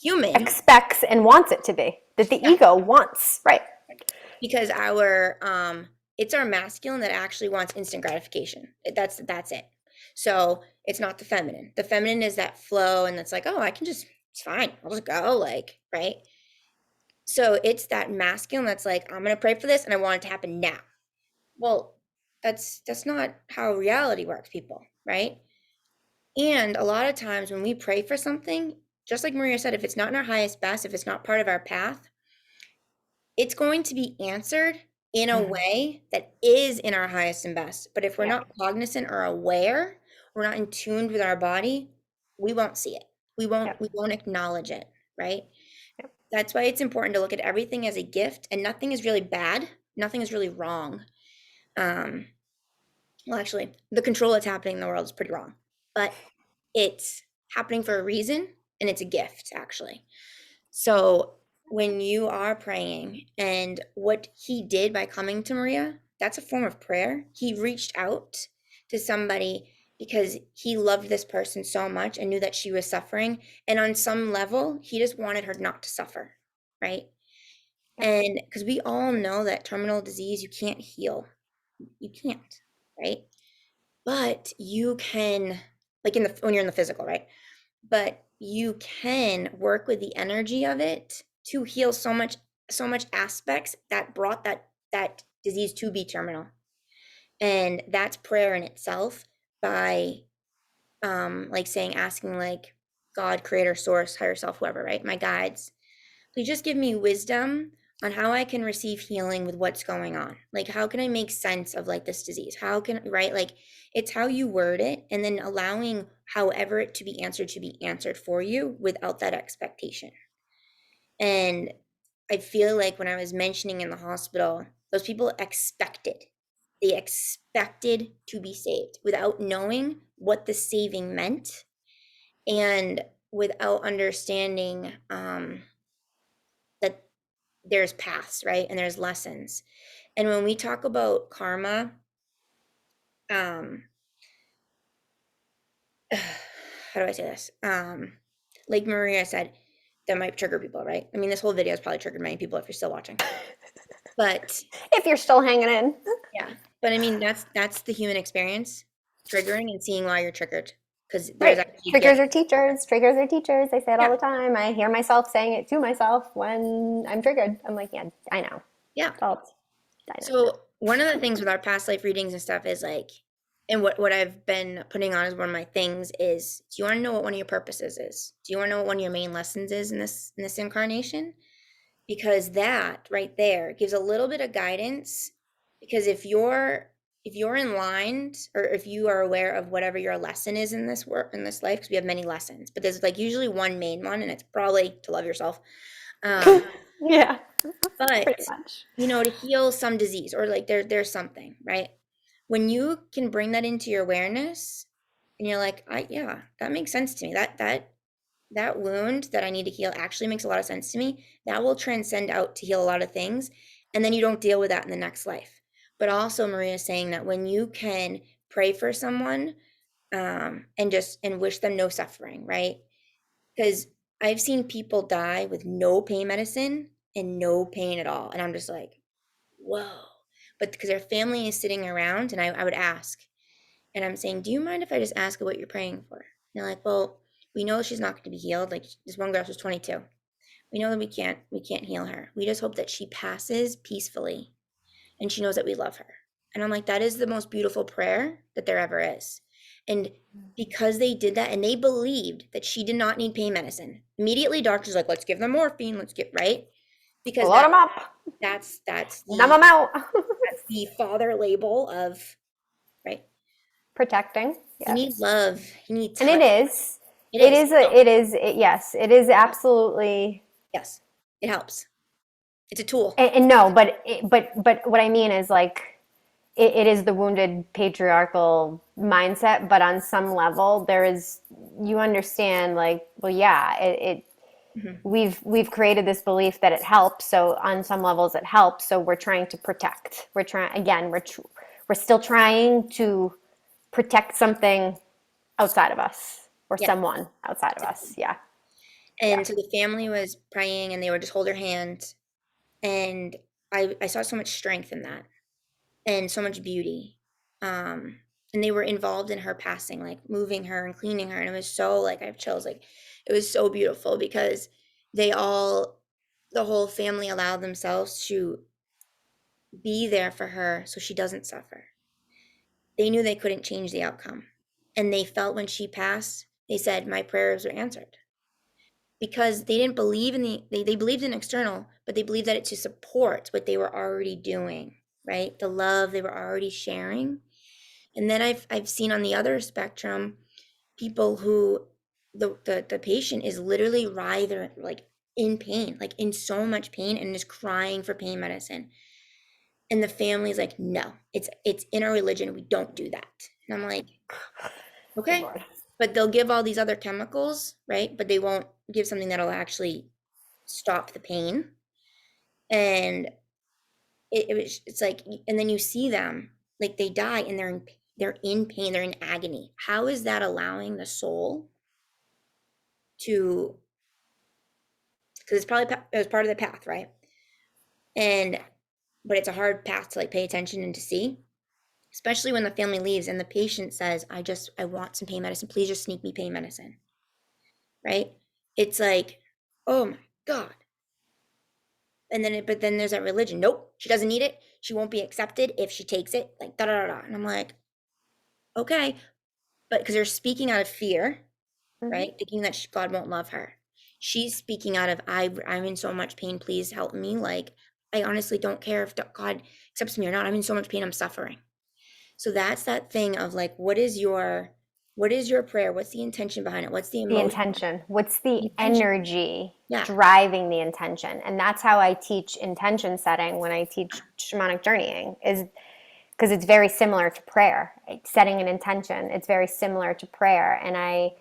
human, expects and wants it to be. That the yeah, ego wants. Right. because our it's our masculine that actually wants instant gratification. That's it. So it's not the feminine. The feminine is that flow, and that's like, oh, I can just It's fine. I'll just go, like, right? So it's that masculine that's like, I'm gonna pray for this and I want it to happen now. Well, that's not how reality works, people, right? And a lot of times when we pray for something, just like Maria said, if it's not in our highest best, if it's not part of our path, it's going to be answered in a Mhm. way that is in our highest and best. But if we're Yeah. not cognizant or aware, we're not in tuned with our body, we won't see it. We Yep. won't acknowledge it, right? Yep. That's why it's important to look at everything as a gift, and nothing is really bad, nothing is really wrong. Um, well, actually, the control that's happening in the world is pretty wrong, but it's happening for a reason, and it's a gift, actually. So when you are praying, and what he did by coming to Maria, that's a form of prayer. He reached out to somebody because he loved this person so much and knew that she was suffering. And on some level, he just wanted her not to suffer, right? Yep. And because we all know that terminal disease, you can't heal. You can't, right? But you can, like in the when you're in the physical, right? But you can work with the energy of it to heal so much aspects that brought that disease to be terminal. And that's prayer in itself by like saying, asking, like, God, creator, source, higher self, whoever, right? My guides, please just give me wisdom on how I can receive healing with what's going on. Like, how can I make sense of like this disease? How can, right? Like, it's how you word it and then allowing however it to be answered for you without that expectation. And I feel like when I was mentioning in the hospital, those people they expected to be saved without knowing what the saving meant and without understanding that there's paths, right? And there's lessons. And when we talk about karma, um, how do I say this? Like Maria said, that might trigger people, right? I mean, this whole video has probably triggered many people if you're still watching. But If you're still hanging in. yeah, but I mean, that's the human experience, triggering and seeing why you're triggered, because there's Right. actually Triggers gifts. are teachers. Triggers are teachers. I say it all Yeah, the time. I hear myself saying it to myself when I'm triggered. I'm like, yeah, I know. yeah. Fault. I know. So one of the things with our past life readings and stuff is like, and what I've been putting on as one of my things is, do you want to know what one of your purposes is? Do you want to know what one of your main lessons is in this incarnation? Because that right there gives a little bit of guidance. Because if you're in line, or if you are aware of whatever your lesson is in this work, in this life, because we have many lessons, but there's like usually one main one, and it's probably to love yourself. Um, Yeah, but pretty much. to heal some disease, or like there's something, right? When you can bring that into your awareness, and you're like, yeah, that makes sense to me. That wound that I need to heal actually makes a lot of sense to me. That will transcend out to heal a lot of things. And then you don't deal with that in the next life. But also, Maria is saying that when you can pray for someone, and wish them no suffering, right? Because I've seen people die with no pain medicine and no pain at all. And I'm just like, whoa. But because their family is sitting around, and I would ask, and I'm saying, do you mind if I just ask her what you're praying for? And they're like, well, we know she's not going to be healed. Like, this one girl was 22. We know that we can't heal her. We just hope that she passes peacefully and she knows that we love her. And I'm like, that is the most beautiful prayer that there ever is. And because they did that and they believed that she did not need pain medicine, immediately doctors like, let's give them morphine, let's get right. Because Load them up. that's Numb them out. the father label of, right. Protecting. You need Yes. love, you need And it touch. is. It It is. is. Yes. It is absolutely. Yes, it helps. It's a tool. And no, but what I mean is like it is the wounded patriarchal mindset, but on some level there is you understand like well yeah it Mhm. we've created this belief that it helps, so on some levels it helps, so we're trying to protect, we're trying again we're still trying to protect something outside of us or Yeah, someone outside of us. Yeah. Yeah. and so the family was praying, and they would just hold her hand, and I saw so much strength in that, and so much beauty. And they were involved in her passing, like moving her and cleaning her, and it was so, like, I have chills, like, It was so beautiful because they all, the whole family allowed themselves to be there for her so she doesn't suffer. They knew they couldn't change the outcome. And they felt when she passed, they said, my prayers were answered. Because they didn't believe in they believed in external, but they believed that it to support what they were already doing, right? The love they were already sharing. And then I've seen on the other spectrum people who the patient is literally writhing, like in pain, like in so much pain, and is crying for pain medicine. And the family's like, no, it's in our religion. We don't do that. And I'm like, Good okay. Lord. But they'll give all these other chemicals, right? But they won't give something that'll actually stop the pain. And it's like, and then you see them like they die and they're in pain, they're in agony. How is that allowing the soul to, because it's probably it was part of the path, right? And but it's a hard path to like pay attention and to see, especially when the family leaves and the patient says, I want some pain medicine, please just sneak me pain medicine, right? It's like, oh my God. And then but then there's that religion, nope, she doesn't need it, she won't be accepted if she takes it, like da da da da. And I'm like, okay, but because they're speaking out of fear, Mm-hmm. right? Thinking that God won't love her. She's speaking out of, I'm in so much pain, please help me. Like, I honestly don't care if God accepts me or not. I'm in so much pain, I'm suffering. So that's that thing of like, what is your prayer? What's the intention behind it? What's the The emotion? intention. What's the The intention. energy Yeah. driving the intention? And that's how I teach intention setting when I teach shamanic journeying, is because it's very similar to prayer. Setting an intention, it's very similar to prayer. And I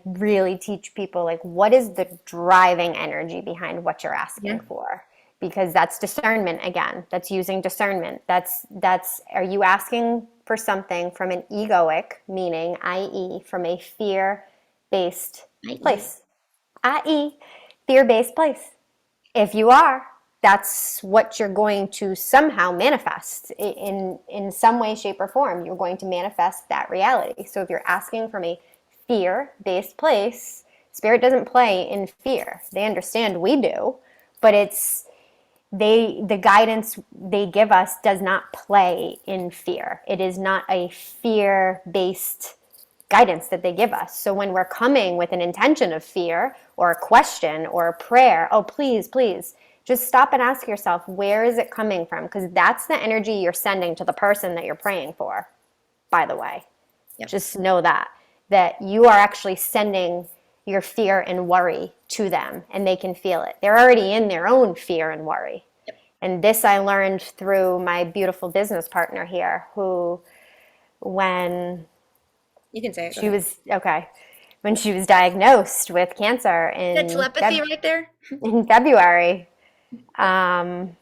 really teach people, like, what is the driving energy behind what you're asking Yeah. for? Because that's discernment again. That's using discernment. Are you asking for something from an egoic, meaning, i.e., from a fear-based I.e. place, i.e., fear-based place? If you are, that's what you're going to somehow manifest in some way, shape, or form. You're going to manifest that reality. So if you're asking from a fear-based place, spirit doesn't play in fear. They understand we do, but the guidance they give us does not play in fear. It is not a fear-based guidance that they give us. So when we're coming with an intention of fear or a question or a prayer, oh, please, please, just stop and ask yourself, where is it coming from? Because that's the energy you're sending to the person that you're praying for, by the way. Yep. Just know that you are actually sending your fear and worry to them, and they can feel it. They're already in their own fear and worry. Yep. And this I learned through my beautiful business partner here, who, when You can say it. Go she ahead. was, okay, when she was diagnosed with cancer That telepathy right there. in February, um,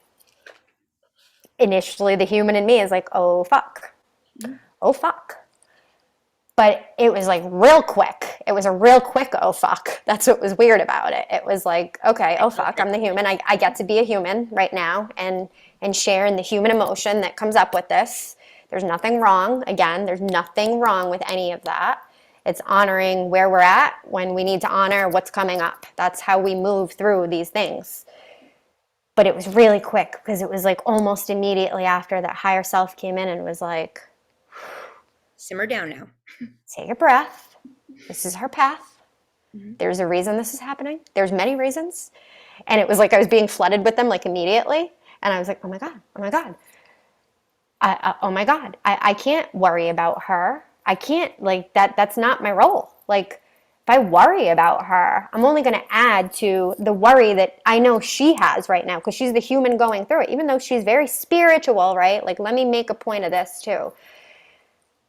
initially the human in me is like, oh fuck, Mhm. oh fuck. But it was like real quick. It was a real quick oh fuck. That's what was weird about it. It was like, okay, I oh felt fuck, it. I'm the human. I get to be a human right now and share in the human emotion that comes up with this. There's nothing wrong. Again, there's nothing wrong with any of that. It's honoring where we're at when we need to honor what's coming up. That's how we move through these things. But it was really quick because it was like almost immediately after that higher self came in and was like, Simmer down now. take a breath. This is her path. Mhm. There's a reason this is happening. There's many reasons. And it was like I was being flooded with them like immediately. And I was like, oh my God, oh my God. Oh my God. I can't worry about her. I can't, like, that's not my role. Like, if I worry about her, I'm only going to add to the worry that I know she has right now because she's the human going through it, even though she's very spiritual, right? Like, let me make a point of this too.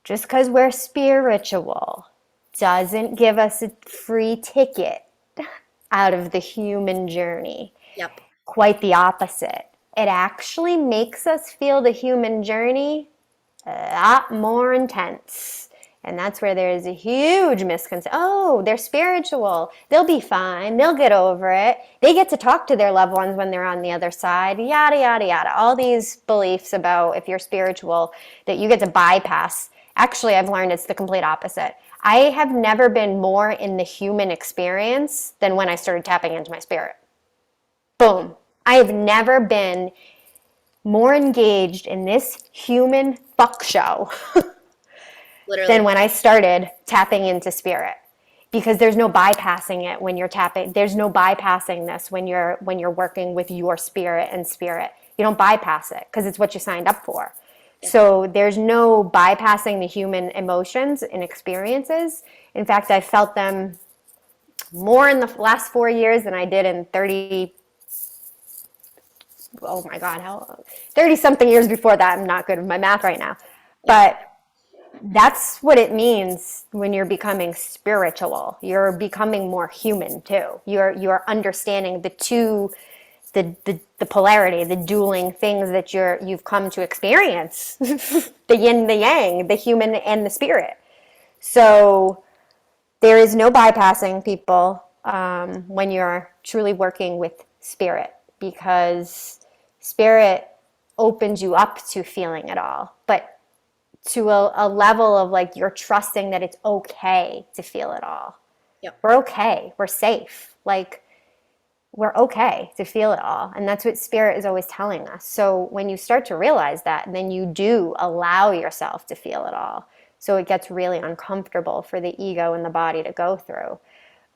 Just because we're spiritual doesn't give us a free ticket out of the human journey. Yep. Quite the opposite. It actually makes us feel the human journey a lot more intense. And that's where there's a huge misconception. Oh, they're spiritual. They'll be fine. They'll get over it. They get to talk to their loved ones when they're on the other side. Yada, yada, yada. All these beliefs about if you're spiritual that you get to bypass. Actually, I've learned it's the complete opposite. I have never been more in the human experience than when I started tapping into my spirit. Boom. I have never been more engaged in this human fuck show than Literally. when I started tapping into spirit. Because there's no bypassing it when you're tapping. There's no bypassing this when you're working with your spirit and spirit. You don't bypass it because it's what you signed up for. Yeah. So there's no bypassing the human emotions and experiences. In fact, I felt them more in the last 4 years than I did in 30, oh my God, how 30 something years before that. I'm not good with my math right now. Yeah. But that's what it means when you're becoming spiritual. You're becoming more human too. You're understanding the polarity, the dueling things that you've come to experience. The yin, the yang, the human and the spirit. So there is no bypassing people when you're truly working with spirit, because spirit opens you up to feeling it all, but to a level of like you're trusting that it's okay to feel it all. Yep. We're okay. We're safe. Like, we're okay to feel it all. And that's what spirit is always telling us. So when you start to realize that, then you do allow yourself to feel it all. So it gets really uncomfortable for the ego and the body to go through.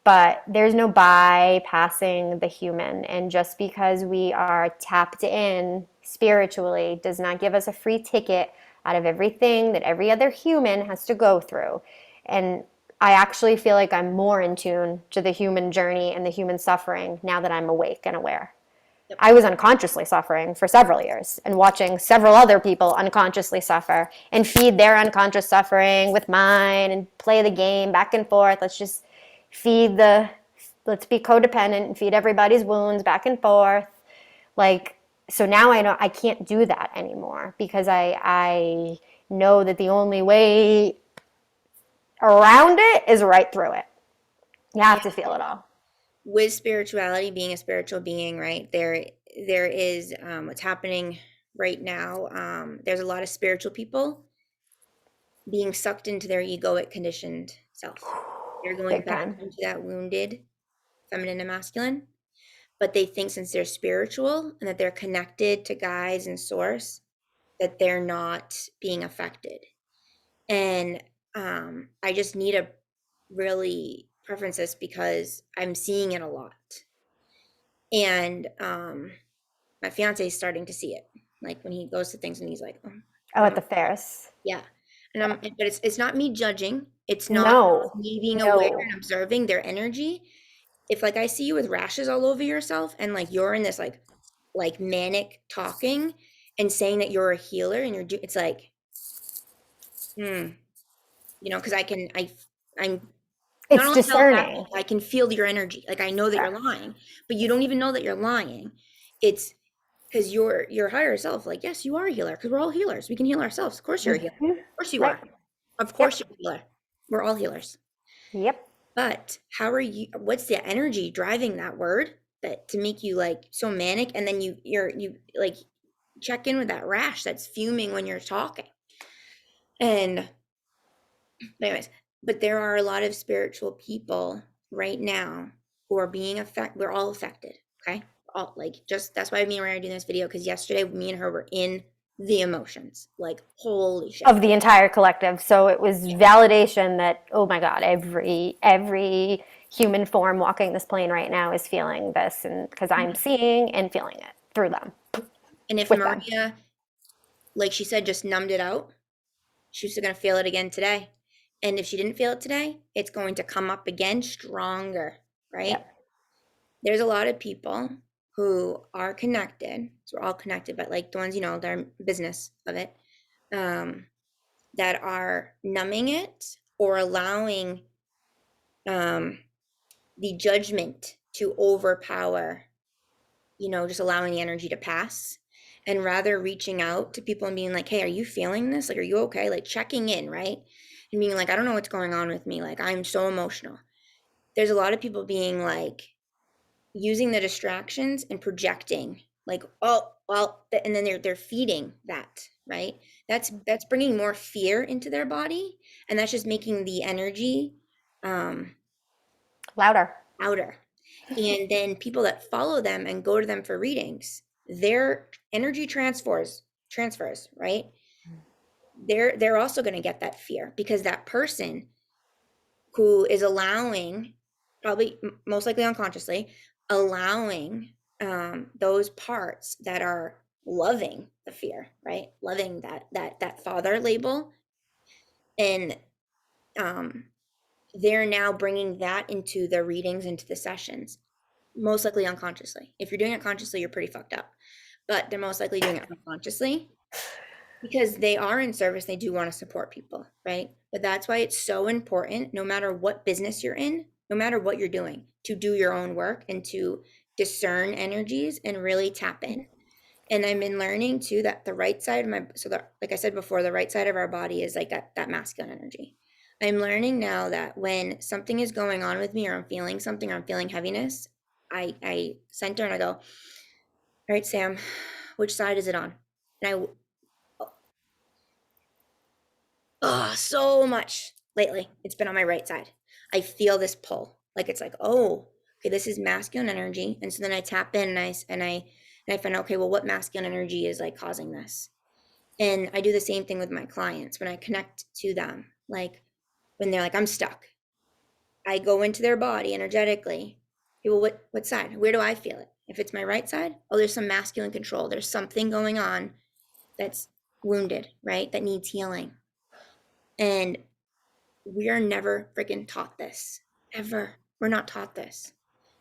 But there's no bypassing the human. And just because we are tapped in spiritually does not give us a free ticket out of everything that every other human has to go through. And I actually feel like I'm more in tune to the human journey and the human suffering now that I'm awake and aware. Yep. I was unconsciously suffering for several years and watching several other people unconsciously suffer and feed their unconscious suffering with mine and play the game back and forth. Feed the, let's be codependent and feed everybody's wounds back and forth. Like, so now I know I can't do that anymore because I know that the only way around it is right through it. You have to feel it all. With spirituality, being a spiritual being, right? There is what's happening right now. There's a lot of spiritual people being sucked into their egoic conditioned self. They're going Big back time. into that wounded feminine and masculine, but they think since they're spiritual and that they're connected to guides and source, that they're not being affected. And I just need to really preference this because I'm seeing it a lot. And my fiance is starting to see it. Like when he goes to things and he's like, oh, Oh, at the fairs. yeah. And but it's not me judging. It's not No, me being aware no. and observing their energy. If like I see you with rashes all over yourself and like you're in this like manic talking and saying that you're a healer and it's like, hmm, because I'm not It's only telepathic, discerning. I can feel your energy. Like I know that you're Correct. lying, but you don't even know that you're lying. It's because your higher self, like, yes, you are a healer, because we're all healers. We can heal ourselves. Of course you're a healer. Of course you Right. are. Of course Yep. you're a healer. We're all healers. Yep. But how are you, what's the energy driving that word that to make you like so manic? And then you like check in with that rash that's fuming when you're talking. And anyways, but there are a lot of spiritual people right now who are being affected. We're all affected. Okay. All like just that's why me and Ryan are doing this video because yesterday me and her were in the emotions. Like, holy shit. Of the entire collective. So it was validation that, oh my God, every human form walking this plane right now is feeling this, and because I'm seeing and feeling it through them, And if with them. Maria, like she said, just numbed it out, she's gonna feel it again today. And if she didn't feel it today, it's going to come up again stronger, right? Yep. There's a lot of people who are connected. So we're all connected, but like the ones, they're in business of it, um, that are numbing it or allowing um, the judgment to overpower, just allowing the energy to pass and rather reaching out to people and being like, hey, are you feeling this? Like, are you okay? Like checking in, right? And being like, I don't know what's going on with me. Like, I'm so emotional. There's a lot of people being like, using the distractions and projecting like, oh, well, and then they're feeding that. right? That's bringing more fear into their body, and that's just making the energy um Louder. outer. And then people that follow them and go to them for readings, their energy transfers, right? They're also going to get that fear because that person who is allowing, probably most likely unconsciously, allowing those parts that are loving the fear, right? Loving that father label, and um, they're now bringing that into the readings, into the sessions, most likely unconsciously. If you're doing it consciously, you're pretty fucked up, but they're most likely doing it unconsciously because they are in service. They do want to support people, right? But that's why it's so important, no matter what business you're in, no matter what you're doing, to do your own work and to discern energies and really tap in. And I've been learning too that the right side of my, so the, like I said before, the right side of our body is like that masculine energy. I'm learning now that when something is going on with me, or I'm feeling something, or I'm feeling heaviness, I center and I go, all right, Sam, which side is it on? And so much lately, it's been on my right side. I feel this pull, like it's like, oh, okay, this is masculine energy. And so then I tap in, and I find out, okay, well, what masculine energy is like causing this? And I do the same thing with my clients when I connect to them. Like when they're like, I'm stuck, I go into their body energetically. Okay, well, what side? Where do I feel it? If it's my right side, oh, there's some masculine control. There's something going on that's wounded, right? That needs healing. And we are never freaking taught this, ever. We're not taught this,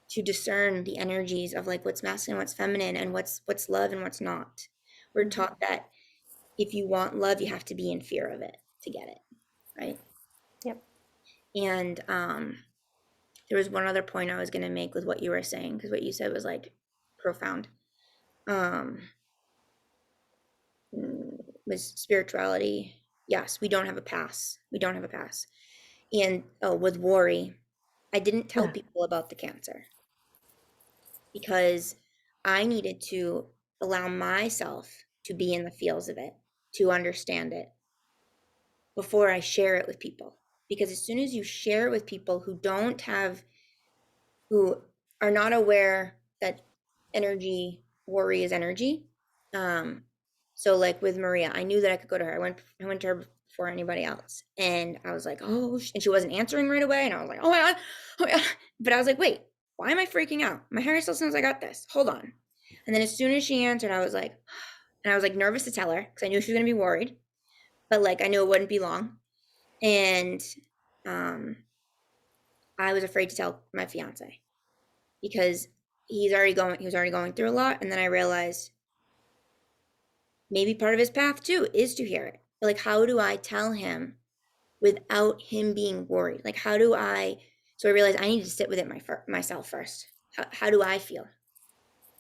to discern the energies of like what's masculine, what's feminine, and what's love and what's not. We're taught that if you want love, you have to be in fear of it to get it, right? Yep. And there was one other point I was going to make with what you were saying, because what you said was like profound. Um, with spirituality, yes, we don't have a pass. We don't have a pass. And oh, with worry, I didn't tell people about the cancer because I needed to allow myself to be in the feels of it, to understand it before I share it with people. Because as soon as you share it with people who are not aware that worry is energy. Um, so like with Maria, I knew that I could go to her. I went to her before anybody else. And I was like, oh, and she wasn't answering right away. And I was like, oh my God, oh my God. But I was like, wait, why am I freaking out? My hair still says I got this. Hold on. And then as soon as she answered, I was like, and I was like nervous to tell her because I knew she was gonna be worried, but like I knew it wouldn't be long. And um, I was afraid to tell my fiance because he was already going through a lot. And then I realized maybe part of his path too is to hear it. But like, how do I tell him without him being worried? Like, how do I? So I realized I need to sit with it myself first. How do I feel?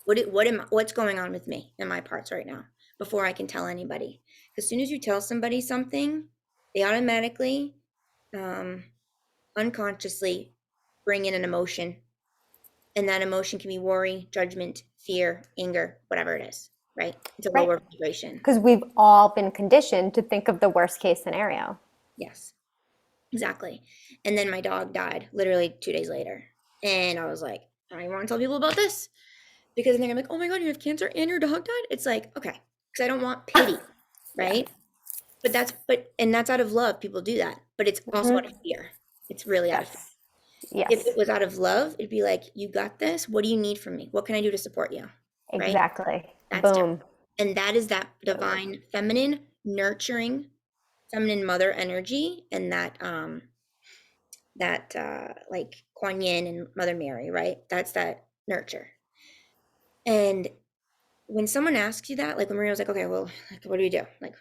What's going on with me and my parts right now before I can tell anybody? As soon as you tell somebody something, they automatically, um, unconsciously bring in an emotion, and that emotion can be worry, judgment, fear, anger, whatever it is, right? It's a Right. lower vibration. Because we've all been conditioned to think of the worst case scenario. Yes, exactly. And then my dog died literally 2 days later. And I was like, I don't even want to tell people about this because then I'm like, oh my God, you have cancer and your dog died? It's like, okay, because I don't want pity, Yes. right? And that's out of love. People do that, but it's also out of fear. It's really out of fear. Yes. If it Yes. was out of love, it'd be like, you got this. What do you need from me? What can I do to support you? Right? Exactly. That's different. Boom. And that is that Boom. divine feminine nurturing feminine mother energy, and that like Kuan Yin and Mother Mary, right? That's that nurture. And when someone asks you that, like when Maria was like, okay, well, like, what do we do? Like,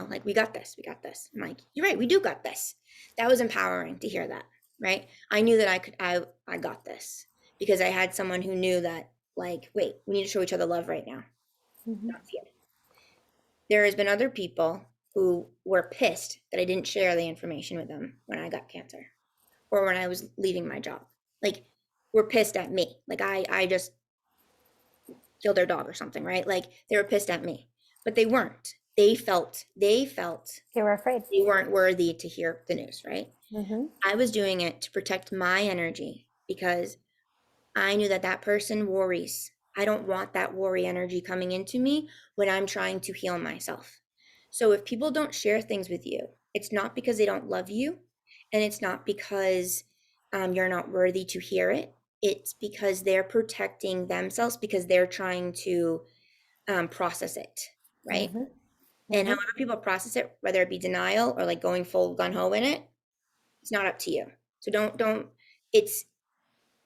like we got this, we got this. I'm like, you're right, we do got this. That was empowering to hear that, right? I knew that I got this because I had someone who knew that, like, wait, we need to show each other love right now, Mhm. not fear. There has been other people who were pissed that I didn't share the information with them when I got cancer or when I was leaving my job. Like, were pissed at me. Like I just killed their dog or something, right? Like they were pissed at me, but they weren't. they felt They were afraid. they weren't worthy to hear the news, right? Mm-hmm. I was doing it to protect my energy because I knew that that person worries. I don't want that worry energy coming into me when I'm trying to heal myself. So if people don't share things with you, it's not because they don't love you, and it's not because you're not worthy to hear it. It's because they're protecting themselves because they're trying to process it, right? Mm-hmm. And Mm-hmm. however people process it, whether it be denial or like going full gun ho in it, it's not up to you. So don't. It's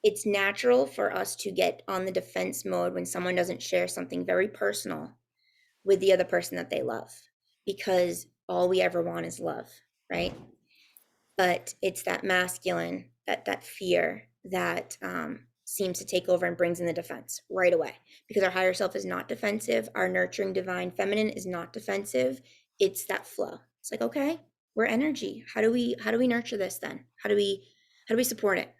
it's natural for us to get on the defense mode when someone doesn't share something very personal with the other person that they love, because all we ever want is love, right? But it's that masculine, that fear that seems to take over and brings in the defense right away, because our higher self is not defensive, our nurturing divine feminine is not defensive. It's that flow. It's like, okay, we're energy. How do we nurture this then? How do we support it?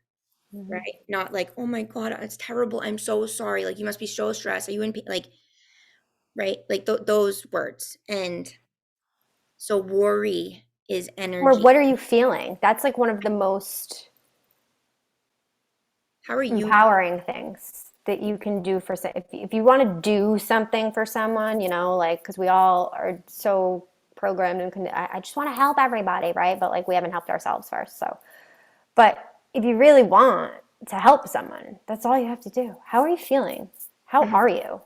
Mm-hmm. Right? Not like, oh my God, it's terrible. I'm so sorry. Like, you must be so stressed. Are you in pain? Like, right? Like those words. And so worry is Or energy. what are you feeling? That's like one of the most How are you? empowering things that you can do for if you want to do something for someone, like because we all are so programmed and I just want to help everybody, right? But like we haven't helped ourselves first. So, but if you really want to help someone, that's all you have to do. How are you feeling? How Mhm. are you?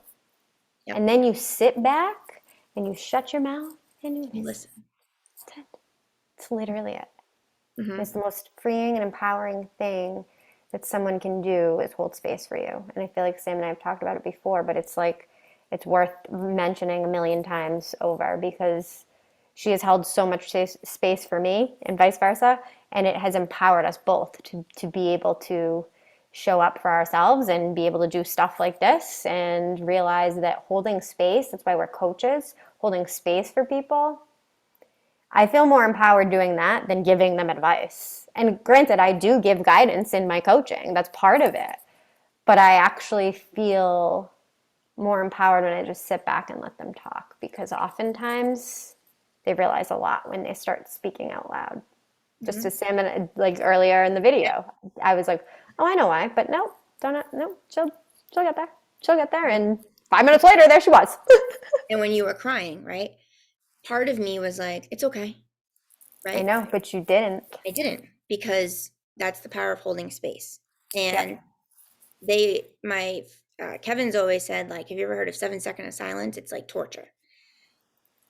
Yep. And then you sit back and you shut your mouth and you You listen. listen. That's it. It's literally it. Hmm. It's the most freeing and empowering thing that someone can do is hold space for you. And I feel like Sam and I have talked about it before, but it's like it's worth mentioning a million times over because she has held so much space for me and vice versa. And it has empowered us both to be able to show up for ourselves and be able to do stuff like this and realize that holding space, that's why we're coaches, holding space for people, I feel more empowered doing that than giving them advice. And granted, I do give guidance in my coaching, that's part of it. But I actually feel more empowered when I just sit back and let them talk because oftentimes they realize a lot when they start speaking out loud. Just Hmm. as Sam and like earlier in the video, I was like, "Oh, I know why," but no, don't no, she'll get there. She'll get there, and 5 minutes later, there she was. And when you were crying, right? Part of me was like, it's okay, I right? know, but you didn't. I didn't, because that's the power of holding space. And Yep. my Kevin's always said, like, have you ever heard of 7 second of silence? It's like torture.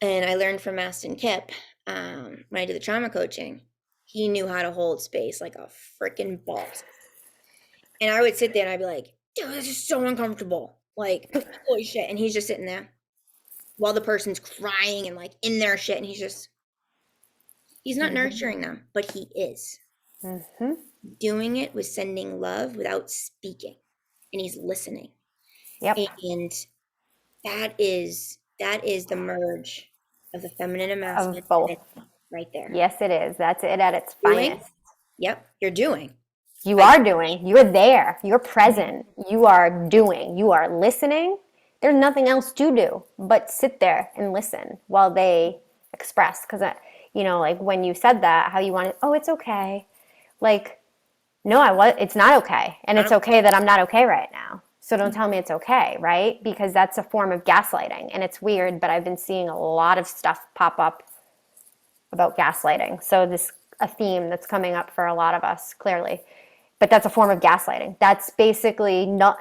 And I learned from Maston Kip when I did the trauma coaching. He knew how to hold space like a freaking boss. And I would sit there and I'd be like, dude, this is so uncomfortable. Like, holy shit. And he's just sitting there while the person's crying and like in their shit. And he's not Mm-hmm. nurturing them, but he is. Mm-hmm. Doing it with sending love without speaking. And he's listening. Yep. And that is the merge of the feminine and masculine Of both. energy right there. Yes, it is. That's it at its Doing, finest. yep, you're doing. You By are doing. You're there. You're present. You are doing. You are listening. There's nothing else to do but sit there and listen while they express. Because, like when you said that, how you wanted, oh, it's okay. Like, no, it's not okay. And not it's a, okay that I'm not okay right now. So don't tell me it's okay, right? Because that's a form of gaslighting. And it's weird, but I've been seeing a lot of stuff pop up about gaslighting. So this a theme that's coming up for a lot of us clearly. But that's a form of gaslighting. That's basically not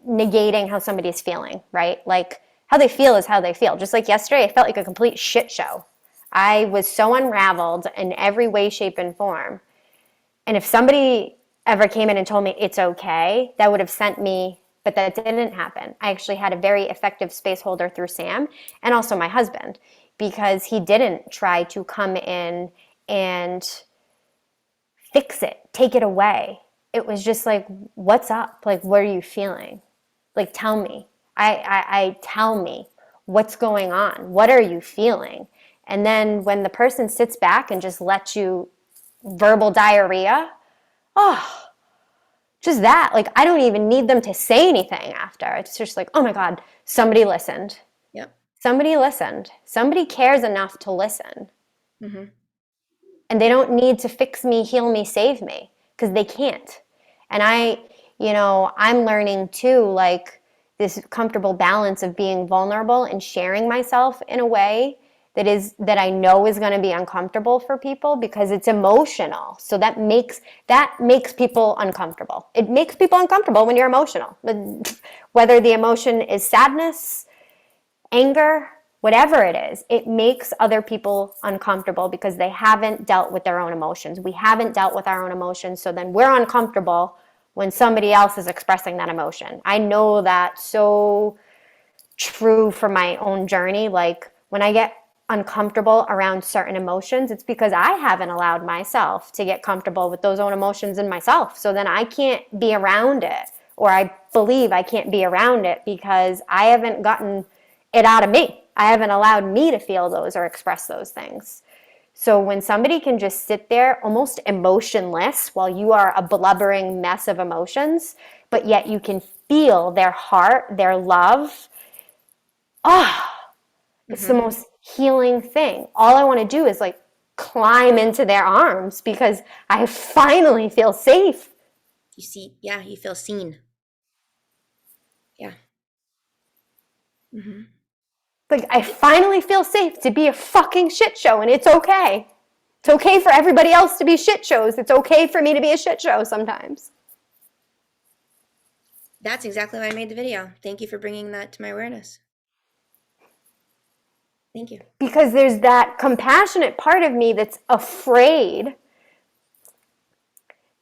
negating how somebody's feeling, right? Like how they feel is how they feel. Just like yesterday, I felt like a complete shit show. I was so unraveled in every way, shape, and form. And if somebody ever came in and told me it's okay, that would have sent me, but that didn't happen. I actually had a very effective space holder through Sam and also my husband because he didn't try to come in and fix it, take it away. It was just like, what's up? Like, what are you feeling? Like, tell me. I tell me what's going on. What are you feeling? And then when the person sits back and just lets you verbal diarrhea, oh, just that. Like, I don't even need them to say anything after. It's just like, oh my God, somebody listened. yep. Somebody listened. Somebody cares enough to listen. Mm-hmm. And they don't need to fix me, heal me, save me, because they can't. And I'm learning too, like this comfortable balance of being vulnerable and sharing myself in a way that I know is going to be uncomfortable for people because it's emotional. So that makes people uncomfortable. It makes people uncomfortable when you're emotional. Whether the emotion is sadness, anger, whatever it is, it makes other people uncomfortable because they haven't dealt with their own emotions. We haven't dealt with our own emotions, so then we're uncomfortable when somebody else is expressing that emotion. I know that so true for my own journey. Like when I get uncomfortable around certain emotions, it's because I haven't allowed myself to get comfortable with those own emotions in myself. So then I can't be around it, or I believe I can't be around it because I haven't gotten it out of me. I haven't allowed me to feel those or express those things. So when somebody can just sit there almost emotionless while you are a blubbering mess of emotions, but yet you can feel their heart, their love, ah, it's the Mm-hmm. most healing thing. All I want to do is like climb into their arms because I finally feel safe. You see, yeah, you feel seen. Yeah. Mm-hmm. Like I finally feel safe to be a fucking shit show, and it's okay. It's okay for everybody else to be shit shows. It's okay for me to be a shit show sometimes. That's exactly why I made the video. Thank you for bringing that to my awareness. Thank you. Because there's that compassionate part of me that's afraid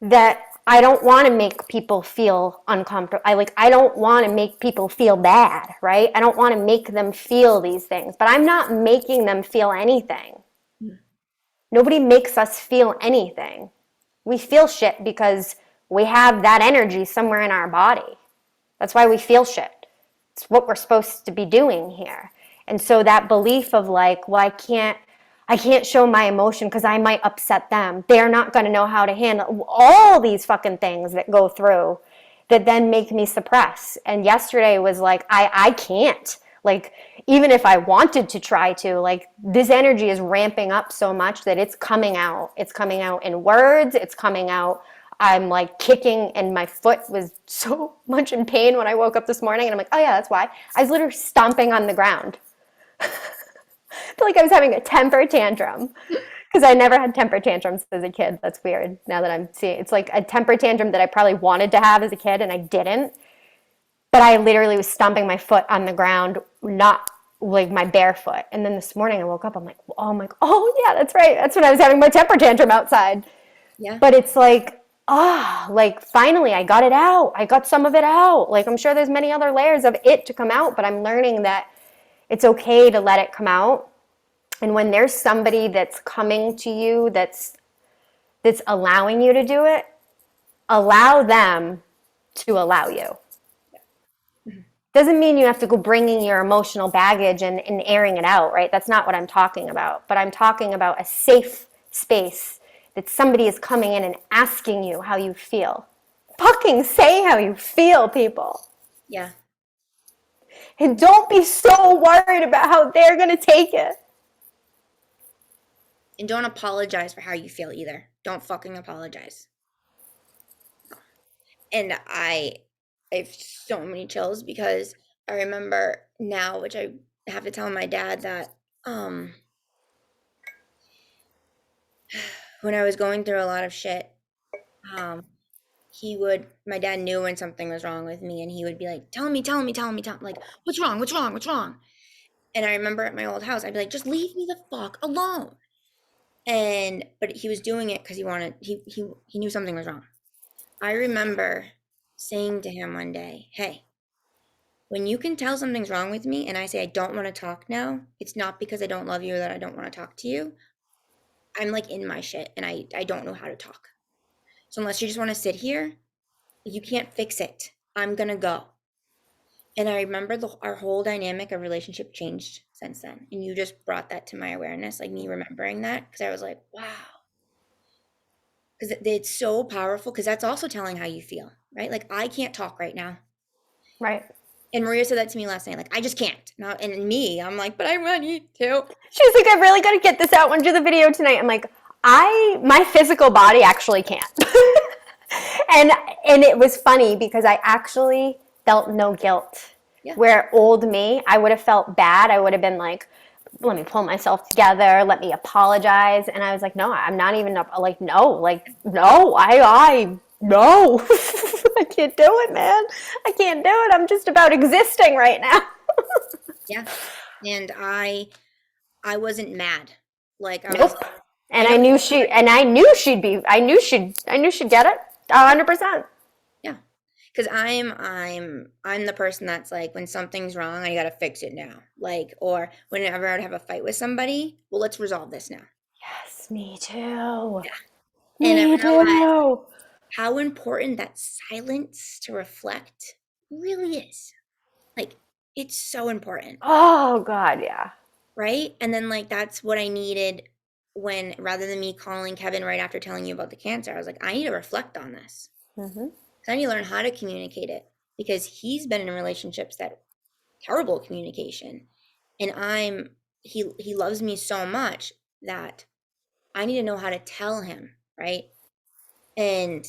that I don't want to make people feel uncomfortable. I don't want to make people feel bad, right? I don't want to make them feel these things, but I'm not making them feel anything. Nobody makes us feel anything. We feel shit because we have that energy somewhere in our body. That's why we feel shit. It's what we're supposed to be doing here. And so that belief of like, well, I can't show my emotion because I might upset them. They're not going to know how to handle all these fucking things that go through that then make me suppress. And yesterday was like, I can't. Like, even if I wanted to try to, like, this energy is ramping up so much that it's coming out. It's coming out in words. It's coming out. I'm like kicking, and my foot was so much in pain when I woke up this morning. And I'm like, oh, yeah, that's why. I was literally stomping on the ground. I feel like I was having a temper tantrum because I never had temper tantrums as a kid. That's weird now that I'm seeing. It's like a temper tantrum that I probably wanted to have as a kid and I didn't. But I literally was stomping my foot on the ground, not like my bare foot. And then this morning I woke up, oh yeah, that's right. That's when I was having my temper tantrum outside. Yeah. But it's like, like finally I got it out. I got some of it out. Like I'm sure there's many other layers of it to come out, but I'm learning that it's okay to let it come out. And when there's somebody that's coming to you that's allowing you to do it, allow them to allow you. Doesn't mean you have to go bringing your emotional baggage and airing it out, right? That's not what I'm talking about. But I'm talking about a safe space that somebody is coming in and asking you how you feel. Fucking say how you feel, people. Yeah. And don't be so worried about how they're going to take it. And don't apologize for how you feel either. Don't fucking apologize. And I have so many chills because I remember now, which I have to tell my dad that when I was going through a lot of shit, um, my dad knew when something was wrong with me and he would be like, tell me, like, what's wrong? What's wrong? What's wrong? And I remember at my old house, I'd be like, just leave me the fuck alone. But he was doing it because he knew something was wrong. I remember saying to him one day, hey, when you can tell something's wrong with me and I say I don't want to talk now, it's not because I don't love you or that I don't want to talk to you. I'm like in my shit and I don't know how to talk. So unless you just want to sit here, you can't fix it. I'm gonna go. And I remember our whole dynamic of relationship changed since then. And you just brought that to my awareness, like me remembering that, because I was like, wow. Because it's so powerful, because that's also telling how you feel, right? Like I can't talk right now. Right. And Maria said that to me last night, like, I just can't. And me, I'm like, but I need to. She's like, I really got to get this out and do the video tonight. I'm like, my physical body actually can't. and and it was funny because I actually felt no guilt. Yeah. Where old me, I would have felt bad. I would have been like, let me pull myself together, let me apologize. And I was like, no, I'm not even like, no, I no. I can't do it, man. I can't do it. I'm just about existing right now. Yeah. And I wasn't mad. Like I was Nope. like, I And know. I knew she'd get it. 100%. Yeah. Because I'm the person that's like, when something's wrong, I gotta fix it now. Like, or whenever I'd have a fight with somebody, well, let's resolve this now. Yes, me too. Yeah. And I Me realized too. how important that silence to reflect really is. Like, it's so important, Oh God, yeah. right? And then like that's what I needed when, rather than me calling Kevin right after telling you about the cancer, I was like, I need to reflect on this. Mm-hmm. 'Cause I need to learn how to communicate it, because he's been in relationships that terrible communication, and he loves me so much that I need to know how to tell him, right? And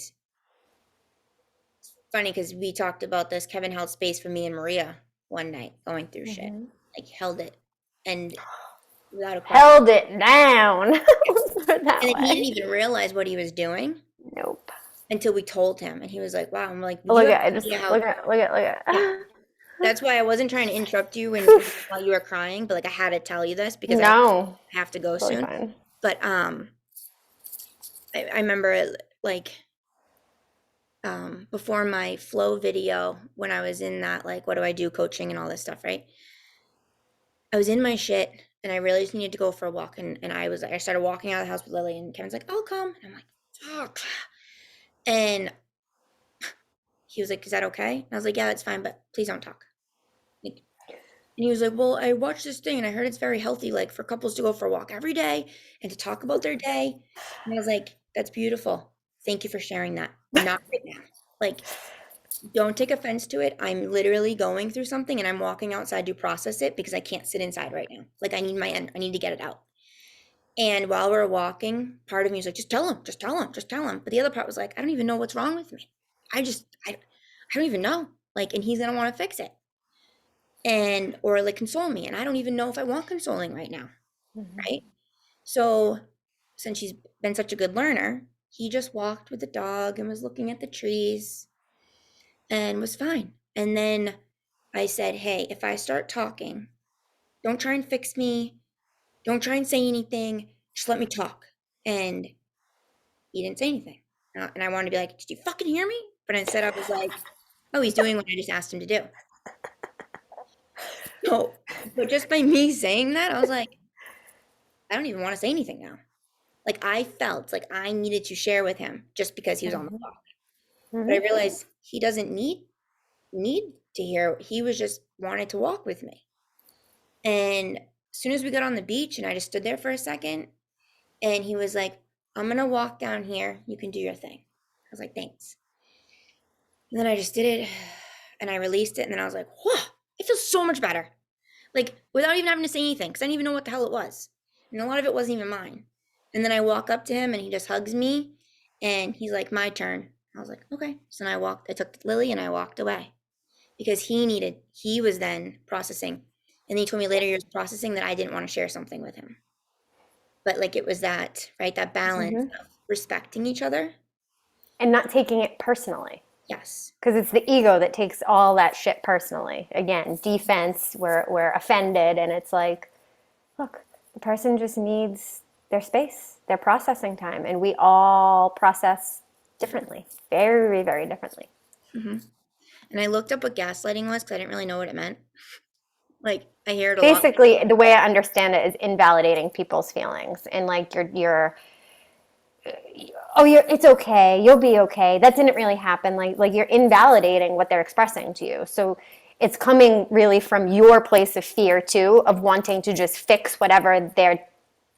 funny because we talked about this. Kevin held space for me and Maria one night going through shit, Mm-hmm. like held it, and without a question. Held it down. Let's put it And that then he way. didn't even realize what he was doing Nope. until we told him, and he was like, "Wow." I'm like, "You Look have at it. no idea Just how." look Yeah, at. that's why I wasn't trying to interrupt you while you were crying, but like I had to tell you this because I No, have to go totally soon. fine. But I remember like before my flow video, when I was in that, like, what do I do coaching and all this stuff, right? I was in my shit and I really just needed to go for a walk, and I started walking out of the house with Lily, and Kevin's like, I'll come. And I'm like, fuck. And he was like, is that okay? And I was like, yeah, that's fine, but please don't talk. Like, and he was like, well, I watched this thing and I heard it's very healthy, like for couples to go for a walk every day and to talk about their day. And I was like, that's beautiful. Thank you for sharing that. Not right now. Like, don't take offense to it. I'm literally going through something and I'm walking outside to process it because I can't sit inside right now. Like, I need to get it out. And while we're walking, part of me was like, just tell him, just tell him, just tell him. But the other part was like, I don't even know what's wrong with me. I don't even know. Like, and he's gonna want to fix it. And or like console me. And I don't even know if I want consoling right now. Mm-hmm. Right. So since he's been such a good learner, he just walked with the dog and was looking at the trees and was fine. And then I said, hey, if I start talking, don't try and fix me. Don't try and say anything. Just let me talk. And he didn't say anything. And I wanted to be like, did you fucking hear me? But instead I was like, oh, he's doing what I just asked him to do. So, but just by me saying that, I was like, I don't even want to say anything now. Like, I felt like I needed to share with him just because he was on the call. But I Mm-hmm. realized he doesn't need to hear. He was just wanted to walk with me. And as soon as we got on the beach and I just stood there for a second, and he was like, I'm gonna walk down here. You can do your thing. I was like, thanks. And then I just did it and I released it. And then I was like, whoa, it feels so much better. Like, without even having to say anything, because I didn't even know what the hell it was. And a lot of it wasn't even mine. And then I walk up to him and he just hugs me and he's like, my turn. I was like, okay. So then I took Lily and I walked away because he was then processing. And he told me later he was processing that I didn't want to share something with him. But like it was that, right? That balance Mm-hmm. of respecting each other. And not taking it personally. Yes. Because it's the ego that takes all that shit personally. Again, defense, we're offended, and it's like, look, the person just needs their space, their processing time, and we all process differently, very, very differently. Hmm. And I looked up what gaslighting was because I didn't really know what it meant. Like I hear it a lot. Basically, the way I understand it is invalidating people's feelings, and like it's okay, you'll be okay, that didn't really happen, like you're invalidating what they're expressing to you. So it's coming really from your place of fear too, of wanting to just fix whatever they're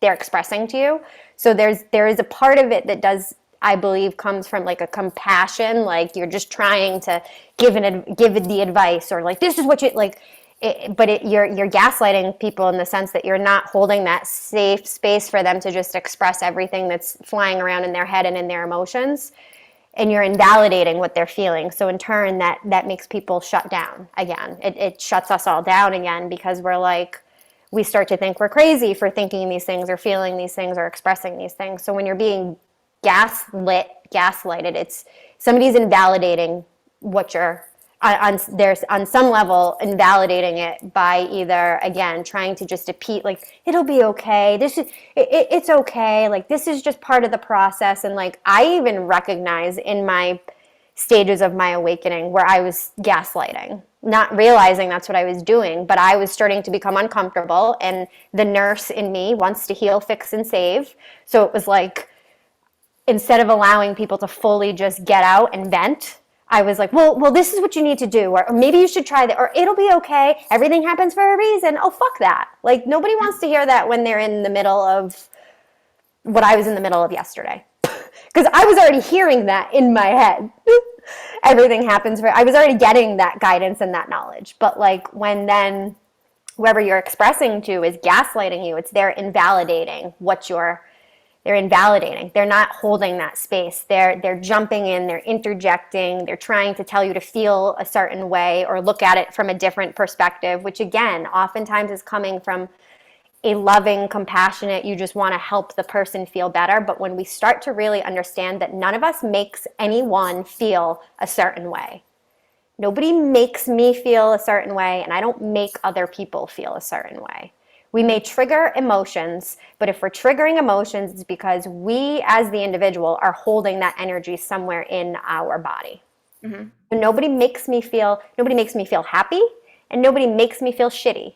expressing to you. So there is a part of it that does I believe comes from like a compassion, like you're just trying to give it the advice, or like this is what you like. You're gaslighting people in the sense that you're not holding that safe space for them to just express everything that's flying around in their head and in their emotions, and you're invalidating what they're feeling. So in turn, that makes people shut down again. It shuts us all down again, because we're like, we start to think we're crazy for thinking these things or feeling these things or expressing these things. So when you're being gaslighted, it's somebody's invalidating what you're there's on some level invalidating it by either, again, trying to just repeat like it'll be okay, it's okay, like this is just part of the process. And like I even recognize in my stages of my awakening where I was gaslighting, not realizing that's what I was doing, but I was starting to become uncomfortable, and the nurse in me wants to heal, fix, and save. So it was like, instead of allowing people to fully just get out and vent, I was like, well, this is what you need to do, or maybe you should try that, or it'll be okay. Everything happens for a reason. Oh, fuck that. Like, nobody wants to hear that when they're in the middle of what I was in the middle of yesterday. Because I was already hearing that in my head. Everything happens for, I was already getting that guidance and that knowledge. But like, when then whoever you're expressing to is gaslighting you, it's they're invalidating what you're they're invalidating. They're not holding that space. They're jumping in, they're interjecting, they're trying to tell you to feel a certain way or look at it from a different perspective, which again, oftentimes is coming from a loving, compassionate, you just want to help the person feel better. But when we start to really understand that none of us makes anyone feel a certain way. Nobody makes me feel a certain way, and I don't make other people feel a certain way. We may trigger emotions, but if we're triggering emotions, it's because we as the individual are holding that energy somewhere in our body. Mm-hmm. So nobody makes me feel happy, and nobody makes me feel shitty.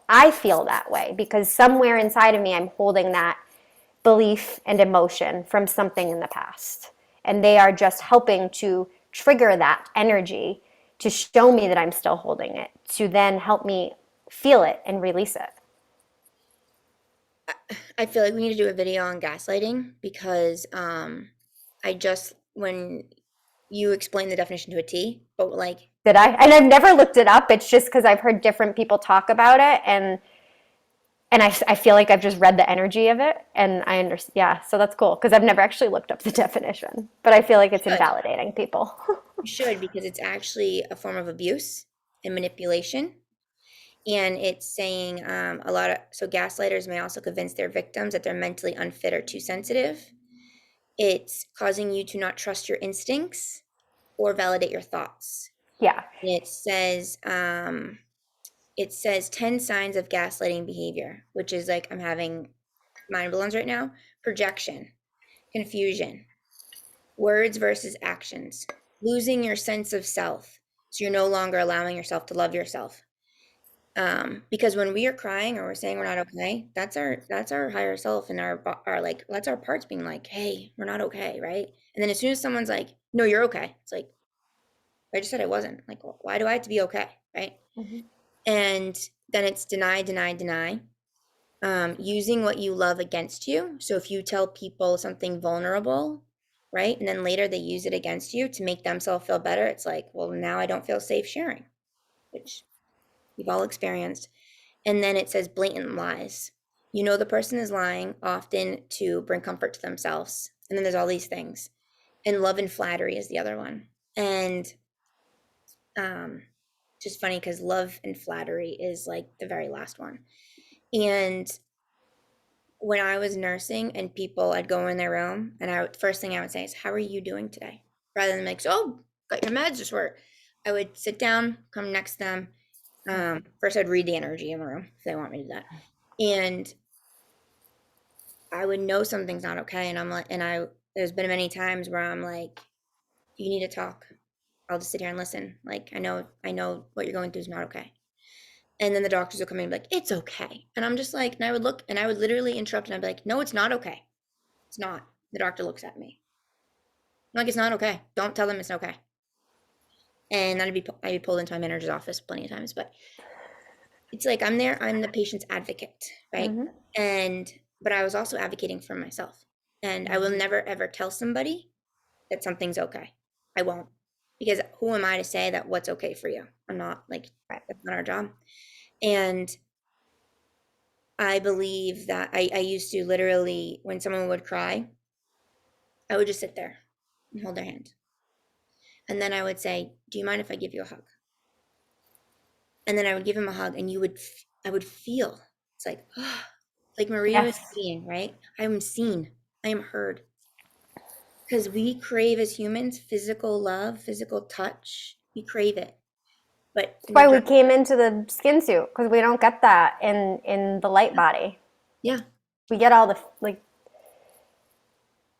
I feel that way because somewhere inside of me, I'm holding that belief and emotion from something in the past. And they are just helping to trigger that energy to show me that I'm still holding it, to then help me feel it and release it. I feel like we need to do a video on gaslighting because I just when you explain the definition to a T, but like Did I? And I've never looked it up. It's just because I've heard different people talk about it, and I feel like I've just read the energy of it, and I understand. Yeah, so that's cool because I've never actually looked up the definition, but I feel like it's should invalidating people. you should because it's actually a form of abuse and manipulation. And it's saying a lot of so gaslighters may also convince their victims that they're mentally unfit or too sensitive. It's causing you to not trust your instincts or validate your thoughts. Yeah, And it says 10 signs of gaslighting behavior, which is like I'm having mind balloons right now. Projection, confusion, words versus actions, losing your sense of self. So you're no longer allowing yourself to love yourself. Because when we are crying or we're saying we're not okay, that's our higher self and our like that's our parts being like, hey, we're not okay, right? And then as soon as someone's like, no, you're okay, it's like I just said I wasn't. Like, why do I have to be okay, right? mm-hmm. And then it's deny, deny, deny. Using what you love against you. So if you tell people something vulnerable, right, and then later they use it against you to make themselves feel better, it's like, well, now I don't feel safe sharing, which we've all experienced. And then it says blatant lies. You know the person is lying often to bring comfort to themselves. And then there's all these things. And love and flattery is the other one. And um just funny because love and flattery is like the very last one. And when I was nursing and people, I'd go in their room and first thing I would say is, how are you doing today? Rather than like, oh, got your meds, just work. I would sit down, come next to them. First I'd read the energy in the room if they want me to do that. And I would know something's not okay. And I'm like, there's been many times where I'm like, you need to talk. I'll just sit here and listen. Like, I know what you're going through is not okay. And then the doctors would come in and be like, it's okay. And I'm just like, and I would look and I would literally interrupt and I'd be like, no, it's not okay. It's not. The doctor looks at me. I'm like, it's not okay. Don't tell them it's okay. And I'd be pulled into my manager's office plenty of times, but it's like I'm the patient's advocate, right? Mm-hmm. And but I was also advocating for myself. And I will never ever tell somebody that something's okay. I won't. Because who am I to say that what's okay for you? I'm not like, Right. that's not our job. And I believe that I used to literally, when someone would cry, I would just sit there and hold their hand. And then I would say, "Do you mind if I give you a hug?" And then I would give him a hug, and I would feel, it's like, oh, like Maria was Yes. saying, right? I am seen, I am heard. Because we crave as humans physical love, physical touch. We crave it. But That's why we majority, came into the skin suit because we don't get that in the light body. yeah. We get all the like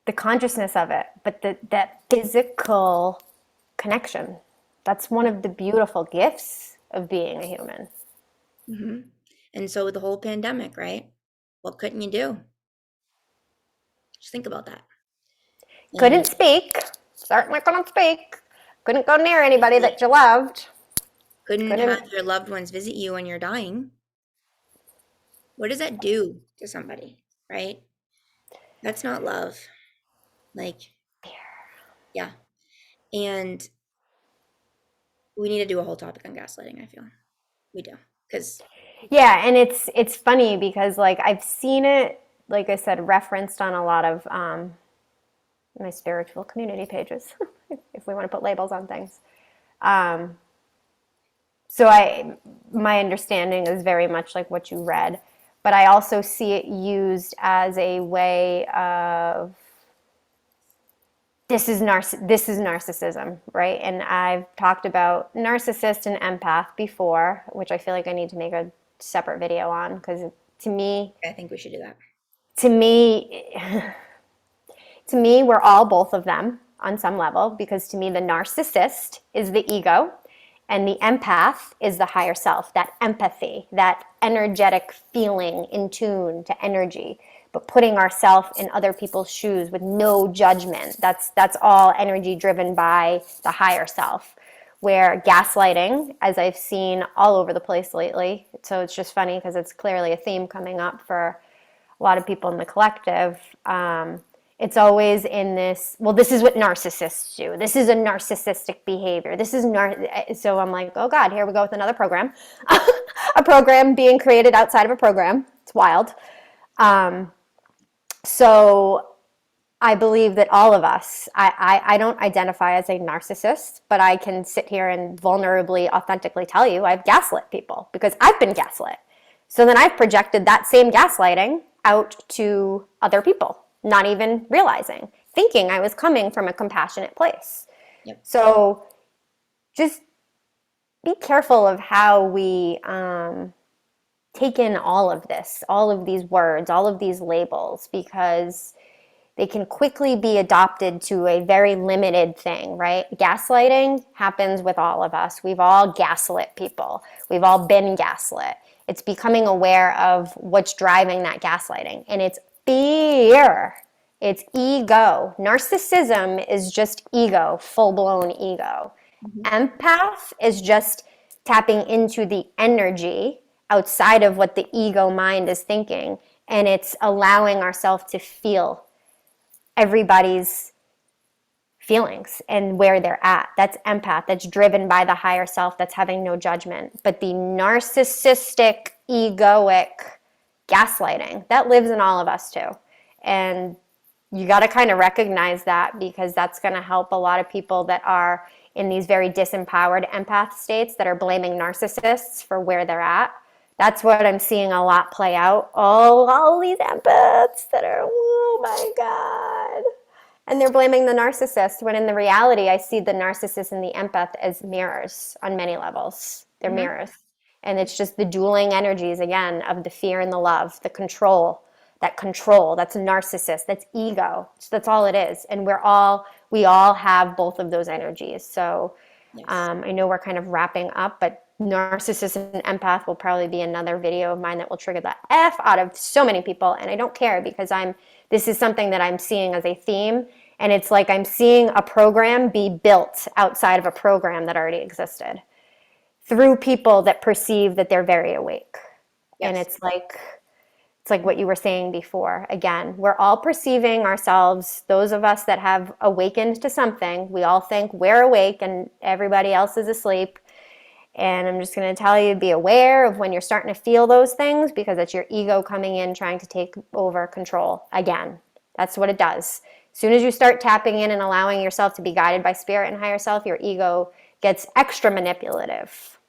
the consciousness of it, but that physical connection. That's one of the beautiful gifts of being a human. Hmm. And so with the whole pandemic, right? What couldn't you do? Just think about that. And Couldn't speak, certainly couldn't speak, couldn't go near anybody that you loved, couldn't have couldn't. your loved ones visit you when you're dying. What does that do to somebody, right? That's not love. Like, yeah. And we need to do a whole topic on gaslighting, I feel. We do. Because, Yeah, and it's funny because like I've seen it, like I said, referenced on a lot of my spiritual community pages, if we want to put labels on things. Um, so my understanding is very much like what you read, but I also see it used as a way of this is narcissism, right? And I've talked about narcissist and empath before, which I feel like I need to make a separate video on because to me, I think we should do that. to me, to me, we're all both of them on some level because to me, the narcissist is the ego and the empath is the higher self, that empathy, that energetic feeling in tune to energy, but putting ourselves in other people's shoes with no judgment. That's all energy driven by the higher self. Where gaslighting, as I've seen all over the place lately, so it's just funny because it's clearly a theme coming up for a lot of people in the collective. It's always in this, well, this is what narcissists do. This is a narcissistic behavior. So I'm like, oh God, here we go with another program. A program being created outside of a program. It's wild. Um, so I believe that all of us, I don't identify as a narcissist, but I can sit here and vulnerably, authentically tell you I've gaslit people because I've been gaslit. So then I've projected that same gaslighting out to other people, not even realizing, thinking I was coming from a compassionate place. Yep. So just be careful of how we take in all of this, all of these words, all of these labels, because they can quickly be adopted to a very limited thing, right? Gaslighting happens with all of us. We've all gaslit people. We've all been gaslit. It's becoming aware of what's driving that gaslighting. And it's fear. It's ego. Narcissism is just ego, full-blown ego. Hmm. Empath is just tapping into the energy outside of what the ego mind is thinking. And it's allowing ourselves to feel everybody's feelings and where they're at. That's empath. That's driven by the higher self. That's having no judgment. But the narcissistic, egoic gaslighting, that lives in all of us too. And you got to kind of recognize that because that's going to help a lot of people that are in these very disempowered empath states that are blaming narcissists for where they're at. That's what I'm seeing a lot play out. Oh, all these empaths that are, oh my God. And they're blaming the narcissist when in the reality, I see the narcissist and the empath as mirrors on many levels. They're Hmm. mirrors. And it's just the dueling energies again of the fear and the love, the control, that's a narcissist, that's ego. That's all it is. And we all have both of those energies. So Yes. I know we're kind of wrapping up, but narcissist and empath will probably be another video of mine that will trigger the F out of so many people. And I don't care because this is something that I'm seeing as a theme. And it's like I'm seeing a program be built outside of a program that already existed through people that perceive that they're very awake. And Yes. It's like what you were saying before. Again, we're all perceiving ourselves, those of us that have awakened to something, we all think we're awake and everybody else is asleep. And I'm just going to tell you, be aware of when you're starting to feel those things, because it's your ego coming in trying to take over control again. That's what it does. As soon as you start tapping in and allowing yourself to be guided by spirit and higher self, your ego gets extra manipulative.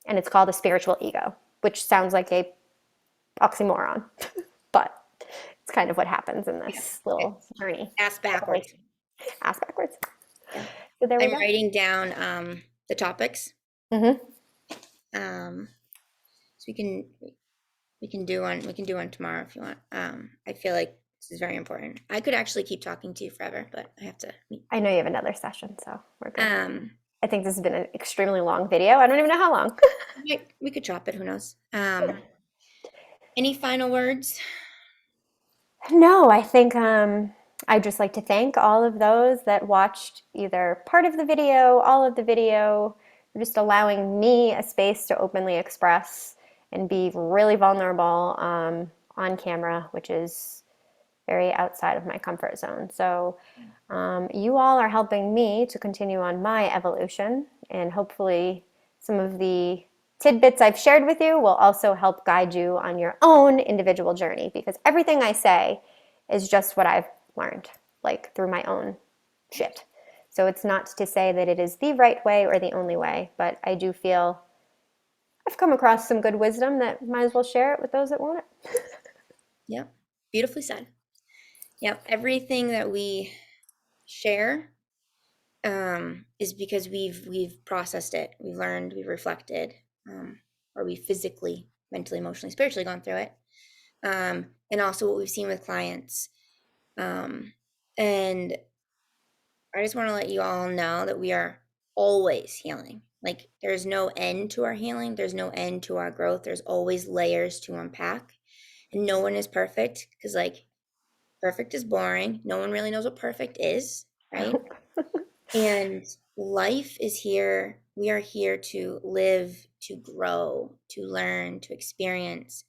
And it's called a spiritual ego, which sounds like a oxymoron, but it's kind of what happens in Yeah. this little journey. Ass backwards. Ass backwards. Yeah. So there we I'm go. writing down the topics. Mm-hmm. So we can do one tomorrow if you want. I feel like this is very important. I could actually keep talking to you forever, but I have to. I know you have another session, so we're good. Um, I think this has been an extremely long video. I don't even know how long. we could chop it. Who knows? Any final words? No, I think I'd just like to thank all of those that watched either part of the video, all of the video, for just allowing me a space to openly express and be really vulnerable on camera, which is very outside of my comfort zone. So you all are helping me to continue on my evolution, and hopefully some of the tidbits I've shared with you will also help guide you on your own individual journey, because everything I say is just what I've learned, like through my own shit. So it's not to say that it is the right way or the only way, but I do feel I've come across some good wisdom that might as well share it with those that want it. Yep. Beautifully said. Yep. Everything that we share is because we've processed it, we've learned, we've reflected, or we physically, mentally, emotionally, spiritually gone through it, and also what we've seen with clients. And I just want to let you all know that we are always healing. Like there's no end to our healing, there's no end to our growth. There's always layers to unpack, and no one is perfect because like perfect is boring. No one really knows what perfect is, right? And life is here. We are here to live, to grow, to learn, to experience,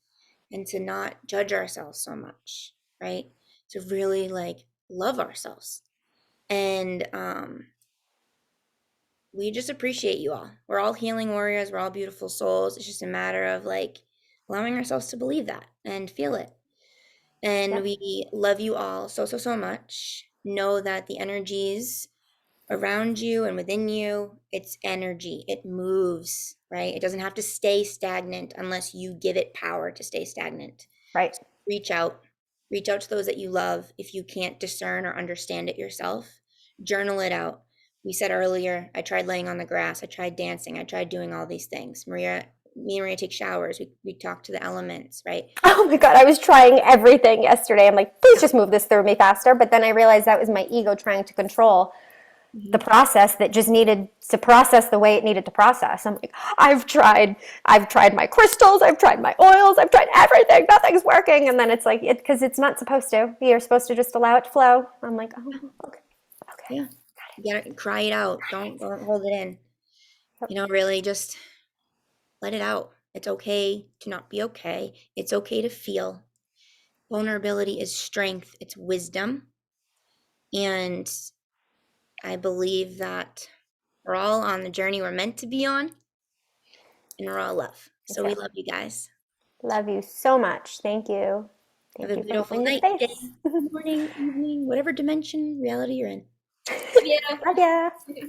and to not judge ourselves so much, right? To really like love ourselves. And we just appreciate you all. We're all healing warriors. We're all beautiful souls. It's just a matter of like allowing ourselves to believe that and feel it. And Yep. we love you all so, so, so much. Know that the energies around you and within you, it's energy. It moves, right? It doesn't have to stay stagnant unless you give it power to stay stagnant. Right. So reach out. Reach out to those that you love. If you can't discern or understand it yourself, journal it out. We said earlier, I tried laying on the grass, I tried dancing, I tried doing all these things. Me and Maria take showers. We talk to the elements, right? Oh my God, I was trying everything yesterday. I'm like, please just move this through me faster. But then I realized that was my ego trying to control the Mm-hmm. process that just needed to process the way it needed to process. I'm like, I've tried my crystals, I've tried my oils, I've tried everything, nothing's working. And then it's like, because it's not supposed to. You're supposed to just allow it to flow. I'm like, oh, okay, okay. Yeah. You gotta cry it out. Don't hold it in. Really just let it out. It's okay to not be okay. It's okay to feel. Vulnerability is strength, it's wisdom. And I believe that we're all on the journey we're meant to be on, and we're all love. Me So too. we love you guys. Love you so much. Thank you. Have Thank a you for beautiful holding the night, day, space. morning, evening, whatever dimension, reality you're in. Love Love ya. you.